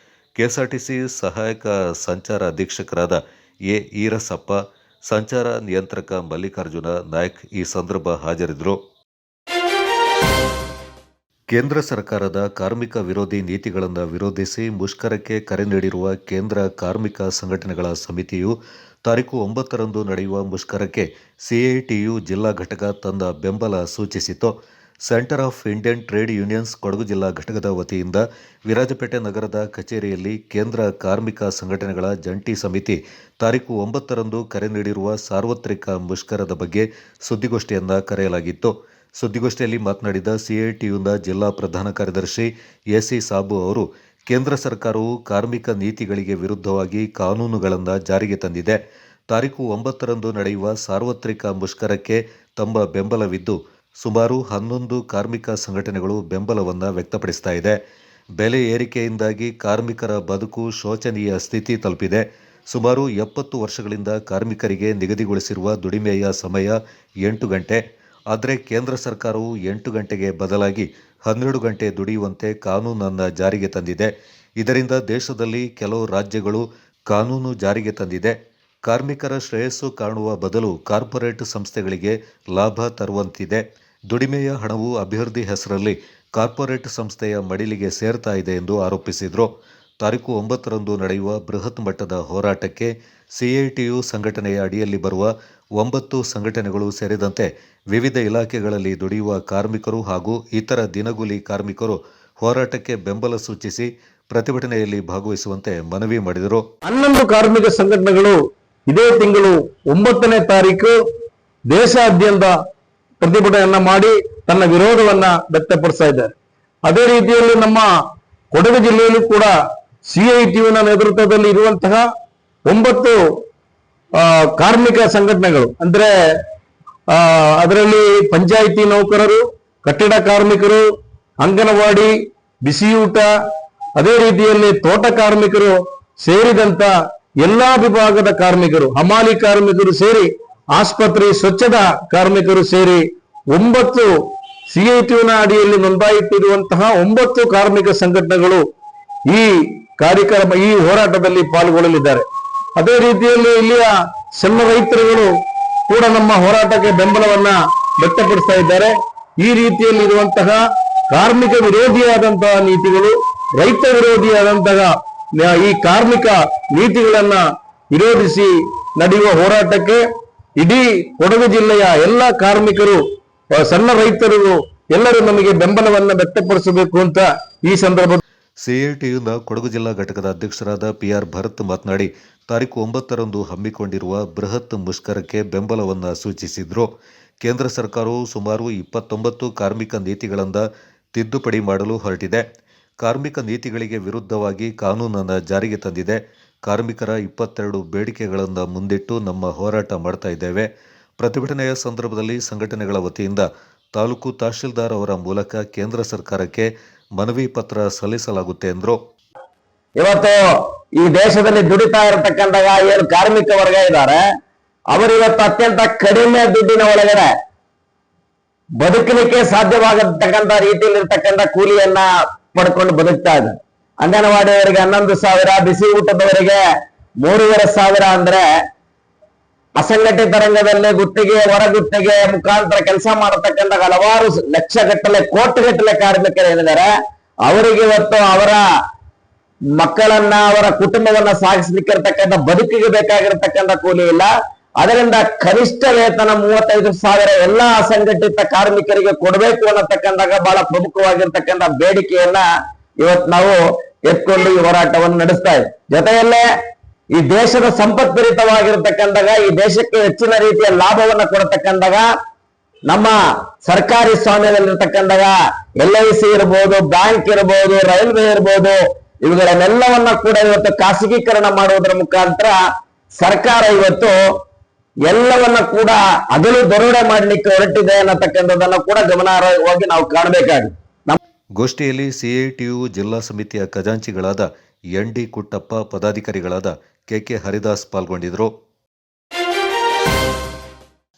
ಕೆಎಸ್ಆರ್ಟಿಸಿ ಸಹಾಯಕ ಸಂಚಾರ ಅಧೀಕ್ಷಕರಾದ ಎ ಈರಸಪ್ಪ, ಸಂಚಾರ ನಿಯಂತ್ರಕ ಮಲ್ಲಿಕಾರ್ಜುನ ನಾಯ್ಕ್ ಈ ಸಂದರ್ಭ ಹಾಜರಿದ್ದರು. ಕೇಂದ್ರ ಸರ್ಕಾರದ ಕಾರ್ಮಿಕ ವಿರೋಧಿ ನೀತಿಗಳನ್ನು ವಿರೋಧಿಸಿ ಮುಷ್ಕರಕ್ಕೆ ಕರೆ ನೀಡಿರುವ ಕೇಂದ್ರ ಕಾರ್ಮಿಕ ಸಂಘಟನೆಗಳ ಸಮಿತಿಯು ತಾರೀಖು 9ರಂದು ನಡೆಯುವ ಮುಷ್ಕರಕ್ಕೆ ಸಿಐಟಿಯು ಜಿಲ್ಲಾ ಘಟಕ ತನ್ನ ಬೆಂಬಲ ಸೂಚಿಸಿತು. Centre of Indian trade unions Kodagu ಜಿಲ್ಲಾ ಘಟಕದ ವತಿಯಿಂದ ವಿರಾಜಪೇಟೆ ನಗರದ ಕಚೇರಿಯಲ್ಲಿ ಕೇಂದ್ರ ಕಾರ್ಮಿಕ ಸಂಘಟನೆಗಳ ಜಂಟಿ ಸಮಿತಿ ತಾರೀಖು 9ರಂದು ಕರೆ ನೀಡಿರುವ ಸಾರ್ವತ್ರಿಕ ಮುಷ್ಕರದ ಬಗ್ಗೆ ಸುದ್ದಿಗೋಷ್ಠಿಯನ್ನು ಕರೆಯಲಾಗಿತ್ತು. ಸುದ್ದಿಗೋಷ್ಠಿಯಲ್ಲಿ ಮಾತನಾಡಿದ ಸಿಐಟಿಯುನ ಜಿಲ್ಲಾ ಪ್ರಧಾನ ಕಾರ್ಯದರ್ಶಿ ಎಸಿ ಸಾಬು ಅವರು, ಕೇಂದ್ರ ಸರ್ಕಾರವು ಕಾರ್ಮಿಕ ನೀತಿಗಳಿಗೆ ವಿರುದ್ಧವಾಗಿ ಕಾನೂನುಗಳನ್ನು ಜಾರಿಗೆ ತಂದಿದೆ. ತಾರೀಖು 9ರಂದು ನಡೆಯುವ ಸಾರ್ವತ್ರಿಕ ಮುಷ್ಕರಕ್ಕೆ ತಮ್ಮ ಬೆಂಬಲವಿದ್ದು ಸುಮಾರು 11 ಕಾರ್ಮಿಕ ಸಂಘಟನೆಗಳು ಬೆಂಬಲವನ್ನು ವ್ಯಕ್ತಪಡಿಸ್ತಾ ಇದೆ. ಬೆಲೆ ಏರಿಕೆಯಿಂದಾಗಿ ಕಾರ್ಮಿಕರ ಬದುಕು ಶೋಚನೀಯ ಸ್ಥಿತಿ ತಲುಪಿದೆ. ಸುಮಾರು 70 ವರ್ಷಗಳಿಂದ ಕಾರ್ಮಿಕರಿಗೆ ನಿಗದಿಗೊಳಿಸಿರುವ ದುಡಿಮೆಯ ಸಮಯ 8 ಗಂಟೆ. ಆದರೆ ಕೇಂದ್ರ ಸರ್ಕಾರವು 8 ಗಂಟೆಗೆ ಬದಲಾಗಿ 12 ಗಂಟೆ ದುಡಿಯುವಂತೆ ಕಾನೂನನ್ನು ಜಾರಿಗೆ ತಂದಿದೆ. ಇದರಿಂದ ದೇಶದಲ್ಲಿ ಕೆಲವು ರಾಜ್ಯಗಳು ಕಾನೂನು ಜಾರಿಗೆ ತಂದಿದೆ. ಕಾರ್ಮಿಕರ ಶ್ರೇಯಸ್ಸು ಕಾಣುವ ಬದಲು ಕಾರ್ಪೊರೇಟ್ ಸಂಸ್ಥೆಗಳಿಗೆ ಲಾಭ ತರುವಂತಿದೆ. ದುಡಿಮೆಯ ಹಣವು ಅಭಿವೃದ್ಧಿ ಹೆಸರಲ್ಲಿ ಕಾರ್ಪೊರೇಟ್ ಸಂಸ್ಥೆಯ ಮಡಿಲಿಗೆ ಸೇರ್ತಾ ಇದೆ ಎಂದು ಆರೋಪಿಸಿದರು. ತಾರೀಖು 9ರಂದು ನಡೆಯುವ ಬೃಹತ್ ಮಟ್ಟದ ಹೋರಾಟಕ್ಕೆ ಸಿಐಟಿಯು ಸಂಘಟನೆಯ ಅಡಿಯಲ್ಲಿ ಬರುವ 9 ಸಂಘಟನೆಗಳು ಸೇರಿದಂತೆ ವಿವಿಧ ಇಲಾಖೆಗಳಲ್ಲಿ ದುಡಿಯುವ ಕಾರ್ಮಿಕರು ಹಾಗೂ ಇತರ ದಿನಗೂಲಿ ಕಾರ್ಮಿಕರು ಹೋರಾಟಕ್ಕೆ ಬೆಂಬಲ ಸೂಚಿಸಿ ಪ್ರತಿಭಟನೆಯಲ್ಲಿ ಭಾಗವಹಿಸುವಂತೆ ಮನವಿ ಮಾಡಿದರು. 11 ಕಾರ್ಮಿಕ ಸಂಘಟನೆಗಳು ಇದೇ ತಿಂಗಳು 9ನೇ ತಾರೀಕು ದೇಶಾದ್ಯಂತ ಪ್ರತಿಭಟನೆಯನ್ನ ಮಾಡಿ ತನ್ನ ವಿರೋಧವನ್ನ ವ್ಯಕ್ತಪಡಿಸ್ತಾ ಇದ್ದಾರೆ. ಅದೇ ರೀತಿಯಲ್ಲಿ ನಮ್ಮ ಕೊಡಗು ಜಿಲ್ಲೆಯಲ್ಲೂ ಕೂಡ ಸಿಐಟಿಯುನ ನೇತೃತ್ವದಲ್ಲಿ ಇರುವಂತಹ 9 ಕಾರ್ಮಿಕ ಸಂಘಟನೆಗಳು ಅಂದ್ರೆ ಅದರಲ್ಲಿ ಪಂಚಾಯಿತಿ ನೌಕರರು, ಕಟ್ಟಡ ಕಾರ್ಮಿಕರು, ಅಂಗನವಾಡಿ, ಬಿಸಿಯೂಟ, ಅದೇ ರೀತಿಯಲ್ಲಿ ತೋಟ ಕಾರ್ಮಿಕರು ಸೇರಿದಂತ ಎಲ್ಲಾ ವಿಭಾಗದ ಕಾರ್ಮಿಕರು, ಹಮಾಲಿ ಕಾರ್ಮಿಕರು ಸೇರಿ, ಆಸ್ಪತ್ರೆ ಸ್ವಚ್ಛತಾ ಕಾರ್ಮಿಕರು ಸೇರಿ 9 ಸಿಐಟಿಯುನ ಅಡಿಯಲ್ಲಿ ನೋಂದಾಯಿಟ್ಟಿರುವಂತಹ 9 ಕಾರ್ಮಿಕ ಸಂಘಟನೆಗಳು ಈ ಕಾರ್ಯಕ್ರಮ ಈ ಹೋರಾಟದಲ್ಲಿ ಪಾಲ್ಗೊಳ್ಳಲಿದ್ದಾರೆ. ಅದೇ ರೀತಿಯಲ್ಲಿ ಇಲ್ಲಿಯ ಸಣ್ಣ ರೈತರುಗಳು ಕೂಡ ನಮ್ಮ ಹೋರಾಟಕ್ಕೆ ಬೆಂಬಲವನ್ನ ವ್ಯಕ್ತಪಡಿಸ್ತಾ ಇದ್ದಾರೆ. ಈ ರೀತಿಯಲ್ಲಿ ಇರುವಂತಹ ಕಾರ್ಮಿಕ ವಿರೋಧಿಯಾದಂತಹ ನೀತಿಗಳು, ರೈತ ವಿರೋಧಿಯಾದಂತಹ ಈ ಕಾರ್ಮಿಕ ನೀತಿಗಳನ್ನ ವಿರೋಧಿಸಿ ನಡೆಯುವ ಹೋರಾಟಕ್ಕೆ ಇಡೀ ಕೊಡಗು ಜಿಲ್ಲೆಯ ಎಲ್ಲ ಕಾರ್ಮಿಕರು, ಸಣ್ಣ ರೈತರು ಎಲ್ಲರೂ ನಮಗೆ ಬೆಂಬಲವನ್ನ ವ್ಯಕ್ತಪಡಿಸಬೇಕು ಅಂತ ಈ ಸಂದರ್ಭ ಸಿಐಟಿಯುನ ಕೊಡಗು ಜಿಲ್ಲಾ ಘಟಕದ ಅಧ್ಯಕ್ಷರಾದ PR ಭರತ್ ಮಾತನಾಡಿ, ತಾರೀಖು 9ರಂದು ಹಮ್ಮಿಕೊಂಡಿರುವ ಬೃಹತ್ ಮುಷ್ಕರಕ್ಕೆ ಬೆಂಬಲವನ್ನು ಸೂಚಿಸಿದರು. ಕೇಂದ್ರ ಸರ್ಕಾರವು ಸುಮಾರು 29 ಕಾರ್ಮಿಕ ನೀತಿಗಳನ್ನು ತಿದ್ದುಪಡಿ ಮಾಡಲು ಹೊರಟಿದೆ. ಕಾರ್ಮಿಕ ನೀತಿಗಳಿಗೆ ವಿರುದ್ಧವಾಗಿ ಕಾನೂನನ್ನು ಜಾರಿಗೆ ತಂದಿದೆ. ಕಾರ್ಮಿಕರ 22 ಬೇಡಿಕೆಗಳನ್ನು ಮುಂದಿಟ್ಟು ನಮ್ಮ ಹೋರಾಟ ಮಾಡ್ತಾ ಇದ್ದೇವೆ. ಪ್ರತಿಭಟನೆಯ ಸಂದರ್ಭದಲ್ಲಿ ಸಂಘಟನೆಗಳ ವತಿಯಿಂದ ತಾಲೂಕು ತಹಶೀಲ್ದಾರ್ ಅವರ ಮೂಲಕ ಕೇಂದ್ರ ಸರ್ಕಾರಕ್ಕೆ ಮನವಿ ಪತ್ರ ಸಲ್ಲಿಸಲಾಗುತ್ತೆ ಎಂದರು. ಇವತ್ತು ಈ ದೇಶದಲ್ಲಿ ದುಡಿತಾ ಇರತಕ್ಕಂಥ ಏನು ಕಾರ್ಮಿಕ ವರ್ಗ ಇದ್ದಾರೆ, ಅವರಿವತ್ತು ಅತ್ಯಂತ ಕಡಿಮೆ ದುಡ್ಡಿನ ಒಳಗಡೆ ಬದುಕಲಿಕ್ಕೆ ಸಾಧ್ಯವಾಗತಕ್ಕಂಥ ರೀತಿಯಲ್ಲಿ ಇರ್ತಕ್ಕಂಥ ಕೂಲಿಯನ್ನ ಪಡ್ಕೊಂಡು ಬದುಕ್ತಾ ಇದ್ದಾರೆ. ಅಂಗನವಾಡಿಯವರಿಗೆ 11,000, ಬಿಸಿ ಊಟದವರಿಗೆ 3,500 ಅಂದ್ರೆ ಅಸಂಘಟಿತ ರಂಗದಲ್ಲಿ ಗುತ್ತಿಗೆ, ಹೊರಗುತ್ತಿಗೆ ಮುಖಾಂತರ ಕೆಲಸ ಮಾಡತಕ್ಕಂಥ ಹಲವಾರು ಲಕ್ಷಗಟ್ಟಲೆ, ಕೋಟಿಗಟ್ಟಲೆ ಕಾರ್ಮಿಕರು ಏನಿದ್ದಾರೆ, ಅವರಿಗೆ ಇವತ್ತು ಅವರ ಮಕ್ಕಳನ್ನ, ಅವರ ಕುಟುಂಬವನ್ನ ಸಾಗಿಸ್ಲಿಕ್ಕೆ ಇರ್ತಕ್ಕಂಥ ಬದುಕಿಗೆ ಬೇಕಾಗಿರ್ತಕ್ಕಂಥ ಕೂಲಿ ಇಲ್ಲ. ಅದರಿಂದ ಕನಿಷ್ಠ ವೇತನ 35,000 ಎಲ್ಲಾ ಅಸಂಘಟಿತ ಕಾರ್ಮಿಕರಿಗೆ ಕೊಡಬೇಕು ಅನ್ನತಕ್ಕಂದಾಗ ಬಹಳ ಪ್ರಮುಖವಾಗಿರ್ತಕ್ಕಂಥ ಬೇಡಿಕೆಯನ್ನ ಇವತ್ತು ನಾವು ಎತ್ಕೊಂಡು ಈ ಹೋರಾಟವನ್ನು ನಡೆಸ್ತಾ ಇದ್ದೀವಿ. ಜೊತೆಯಲ್ಲೇ ಈ ದೇಶದ ಸಂಪತ್ಭರಿತವಾಗಿರ್ತಕ್ಕಂದಾಗ, ಈ ದೇಶಕ್ಕೆ ಹೆಚ್ಚಿನ ರೀತಿಯ ಲಾಭವನ್ನ ಕೊಡತಕ್ಕಂದಾಗ, ನಮ್ಮ ಸರ್ಕಾರಿ ಸ್ವಾಮ್ಯದಲ್ಲಿರ್ತಕ್ಕಂದಾಗ LIC ಇರ್ಬೋದು, ಬ್ಯಾಂಕ್ ಇರ್ಬೋದು, ರೈಲ್ವೆ ಇರ್ಬೋದು, ಇವುಗಳನ್ನೆಲ್ಲವನ್ನ ಕೂಡ ಇವತ್ತು ಖಾಸಗೀಕರಣ ಮಾಡುವುದರ ಮುಖಾಂತರ ಸರ್ಕಾರ ಇವತ್ತು ಎಲ್ಲವನ್ನ ಕೂಡ ಅದಲು ದರೋಡೆ ಮಾಡಲಿಕ್ಕೆ ಹೊರಟಿದೆ ಅನ್ನತಕ್ಕಂಥದ್ದನ್ನ ಕೂಡ ಗಮನಾರ್ಹವಾಗಿ ನಾವು ಕಾಣಬೇಕಾಗಿದೆ. ಗೋಷ್ಠಿಯಲ್ಲಿ ಸಿಐಟಿಯು ಜಿಲ್ಲಾ ಸಮಿತಿಯ ಖಜಾಂಚಿಗಳಾದ ಎನ್.ಡಿ. ಕುಟ್ಟಪ್ಪ, ಪದಾಧಿಕಾರಿಗಳಾದ ಕೆ.ಕೆ. ಹರಿದಾಸ್ ಪಾಲ್ಗೊಂಡಿದ್ದರು.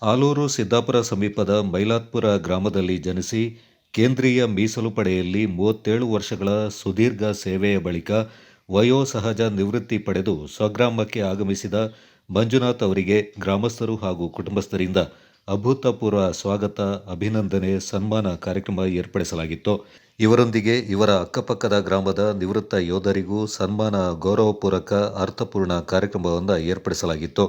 ಆಲೂರು ಸಿದ್ದಾಪುರ ಸಮೀಪದ ಮೈಲಾತ್ಪುರ ಗ್ರಾಮದಲ್ಲಿ ಜನಿಸಿ ಕೇಂದ್ರೀಯ ಮೀಸಲು ಪಡೆಯಲ್ಲಿ 37 ವರ್ಷಗಳ ಸುದೀರ್ಘ ಸೇವೆಯ ಬಳಿಕ ವಯೋಸಹಜ ನಿವೃತ್ತಿ ಪಡೆದು ಸ್ವಗ್ರಾಮಕ್ಕೆ ಆಗಮಿಸಿದ ಮಂಜುನಾಥ್ ಅವರಿಗೆ ಗ್ರಾಮಸ್ಥರು ಹಾಗೂ ಕುಟುಂಬಸ್ಥರಿಂದ ಅಭೂತಪೂರ್ವ ಸ್ವಾಗತ, ಅಭಿನಂದನೆ, ಸನ್ಮಾನ ಕಾರ್ಯಕ್ರಮ ಏರ್ಪಡಿಸಲಾಗಿತ್ತು. ಇವರೊಂದಿಗೆ ಇವರ ಅಕ್ಕಪಕ್ಕದ ಗ್ರಾಮದ ನಿವೃತ್ತ ಯೋಧರಿಗೂ ಸನ್ಮಾನ, ಗೌರವಪೂರ್ವಕ ಅರ್ಥಪೂರ್ಣ ಕಾರ್ಯಕ್ರಮವನ್ನು ಏರ್ಪಡಿಸಲಾಗಿತ್ತು.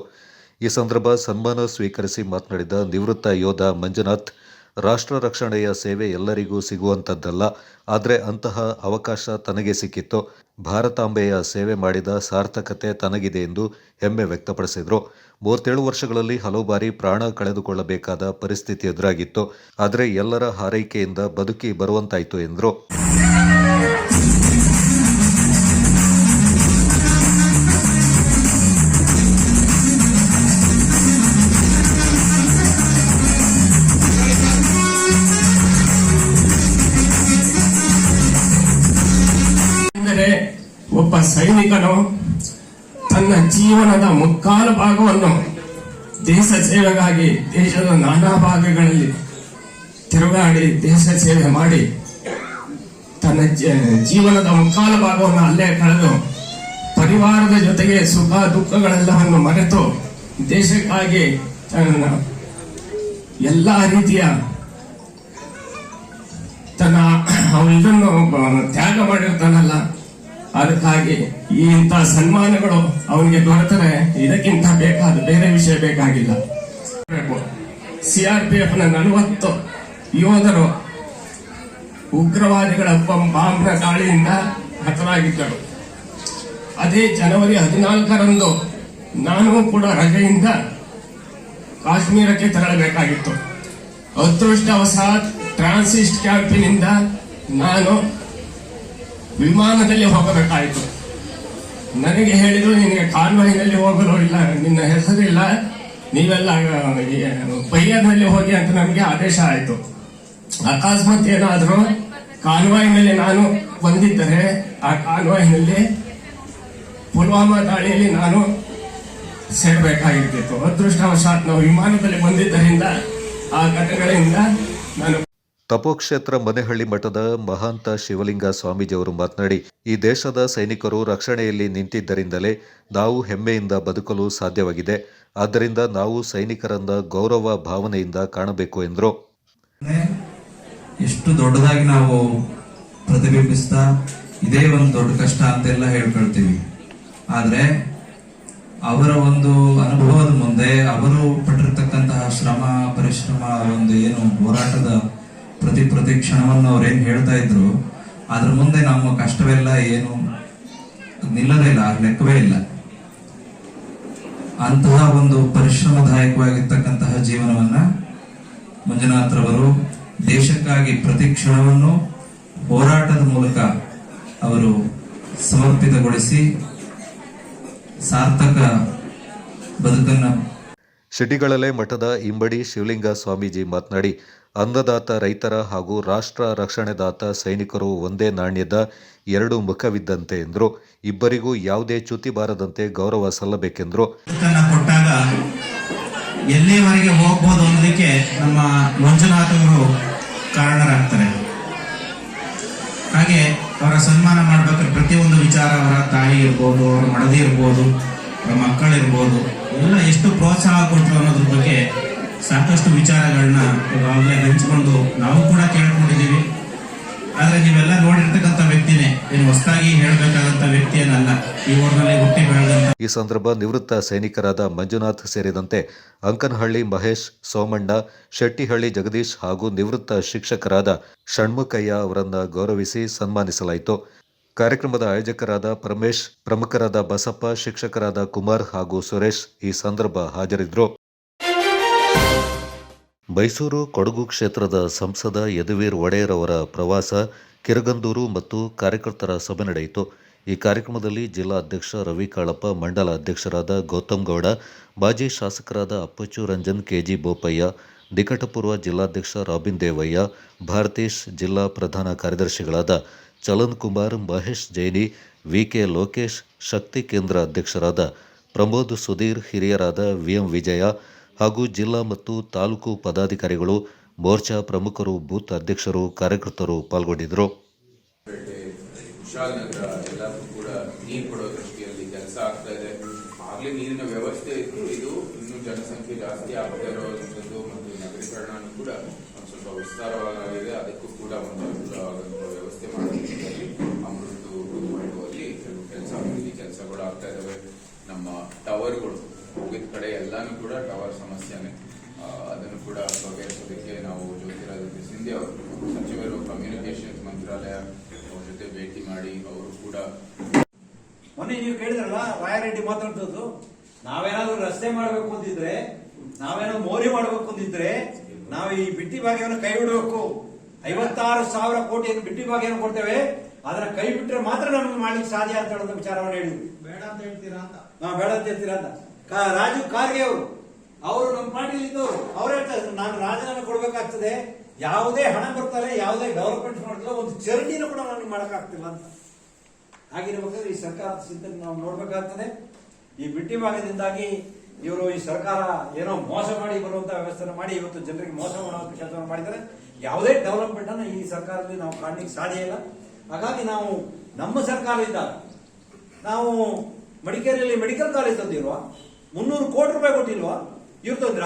ಈ ಸಂದರ್ಭ ಸನ್ಮಾನ ಸ್ವೀಕರಿಸಿ ಮಾತನಾಡಿದ ನಿವೃತ್ತ ಯೋಧ ಮಂಜುನಾಥ್, ರಾಷ್ಟ್ರ ರಕ್ಷಣೆಯ ಸೇವೆ ಎಲ್ಲರಿಗೂ ಸಿಗುವಂಥದ್ದಲ್ಲ, ಆದರೆ ಅಂತಹ ಅವಕಾಶ ತನಗೆ ಸಿಕ್ಕಿತ್ತು. ಭಾರತಾಂಬೆಯ ಸೇವೆ ಮಾಡಿದ ಸಾರ್ಥಕತೆ ತನಗಿದೆ ಎಂದು ಹೆಮ್ಮೆ ವ್ಯಕ್ತಪಡಿಸಿದರು. 37 ವರ್ಷಗಳಲ್ಲಿ ಹಲವು ಬಾರಿ ಪ್ರಾಣ ಕಳೆದುಕೊಳ್ಳಬೇಕಾದ ಪರಿಸ್ಥಿತಿ ಎದುರಾಗಿತ್ತು, ಆದರೆ ಎಲ್ಲರ ಹಾರೈಕೆಯಿಂದ ಬದುಕಿ ಬರುವಂತಾಯಿತು ಎಂದರು. ಒಬ್ಬ ಸೈನಿಕನು ತನ್ನ ಜೀವನದ ಮುಕ್ಕಾಲು ಭಾಗವನ್ನು ದೇಶ ಸೇವೆಗಾಗಿ ದೇಶದ ನಾನಾ ಭಾಗಗಳಲ್ಲಿ ತಿರುಗಾಡಿ ದೇಶ ಸೇವೆ ಮಾಡಿ ತನ್ನ ಜೀವನದ ಮುಕ್ಕಾಲು ಭಾಗವನ್ನು ಅಲ್ಲೇ ಕಳೆದು ಪರಿವಾರದ ಜೊತೆಗೆ ಸುಖ ದುಃಖಗಳೆಲ್ಲವನ್ನು ಮರೆತು ದೇಶಕ್ಕಾಗಿ ಎಲ್ಲ ರೀತಿಯ ತನ್ನ ಇದನ್ನು ತ್ಯಾಗ ಮಾಡಿರ್ತಾನಲ್ಲ, ಅದಕ್ಕಾಗಿ ಇಂಥ ಸನ್ಮಾನಗಳು ಅವನಿಗೆ ದೊರೆತರೆ ಇದಕ್ಕಿಂತ ಬೇಕಾದ ಬೇರೆ ವಿಷಯ ಬೇಕಾಗಿಲ್ಲ. CRPF ನ 40 ಯೋಧರು ಉಗ್ರವಾದಿಗಳ ಬಾಂಬ್ನ ದಾಳಿಯಿಂದ ಹತರಾಗಿದ್ದರು. ಅದೇ ಜನವರಿ 14ರಂದು ನಾನು ಕೂಡ ರಜೆಯಿಂದ ಕಾಶ್ಮೀರಕ್ಕೆ ತೆರಳಬೇಕಾಗಿತ್ತು. ಅದೃಷ್ಟವಶಾತ್ ಟ್ರಾನ್ಸಿಸ್ಟ್ ಕ್ಯಾಂಪಿನಿಂದ ನಾನು ವಿಮಾನದಲ್ಲಿ ಹೋಗಬೇಕಾಯಿತು. ನನಗೆ ಹೇಳಿದ್ರು, ನಿನಗೆ ಕಾನ್ವಾಯ್ನಲ್ಲಿ ಹೋಗಲು ಇಲ್ಲ, ನಿನ್ನ ಹೆಸರಿಲ್ಲ, ನೀವೆಲ್ಲ ಬೈಯರ್ನಲ್ಲಿ ಹೋಗಿ ಅಂತ ನಮಗೆ ಆದೇಶ ಆಯಿತು. ಅಕಸ್ಮಾತ್ ಏನಾದರೂ ಕಾನ್ವಾಯ್ನಲ್ಲಿ ನಾನು ಬಂದಿದ್ದರೆ ಆ ಕಾನ್ವಾಯ್ನಲ್ಲಿ ಪುಲ್ವಾಮಾ ದಾಳಿಯಲ್ಲಿ ನಾನು ಸೇರಬೇಕಾಗಿರ್ತಿತ್ತು. ಅದೃಷ್ಟವಶಾತ್ ನಾವು ವಿಮಾನದಲ್ಲಿ ಬಂದಿದ್ದರಿಂದ ಆ ಘಟನೆಗಳಿಂದ ನಾನು ತಪೋಕ್ಷೇತ್ರ ಮನೆಹಳ್ಳಿ ಮಠದ ಮಹಾಂತ ಶಿವಲಿಂಗ ಸ್ವಾಮೀಜಿಯವರು ಮಾತನಾಡಿ, ಈ ದೇಶದ ಸೈನಿಕರು ರಕ್ಷಣೆಯಲ್ಲಿ ನಿಂತಿದ್ದರಿಂದಲೇ ನಾವು ಹೆಮ್ಮೆಯಿಂದ ಬದುಕಲು ಸಾಧ್ಯವಾಗಿದೆ. ಆದ್ದರಿಂದ ನಾವು ಸೈನಿಕರನ್ನ ಗೌರವ ಭಾವನೆಯಿಂದ ಕಾಣಬೇಕು ಎಂದರು. ಎಷ್ಟು ದೊಡ್ಡದಾಗಿ ನಾವು ಪ್ರತಿಬಿಂಬಿಸ್ತಾ ಇದೇ ಒಂದು ದೊಡ್ಡ ಕಷ್ಟ ಅಂತೆಲ್ಲ ಹೇಳ್ಕೊಳ್ತೀವಿ, ಆದ್ರೆ ಅವರ ಒಂದು ಅನುಭವದ ಮುಂದೆ ಅವರು ಪಟ್ಟಿರ್ತಕ್ಕಂತಹ ಶ್ರಮ, ಪರಿಶ್ರಮ, ಒಂದು ಏನು ಹೋರಾಟದ ಪ್ರತಿ ಕ್ಷಣವನ್ನು ಅವ್ರೇನು ಹೇಳ್ತಾ ಇದ್ರು, ಅದ್ರ ಮುಂದೆ ನಮ್ಮ ಕಷ್ಟವೆಲ್ಲ ಏನು ನಿಲ್ಲದೇ ಇಲ್ಲ, ಲೆಕ್ಕವೇ ಇಲ್ಲ. ಅಂತಹ ಒಂದು ಪರಿಶ್ರಮದಾಯಕವಾಗಿರ್ತಕ್ಕಂತಹ ಜೀವನವನ್ನ ಮಂಜುನಾಥ್ರವರು ದೇಶಕ್ಕಾಗಿ ಪ್ರತಿ ಕ್ಷಣವನ್ನು ಹೋರಾಟದ ಮೂಲಕ ಅವರು ಸಮರ್ಪಿತಗೊಳಿಸಿ ಸಾರ್ಥಕ ಬದುಕನ್ನು. ಶಿಟಿಗಳಲೆ ಮಠದ ಇಂಬಡಿ ಶಿವಲಿಂಗ ಸ್ವಾಮೀಜಿ ಮಾತನಾಡಿ, ಅನ್ನದಾತ ರೈತರ ಹಾಗೂ ರಾಷ್ಟ್ರ ರಕ್ಷಣೆದಾತ ಸೈನಿಕರು ಒಂದೇ ನಾಣ್ಯದ 2 ಮುಖವಿದ್ದಂತೆ ಎಂದರು. ಇಬ್ಬರಿಗೂ ಯಾವುದೇ ಚ್ಯುತಿ ಬಾರದಂತೆ ಗೌರವ ಸಲ್ಲಬೇಕೆಂದರು. ಕೊಟ್ಟಾಗ ಎಲ್ಲಿವರೆಗೆ ಹೋಗ್ಬೋದು ಅನ್ನೋದಕ್ಕೆ ನಮ್ಮ ಮಂಜುನಾಥವರು ಕಾರಣರಾಗ್ತಾರೆ. ಹಾಗೆ ಅವರ ಸನ್ಮಾನ ಮಾಡ್ಬೇಕಾದ್ರೆ ಪ್ರತಿಯೊಂದು ವಿಚಾರ, ಅವರ ತಾಯಿ ಇರ್ಬೋದು, ಅವರ ಮಡದಿ ಇರ್ಬೋದು, ಅವರ ಮಕ್ಕಳಿರ್ಬೋದು, ಎಲ್ಲ ಎಷ್ಟು ಪ್ರೋತ್ಸಾಹ ಕೊಟ್ಟರು ಅನ್ನೋದ್ರ ಬಗ್ಗೆ ಸಾಕಷ್ಟು ವಿಚಾರಗಳನ್ನ ಈಗಾಗಲೇ ಹಂಚಿಕೊಂಡು ನಾವು ಕೂಡ ಕೇಳ್ಕೊಂಡಿದ್ದೀವಿ. ಆದ್ರೆ ನೀವೆಲ್ಲ ನೋಡಿರ್ತಕ್ಕಂಥ ವ್ಯಕ್ತಿನೇ, ಏನು ಹೊಸದಾಗಿ ಹೇಳ್ಬೇಕಾದಂತ ವ್ಯಕ್ತಿ ಏನಲ್ಲ, ಈ ಊರಿನಲ್ಲಿ ಹುಟ್ಟಿ ಬೆಳೆದಂತ. ಈ ಸಂದರ್ಭ ನಿವೃತ್ತ ಸೈನಿಕರಾದ ಮಂಜುನಾಥ್ ಸೇರಿದಂತೆ ಅಂಕನಹಳ್ಳಿ ಮಹೇಶ್, ಸೋಮಣ್ಣ, ಶೆಟ್ಟಿಹಳ್ಳಿ ಜಗದೀಶ್ ಹಾಗೂ ನಿವೃತ್ತ ಶಿಕ್ಷಕರಾದ ಷಣ್ಮುಖಯ್ಯ ಅವರನ್ನ ಗೌರವಿಸಿ ಸನ್ಮಾನಿಸಲಾಯಿತು. ಕಾರ್ಯಕ್ರಮದ ಆಯೋಜಕರಾದ ಪರಮೇಶ್, ಪ್ರಮುಖರಾದ ಬಸಪ್ಪ, ಶಿಕ್ಷಕರಾದ ಕುಮಾರ್ ಹಾಗೂ ಸುರೇಶ್ ಈ ಸಂದರ್ಭ ಹಾಜರಿದ್ದರು. ಮೈಸೂರು ಕೊಡಗು ಕ್ಷೇತ್ರದ ಸಂಸದ ಯದುವೀರ್ ಒಡೆಯರ್ ಅವರ ಪ್ರವಾಸ, ಕಿರಗಂದೂರು ಮತ್ತು ಕಾರ್ಯಕರ್ತರ ಸಭೆ ನಡೆಯಿತು. ಈ ಕಾರ್ಯಕ್ರಮದಲ್ಲಿ ಜಿಲ್ಲಾ ಅಧ್ಯಕ್ಷ ರವಿ ಕಾಳಪ್ಪ, ಮಂಡಲ ಅಧ್ಯಕ್ಷರಾದ ಗೌತಮ್ ಗೌಡ, ಮಾಜಿ ಶಾಸಕರಾದ ಅಪ್ಪಚ್ಚು ರಂಜನ್, ಕೆಜಿ ಬೋಪಯ್ಯ, ನಿಕಟಪೂರ್ವ ಜಿಲ್ಲಾಧ್ಯಕ್ಷ ರಾಬಿನ್ ದೇವಯ್ಯ, ಭಾರತೀಶ್, ಜಿಲ್ಲಾ ಪ್ರಧಾನ ಕಾರ್ಯದರ್ಶಿಗಳಾದ ಚಲನ್ ಕುಮಾರ್, ಮಹೇಶ್ ಜೈನಿ, ವಿಕೆ ಲೋಕೇಶ್, ಶಕ್ತಿ ಕೇಂದ್ರ ಅಧ್ಯಕ್ಷರಾದ ಪ್ರಮೋದ್ ಸುಧೀರ್, ಹಿರಿಯರಾದ ವಿಎಂ ವಿಜಯ ಹಾಗೂ ಜಿಲ್ಲಾ ಮತ್ತು ತಾಲೂಕು ಪದಾಧಿಕಾರಿಗಳು, ಮೋರ್ಚಾ ಪ್ರಮುಖರು, ಬೂತ್ ಅಧ್ಯಕ್ಷರು, ಕಾರ್ಯಕರ್ತರು ಪಾಲ್ಗೊಂಡಿದ್ದರು. ಕುಶಾಲನಗರ ಎಲ್ಲಕ್ಕೂ ಕೂಡ ನೀರು ಕೊಡೋ ದೃಷ್ಟಿಯಲ್ಲಿ ಕೆಲಸ ಆಗ್ತಾ ಇದೆ. ಆಗಲೇ ನೀರಿನ ವ್ಯವಸ್ಥೆ ಇದ್ದು ಇದು ಇನ್ನೂ ಜನಸಂಖ್ಯೆ ಜಾಸ್ತಿ ಆಗ್ತಾ ಇರೋವಂಥದ್ದು ಮತ್ತು ನಗರೀಕರಣ ಕೂಡ ಒಂದು ಸ್ವಲ್ಪ ವಿಸ್ತಾರವಾಗಿದೆ. ಅದಕ್ಕೂ ಕೂಡ ಒಂದು ಅನುಕೂಲವಾದಂಥ ವ್ಯವಸ್ಥೆ ಮಾಡೋದ್ರಲ್ಲಿ ಅಮೃತ ಮಾಡುವಲ್ಲಿ ಕೆಲಸಗಳು ಆಗ್ತಾ ಇದ್ದಾವೆ. ನಮ್ಮ ಟವರ್ಗಳು ಹೋಗಿದ ಕಡೆ ಎಲ್ಲಾನು ಕೂಡ ಟವರ್ ಸಮಸ್ಯೆನೆ. ಅದನ್ನು ಕೂಡ ಬಗೆಹರಿಸೋದಕ್ಕೆ ನಾವು ಜ್ಯೋತಿರಾದಿತ್ಯ ಸಿಂಧ್ಯಾ ಅವರು ಸಚಿವರು ಕಮ್ಯುನಿಕೇಶನ್ಸ್ ಮಂತ್ರಾಲಯ ಅವ್ರ ಜೊತೆ ಭೇಟಿ ಮಾಡಿ ಅವರು ಕೂಡ ಮೊನ್ನೆ ನೀವು ಕೇಳಿದ್ರಲ್ಲ ರಾಯರೆಡ್ಡಿ ಮಾತಾಡ್ತದ್ದು, ನಾವೇನಾದ್ರೂ ರಸ್ತೆ ಮಾಡ್ಬೇಕು ಅಂತಿದ್ರೆ, ನಾವೇನಾದ್ರು ಮೋರಿ ಮಾಡ್ಬೇಕು ಅಂತಿದ್ರೆ ನಾವು ಈ ಬಿಟ್ಟಿ ಭಾಗ್ಯವನ್ನು ಕೈ ಬಿಡಬೇಕು. 56,000 ಕೋಟಿಯನ್ನು ಬಿಟ್ಟಿ ಭಾಗ್ಯವನ್ನು ಕೊಡ್ತೇವೆ, ಅದನ್ನ ಕೈ ಬಿಟ್ರೆ ಮಾತ್ರ ನಮ್ಗೆ ಮಾಡ್ಲಿಕ್ಕೆ ಸಾಧ್ಯ ಅಂತ ಹೇಳೋದು ವಿಚಾರವನ್ನು ಹೇಳಿದ್ವಿ. ಬೇಡ ಅಂತ ಹೇಳ್ತೀರಾ ಅಂತ. ಬೇಡ ಅಂತ ಹೇಳ್ತೀರಾ ಅಂತ. ರಾಜೀವ್ ಖಾರ್ಗೆ ಅವರು ನಮ್ಮ ಪಾರ್ಟಿಯಲ್ಲಿ ಇದ್ದವರು ಅವ್ರು ಹೇಳ್ತಾ ಇದ್ರು, ನಾನು ರಾಜೀನಾಮೆ ಕೊಡ್ಬೇಕಾಗ್ತದೆ, ಯಾವುದೇ ಹಣ ಬರ್ತಾರೆ, ಯಾವುದೇ ಡೆವಲಪ್ಮೆಂಟ್ ಮಾಡ್ತಿಲ್ಲ, ಒಂದು ಚರಂಡಿನೂ ಕೂಡ ನನಗೆ ಮಾಡಕ್ಕಾಗ್ತಿಲ್ಲ ಅಂತ. ಹಾಗಿರ್ಬೇಕಾದ್ರೆ ಈ ಸರ್ಕಾರದ ಚಿಂತನೆ ನಾವು ನೋಡ್ಬೇಕಾಗ್ತದೆ. ಈ ಬಿಟ್ಟಿ ಭಾಗದಿಂದಾಗಿ ಇವರು ಈ ಸರ್ಕಾರ ಏನೋ ಮೋಸ ಮಾಡಿ ಬರುವಂತ ವ್ಯವಸ್ಥೆ ಮಾಡಿ ಇವತ್ತು ಜನರಿಗೆ ಮೋಸ ಮಾಡುವಂತ ಕೆಲಸ ಮಾಡಿದರೆ ಯಾವುದೇ ಡೆವಲಪ್ಮೆಂಟ್ ಅನ್ನು ಈ ಸರ್ಕಾರದಲ್ಲಿ ನಾವು ಕಾಣಲಿಕ್ಕೆ ಸಾಧ್ಯ ಇಲ್ಲ. ಹಾಗಾಗಿ ನಾವು ನಮ್ಮ ಸರ್ಕಾರದಿಂದ ನಾವು ಮಡಿಕೇರಿಯಲ್ಲಿ ಮೆಡಿಕಲ್ ಕಾಲೇಜ್ ತಂದಿಲ್ವಾ, 300 ಕೋಟಿ ರೂಪಾಯಿ ಕೊಟ್ಟಿಲ್ವಾ, ಇವ್ರು ತಂದ್ರ?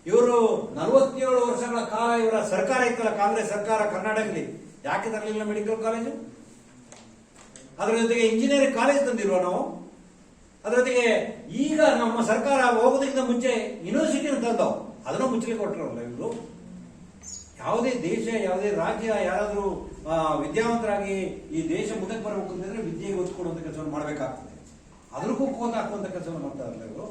ಇವರು 47 ವರ್ಷಗಳ ಕಾಲ ಇವರ ಸರ್ಕಾರ ಇತ್ತಲ್ಲ, ಕಾಂಗ್ರೆಸ್ ಸರ್ಕಾರ ಕರ್ನಾಟಕದಲ್ಲಿ, ಯಾಕೆ ತರಲಿಲ್ಲ ಮೆಡಿಕಲ್ ಕಾಲೇಜು? ಅದರ ಜೊತೆಗೆ ಇಂಜಿನಿಯರಿಂಗ್ ಕಾಲೇಜ್ ತಂದಿಲ್ವಾ ನಾವು? ಅದರ ಜೊತೆಗೆ ಈಗ ನಮ್ಮ ಸರ್ಕಾರ ಹೋಗೋದಕ್ಕಿಂತ ಮುಂಚೆ ಯೂನಿವರ್ಸಿಟಿ ತಂದವು, ಅದನ್ನು ಮುಚ್ಚಲಿಕ್ಕೆ ಕೊಟ್ಟರಲ್ಲ ಇವರು. ಯಾವುದೇ ದೇಶ, ಯಾವುದೇ ರಾಜ್ಯ ಯಾರಾದರೂ ವಿದ್ಯಾವಂತರಾಗಿ ಈ ದೇಶ ಮುಂದಕ್ಕೆ ಬರಬೇಕು ಅಂತಂದ್ರೆ ವಿದ್ಯೆಗೆ ಒತ್ತು ಕೊಡುವಂತ ಕೆಲಸವನ್ನು ಮಾಡಬೇಕಾಗ್ತದೆ. ಅದಕ್ಕೂ ಕೋತ ಹಾಕುವಂತ ಕೆಲಸವನ್ನು ಮಾಡ್ತಾರಲ್ಲ ಇವರು.